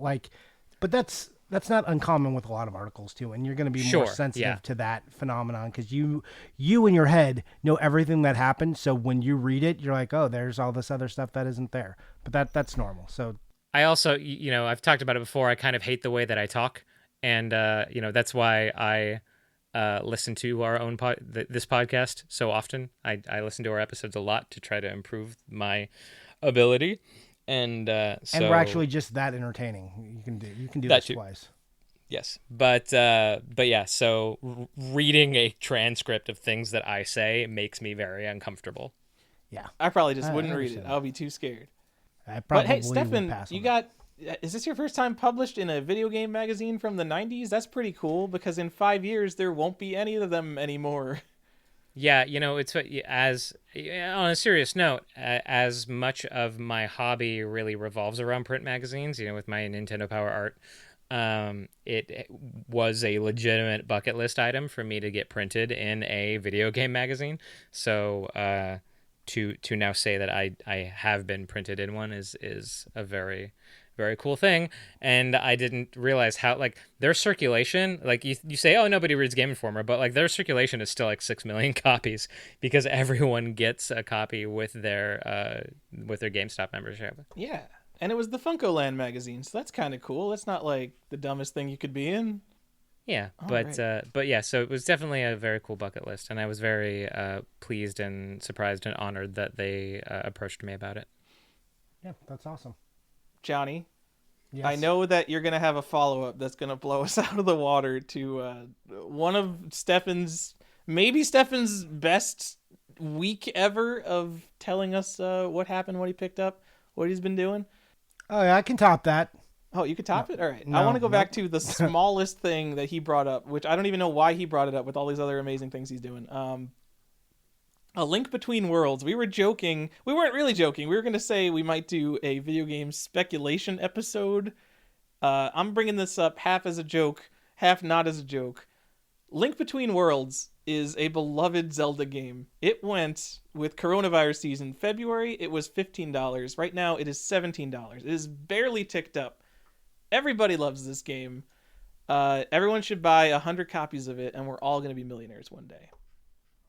But that's not uncommon with a lot of articles too, and you're going to be more sensitive to that phenomenon because you in your head know everything that happened. So when you read it, you're like, oh, there's all this other stuff that isn't there. But that's normal. So I also, I've talked about it before. I kind of hate the way that I talk, and that's why I listen to our own this podcast so often. I listen to our episodes a lot to try to improve my ability. And and we're actually just that entertaining. You can do that twice. Yes, but yeah. So reading a transcript of things that I say makes me very uncomfortable. Yeah, I probably just wouldn't read it. I'll be too scared. But hey, Stephan, is this your first time published in a video game magazine from the 90s? That's pretty cool because in 5 years there won't be any of them anymore. Yeah, it's as on a serious note, as much of my hobby really revolves around print magazines. With my Nintendo Power Art, it was a legitimate bucket list item for me to get printed in a video game magazine. So to now say that I have been printed in one is a very, very cool thing. And I didn't realize how, their circulation, you say, oh, nobody reads Game Informer, but their circulation is still 6 million copies because everyone gets a copy with their GameStop membership. Yeah. And it was the FuncoLand magazine, so that's kind of cool. It's not the dumbest thing you could be in. Yeah, but yeah, so it was definitely a very cool bucket list, and I was very pleased and surprised and honored that they approached me about it. Yeah, that's awesome. Johnny, yes. I know that you're going to have a follow-up that's going to blow us out of the water to one of Stephan's best week ever of telling us what happened, what he picked up, what he's been doing. Oh, yeah, I can top that. Oh, you could top it? All right. I want to go back to the smallest thing that he brought up, which I don't even know why he brought it up with all these other amazing things he's doing. A Link Between Worlds. We were joking. We weren't really joking. We were going to say we might do a video game speculation episode. I'm bringing this up half as a joke, half not as a joke. Link Between Worlds is a beloved Zelda game. It went, with coronavirus season, February, it was $15. Right now, it is $17. It is barely ticked up. Everybody loves this game. Everyone should buy 100 copies of it, and we're all going to be millionaires one day.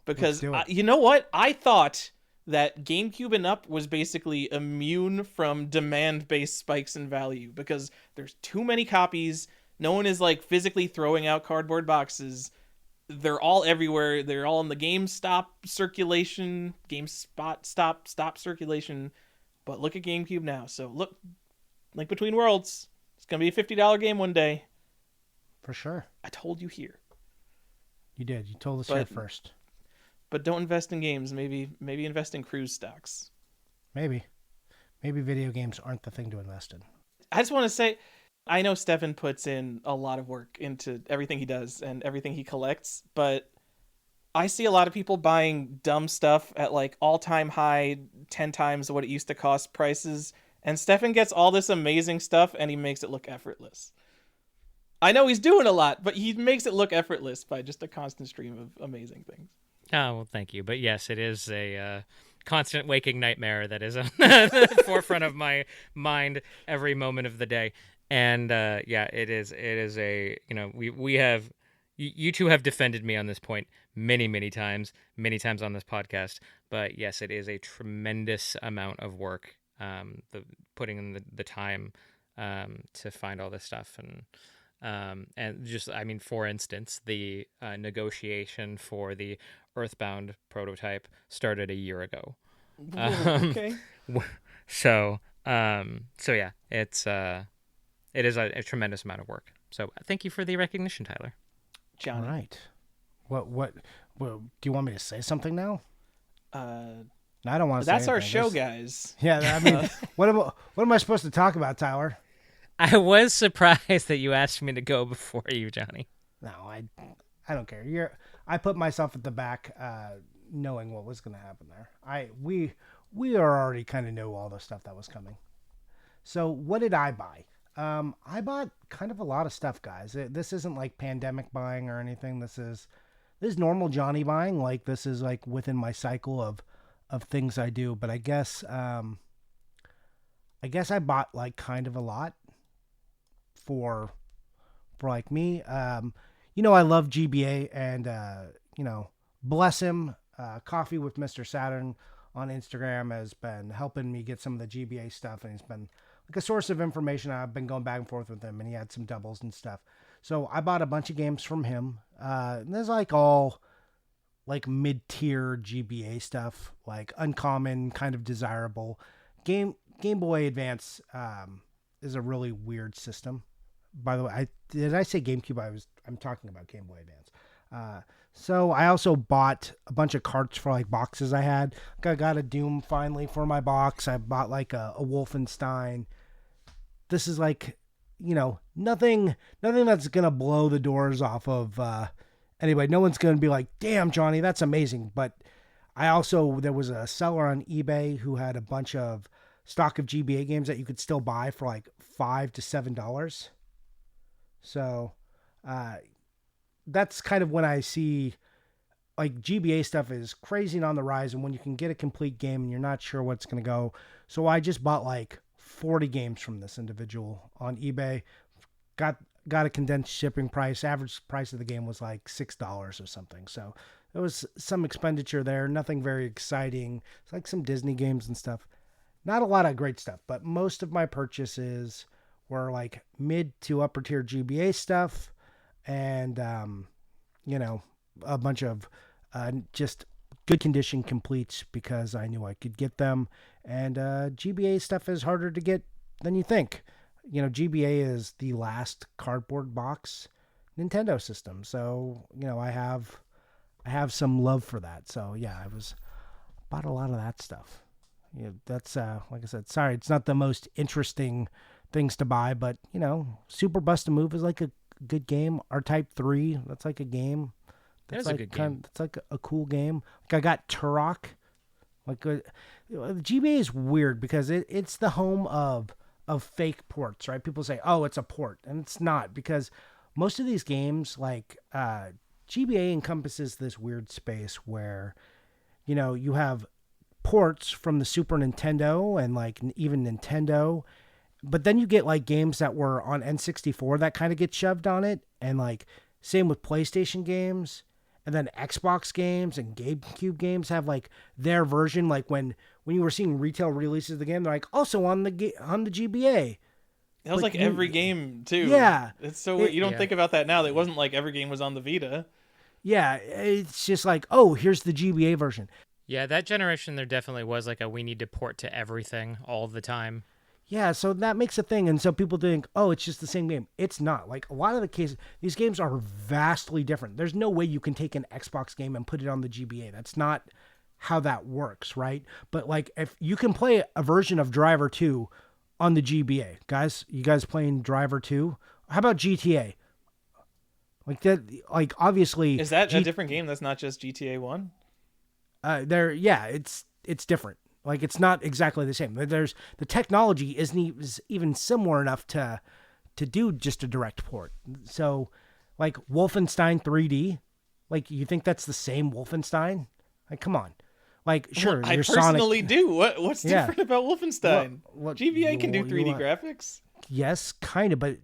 Because, you know what? I thought that GameCube and up was basically immune from demand-based spikes in value because there's too many copies. No one is physically throwing out cardboard boxes. They're all everywhere. They're all in the GameStop circulation, stop circulation. But look at GameCube now. So look, Link Between Worlds. It's going to be a $50 game one day. For sure. I told you here. You did. You told us here first. But don't invest in games. Maybe invest in cruise stocks. Maybe video games aren't the thing to invest in. I just want to say, I know Stephan puts in a lot of work into everything he does and everything he collects, but I see a lot of people buying dumb stuff at all-time high 10 times what it used to cost prices. And Stephan gets all this amazing stuff, and he makes it look effortless. I know he's doing a lot, but he makes it look effortless by just a constant stream of amazing things. Oh, well, thank you. But yes, it is a constant waking nightmare that is on the forefront of my mind every moment of the day. And yeah, it is a, we have, you two have defended me on this point many times on this podcast. But yes, it is a tremendous amount of work. Putting in the time to find all this stuff and just, for instance, the negotiation for the Earthbound prototype started a year ago. Okay. So yeah, it is a tremendous amount of work. So thank you for the recognition, Tyler. John. All right. What do you want me to say something now? I don't want to say That's anything. our show, guys. Yeah, what am I supposed to talk about, I was surprised that you asked me to go before you, Johnny. No, I don't care. I put myself at the back, knowing what was going to happen there. We are already kind of know all the stuff that was coming. So what did I buy? I bought kind of a lot of stuff, guys. This isn't like pandemic buying or anything. This is normal Johnny buying. Like this is like within my cycle of things I do. But I guess I bought like kind of a lot for like me. I love GBA and bless him. Coffee with Mr. Saturn on Instagram has been helping me get some of the GBA stuff, and he's been like a source of information. I've been going back and forth with him, and he had some doubles and stuff. So I bought a bunch of games from him. And there's like all like mid-tier GBA stuff, like uncommon, kind of desirable. Game Boy Advance is a really weird system. By the way, did I say GameCube? I'm talking about Game Boy Advance. So I also bought a bunch of carts for like boxes I had. I got a Doom finally for my box. I bought like a Wolfenstein. This is like, nothing that's going to blow the doors off of anybody. No one's going to be like, damn, Johnny, that's amazing. But there was a seller on eBay who had a bunch of stock of GBA games that you could still buy for like $5 to $7. So, that's kind of when I see like GBA stuff is crazy and on the rise, and when you can get a complete game and you're not sure what's going to go. So I just bought like 40 games from this individual on eBay. Got a condensed shipping price. Average price of the game was like $6 or something. So there was some expenditure there. Nothing very exciting. It's like some Disney games and stuff. Not a lot of great stuff, but most of my purchases were like mid to upper tier GBA stuff. And, a bunch of just good condition completes because I knew I could get them. And GBA stuff is harder to get than you think. GBA is the last cardboard box Nintendo system. So, I have some love for that. So, yeah, bought a lot of that stuff. That's, like I said, sorry, it's not the most interesting things to buy, but, Super Bust a Move is like a good game. R-Type 3, that's like a game. That's like a good game. It's like a cool game. Like I got Turok. GBA is weird because it's the home of fake ports, right? People say, oh, it's a port. And it's not, because most of these games, like GBA encompasses this weird space where, you have ports from the Super Nintendo and like even Nintendo. But then you get like games that were on N64 that kind of get shoved on it. And like same with PlayStation games. And then Xbox games and GameCube games have like their version. Like when you were seeing retail releases of the game, they're like also on the GBA. That was like every game too. Yeah. It's so weird. You don't think about that now. It wasn't like every game was on the Vita. Yeah. It's just like, oh, here's the GBA version. Yeah, that generation, there definitely was like we need to port to everything all the time. Yeah, so that makes a thing. And so people think, oh, it's just the same game. It's not. Like, a lot of the cases, these games are vastly different. There's no way you can take an Xbox game and put it on the GBA. That's not how that works, right? But, like, if you can play a version of Driver 2 on the GBA. Guys, you guys playing Driver 2? How about GTA? Like, that, like, obviously... Is that a different game that's not just GTA 1? Yeah, it's different. Like, it's not exactly the same. There's the technology isn't even similar enough to do just a direct port. So, like Wolfenstein 3D, like you think that's the same Wolfenstein? Like, come on. Like, sure, well, I personally do. What's different about Wolfenstein? GBA can do 3D graphics. Yes, kind of, but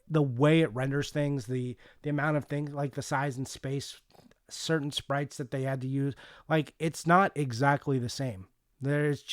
the way it renders things, the amount of things, like the size and space, certain sprites that they had to use, like it's not exactly the same. There's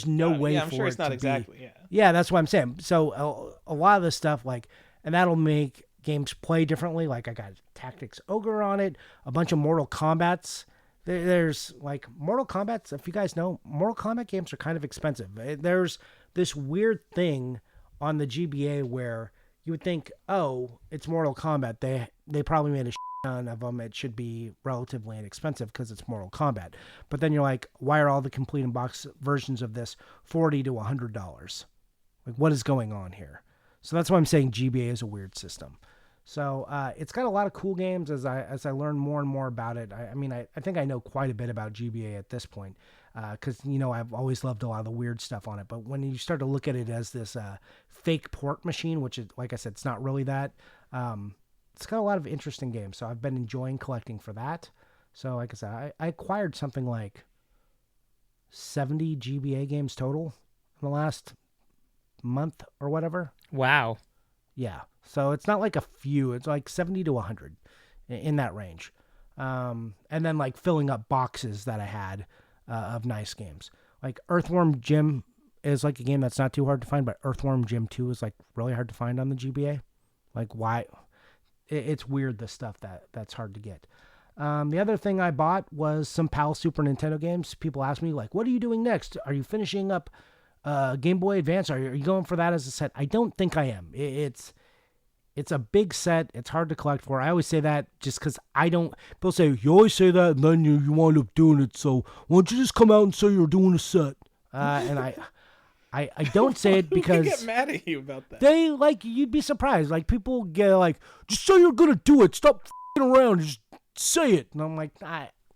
no way I'm for sure it it's not to exactly, be. Yeah, that's what I'm saying. So a lot of this stuff, like, and that'll make games play differently. Like I got Tactics Ogre on it, a bunch of Mortal Kombats. There's like Mortal Kombat. If you guys know, Mortal Kombat games are kind of expensive. There's this weird thing on the GBA where you would think, oh, it's Mortal Kombat. They probably made a ton of them. It should be relatively inexpensive because it's Mortal Kombat. But then you're like, why are all the complete in box versions of this $40 to $100? Like, what is going on here? So that's why I'm saying GBA is a weird system. So it's got a lot of cool games as I learn more and more about it. I think I know quite a bit about GBA at this point because, I've always loved a lot of the weird stuff on it. But when you start to look at it as this fake port machine, which is, like I said, it's not really that, it's got a lot of interesting games. So I've been enjoying collecting for that. So like I said, I acquired something like 70 GBA games total in the last month or whatever. Wow. Yeah. So it's not like a few. It's like 70 to 100 in that range. And then like filling up boxes that I had of nice games. Like Earthworm Jim is like a game that's not too hard to find, but Earthworm Jim 2 is like really hard to find on the GBA. Like why? It's weird, the stuff that's hard to get. The other thing I bought was some PAL Super Nintendo games. People ask me, like, what are you doing next? Are you finishing up Game Boy Advance? Are you going for that as a set? I don't think I am. It's a big set. It's hard to collect for. I always say that just because I don't. People say, you always say that, and then you wind up doing it. So why don't you just come out and say you're doing a set? And I don't say it because they get mad at you about that. They you'd be surprised. Like people get like, just say you're gonna do it. Stop f***ing around. Just say it. And I'm like,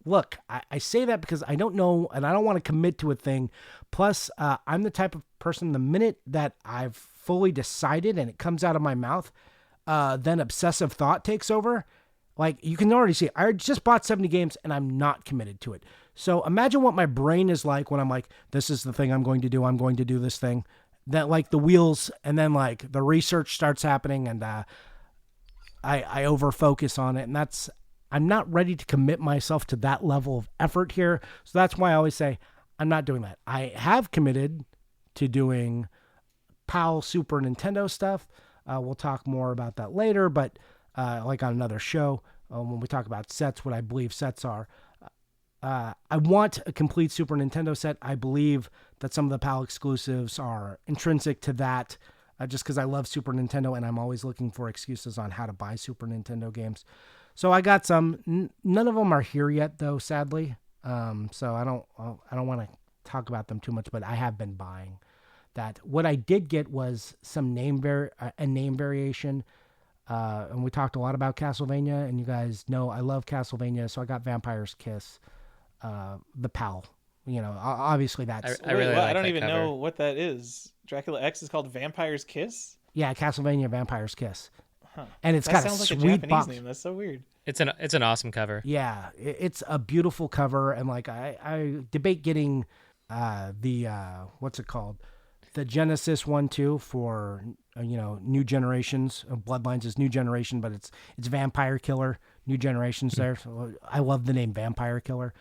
look, I say that because I don't know and I don't want to commit to a thing. Plus, I'm the type of person, the minute that I've fully decided and it comes out of my mouth, then obsessive thought takes over. Like you can already see, I just bought 70 games and I'm not committed to it. So imagine what my brain is like when I'm like, this is the thing I'm going to do. I'm going to do this thing. That like the wheels and then like the research starts happening and I over focus on it. And I'm not ready to commit myself to that level of effort here. So that's why I always say I'm not doing that. I have committed to doing PAL Super Nintendo stuff. We'll talk more about that later, but like on another show, when we talk about sets, what I believe sets are. I want a complete Super Nintendo set. I believe that some of the PAL exclusives are intrinsic to that, just because I love Super Nintendo and I'm always looking for excuses on how to buy Super Nintendo games. So I got some. None of them are here yet, though, sadly. So I don't want to talk about them too much, but I have been buying that. What I did get was some name variation. And we talked a lot about Castlevania, and you guys know I love Castlevania, so I got Vampire's Kiss, the PAL. Obviously that's... I really like I don't that even cover. know what that is. Dracula X is called Vampire's Kiss? Yeah, Castlevania Vampire's Kiss. Huh. And it's that got a sounds like sweet a Japanese box. name. That's so weird. It's an awesome cover. Yeah, it's a beautiful cover, and like I debate getting the what's it called? The Genesis 1-2 for New Generations. Bloodlines is New Generation, but it's Vampire Killer. New Generations there. So I love the name Vampire Killer.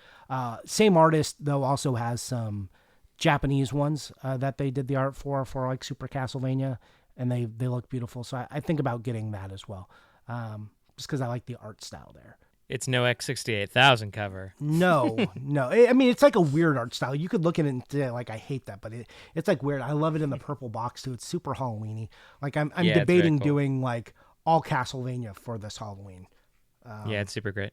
Same artist though also has some Japanese ones that they did the art for like Super Castlevania, and they look beautiful. So I think about getting that as well, just because I like the art style there. It's no X68000 cover. No. I mean, it's like a weird art style. You could look at it and say, like, I hate that, but it's like weird. I love it in the purple box too. It's super Halloween-y. Like I'm Yeah, debating it's very cool. doing like all Castlevania for this Halloween. Yeah, it's super great.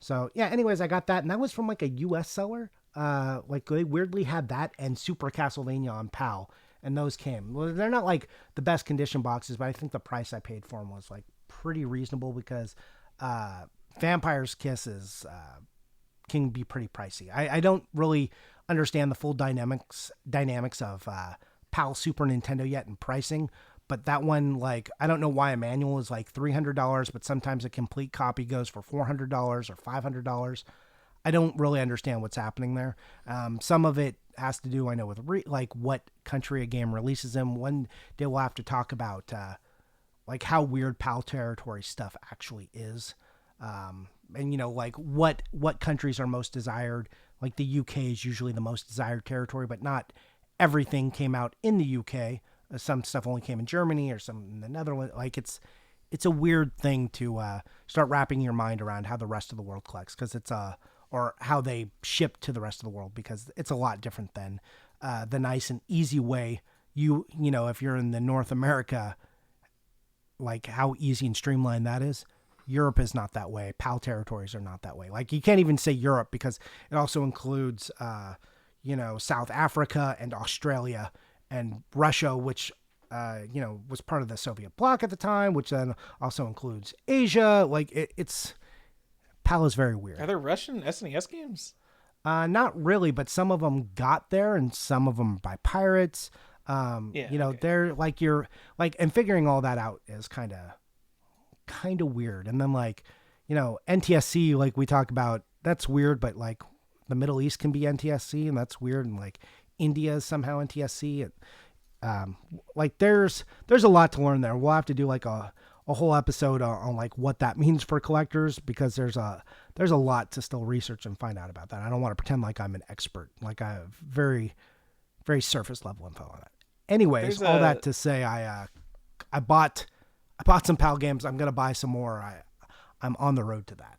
So yeah. Anyways, I got that, and that was from like a U.S. seller. Like they weirdly had that and Super Castlevania on PAL, and those came. Well, they're not like the best condition boxes, but I think the price I paid for them was like pretty reasonable because. Vampire's Kisses can be pretty pricey. I don't really understand the full dynamics of PAL Super Nintendo yet in pricing, but that one, like, I don't know why a manual is like $300, but sometimes a complete copy goes for $400 or $500. I don't really understand what's happening there. Some of it has to do, I know, with like what country a game releases in. One day we'll have to talk about like how weird PAL territory stuff actually is. And like what countries are most desired. Like the UK is usually the most desired territory, but not everything came out in the UK. Some stuff only came in Germany or some in the Netherlands. Like it's a weird thing to start wrapping your mind around how the rest of the world collects, because it's or how they ship to the rest of the world, because it's a lot different than the nice and easy way. If you're in the North America, like how easy and streamlined that is. Europe is not that way. PAL territories are not that way. Like you can't even say Europe because it also includes, South Africa and Australia and Russia, which was part of the Soviet bloc at the time, which then also includes Asia. Like it's PAL is very weird. Are there Russian SNES games? Not really, but some of them got there, and some of them by pirates. Okay. They're like and figuring all that out is kind of weird. And then NTSC, like we talk about, that's weird, but like the Middle East can be NTSC, and that's weird, and like India is somehow NTSC. There's a lot to learn there. We'll have to do like a whole episode on like what that means for collectors, because there's a lot to still research and find out about that. I don't want to pretend like I'm an expert. Like I have very, very surface level info on it. Anyways, that to say, I bought some PAL games. I'm gonna buy some more. I'm on the road to that.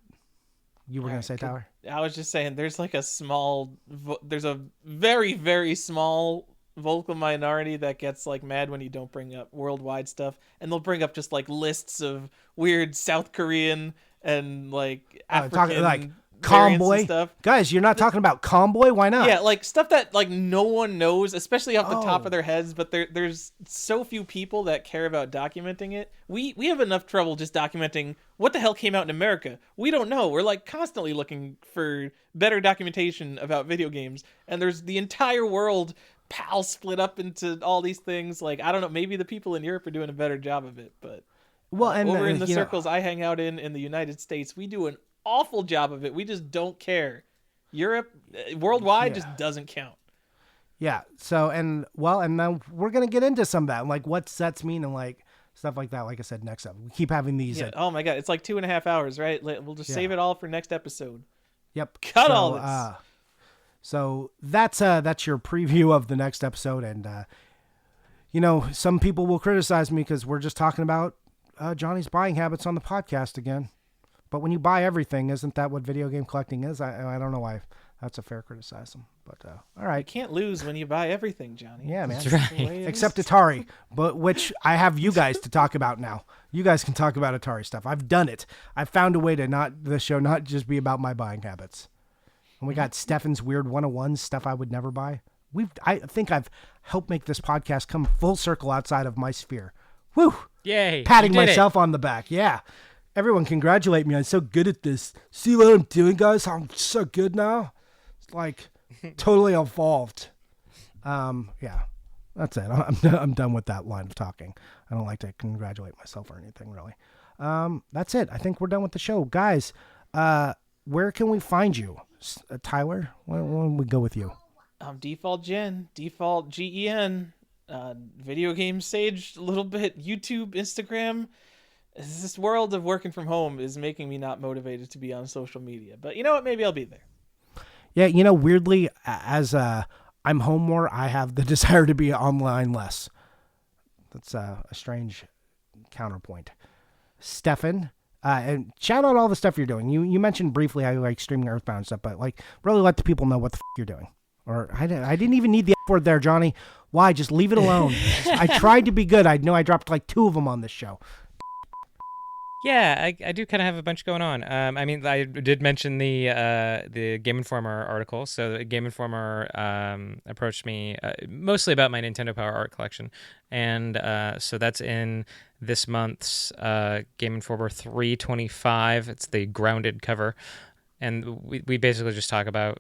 You were gonna say, Tyler? I was just saying, there's like there's a very, very small vocal minority that gets like mad when you don't bring up worldwide stuff, and they'll bring up just like lists of weird South Korean and like African like Comboy stuff. Guys, you're not talking about Comboy? Why not? Yeah, like stuff that like no one knows, especially off the top of their heads, but there's so few people that care about documenting it. We have enough trouble just documenting what the hell came out in America. We don't know. We're like constantly looking for better documentation about video games, and there's the entire world PAL split up into all these things. Like, I don't know, maybe the people in Europe are doing a better job of it, but over in the circles I hang out in the United States, we do an awful job of it. We just don't care. Europe, worldwide, just doesn't count. Yeah. So, and then we're going to get into some of that, like what sets mean and like stuff like that. Like I said, next up, we keep having these. Yeah. Oh my God. It's like 2.5 hours, right? We'll just save it all for next episode. Yep. Cut all this. So that's your preview of the next episode. And, some people will criticize me because we're just talking about Johnny's buying habits on the podcast again. But when you buy everything, isn't that what video game collecting is? I don't know why that's a fair criticism. But all right. You can't lose when you buy everything, Johnny. Yeah, man. That's right. Except Atari, but which I have you guys to talk about now. You guys can talk about Atari stuff. I've done it. I've found a way to the show not just be about my buying habits. And we got Stephan's weird 101 stuff I would never buy. I think I've helped make this podcast come full circle outside of my sphere. Woo! Yay! Patting myself on the back. Yeah. Everyone congratulate me. I'm so good at this. See what I'm doing, guys? I'm so good now. It's like totally evolved. Yeah, that's it. I'm done with that line of talking. I don't like to congratulate myself or anything, really. That's it. I think we're done with the show. Guys, where can we find you? Tyler, why don't we go with you? Default Gen, Default GEN, Video Game Sage a little bit, YouTube, Instagram. This world of working from home is making me not motivated to be on social media. But you know what? Maybe I'll be there. Yeah, weirdly, as I'm home more, I have the desire to be online less. That's a strange counterpoint. Stephan, and shout out all the stuff you're doing. You mentioned briefly how you like streaming Earthbound stuff, but like really let the people know what the you're doing. Or I didn't even need the F word there, Johnny. Why? Just leave it alone. I tried to be good. I know I dropped like 2 of them on this show. Yeah, I do kind of have a bunch going on. I mean, I did mention the Game Informer article. So Game Informer approached me mostly about my Nintendo Power art collection. And so that's in this month's Game Informer 325. It's the grounded cover. And we basically just talk about,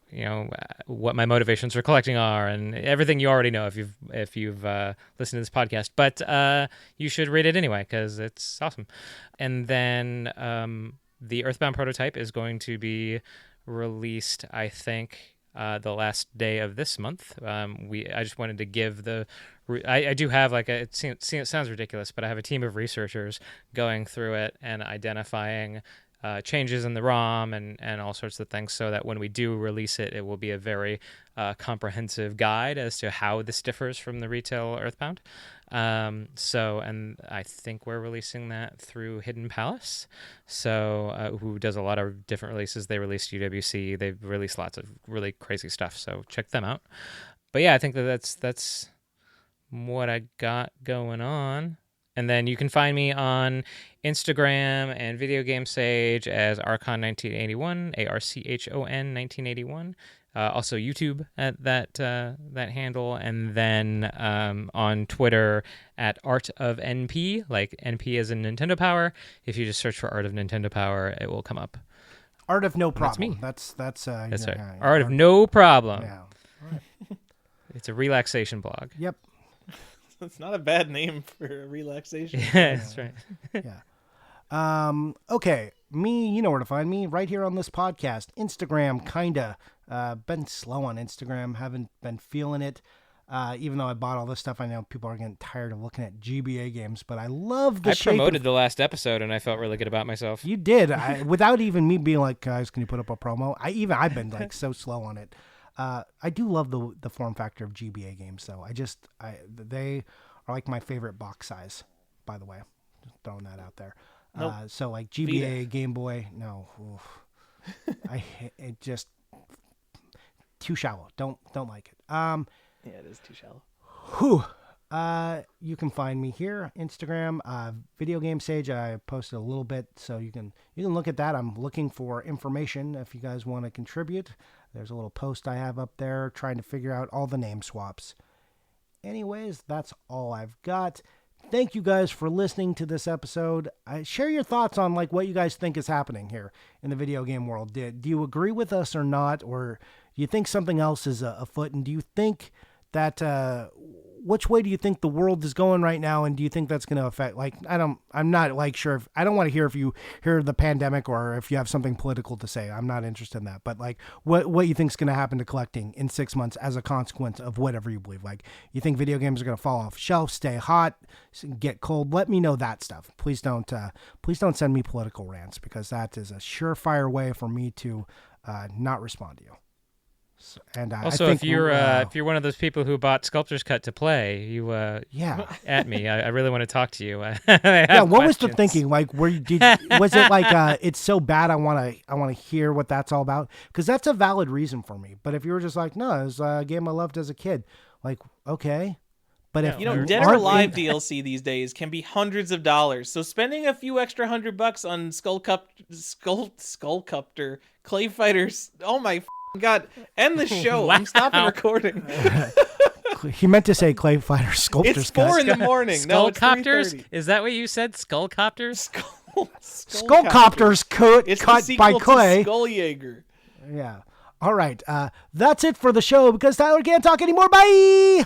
what my motivations for collecting are and everything you already know if you've listened to this podcast. But you should read it anyway because it's awesome. And then the Earthbound prototype is going to be released, I think, the last day of this month. I just wanted to give I do have it sounds ridiculous, but I have a team of researchers going through it and identifying changes in the ROM and all sorts of things so that when we do release it, it will be a very comprehensive guide as to how this differs from the retail Earthbound. And I think we're releasing that through Hidden Palace, who does a lot of different releases. They released UWC. They've released lots of really crazy stuff, so check them out. But yeah, I think that's what I got going on. And then you can find me on Instagram and Video Game Sage as Archon1981, ARCHON 1981. Also YouTube at that handle, and then on Twitter at Art of NP, like NP as in Nintendo Power. If you just search for Art of Nintendo Power, it will come up. Art of No Problem. That's me. That's right. Art of No Problem. Yeah. It's a relaxation blog. Yep. It's not a bad name for a relaxation. Yeah, that's right. Yeah. Okay. Me, you know where to find me. Right here on this podcast. Instagram, kinda. Been slow on Instagram. Haven't been feeling it. Even though I bought all this stuff, I know people are getting tired of looking at GBA games, but I love the shape. I promoted the last episode, and I felt really good about myself. You did. Without even me being like, guys, can you put up a promo? I've been like so slow on it. I do love the form factor of GBA games, though. They are like my favorite box size, by the way. Just throwing that out there. Nope. So like GBA, Vita. Game Boy, no. It just too shallow. Don't like it. Yeah, it is too shallow. You can find me here, Instagram, Video Game Sage. I posted a little bit, so you can look at that. I'm looking for information if you guys want to contribute. There's a little post I have up there trying to figure out all the name swaps. Anyways, that's all I've got. Thank you guys for listening to this episode. Share your thoughts on like what you guys think is happening here in the video game world. Do you agree with us or not, or do you think something else is afoot? And do you think that which way do you think the world is going right now, and do you think that's going to affect? Like, I'm not like sure. I don't want to hear if you hear the pandemic or if you have something political to say. I'm not interested in that. But like, what you think is going to happen to collecting in 6 months as a consequence of whatever you believe? Like, you think video games are going to fall off shelves, stay hot, get cold? Let me know that stuff. Please don't send me political rants, because that is a surefire way for me to not respond to you. And also, if you're one of those people who bought Sculptor's Cut to play, you at me. I really want to talk to you. What was the thinking? Like, was it like it's so bad I want to hear what that's all about? Because that's a valid reason for me. But if you were just like, no, it was a game I loved as a kid, like, okay. But if Dead or Alive DLC these days can be hundreds of dollars. So spending a few extra $100 on Skullcuptor, Clay Fighters, oh my God, end the show. Wow. I'm stopping recording. He meant to say Clay Fighter Sculptor's It's 4 in the morning. Skullcopters? Is that what you said? Skullcopters? Skullcopters cut by Clay. Skulljaeger. Yeah. All right. That's it for the show, because Tyler can't talk anymore. Bye!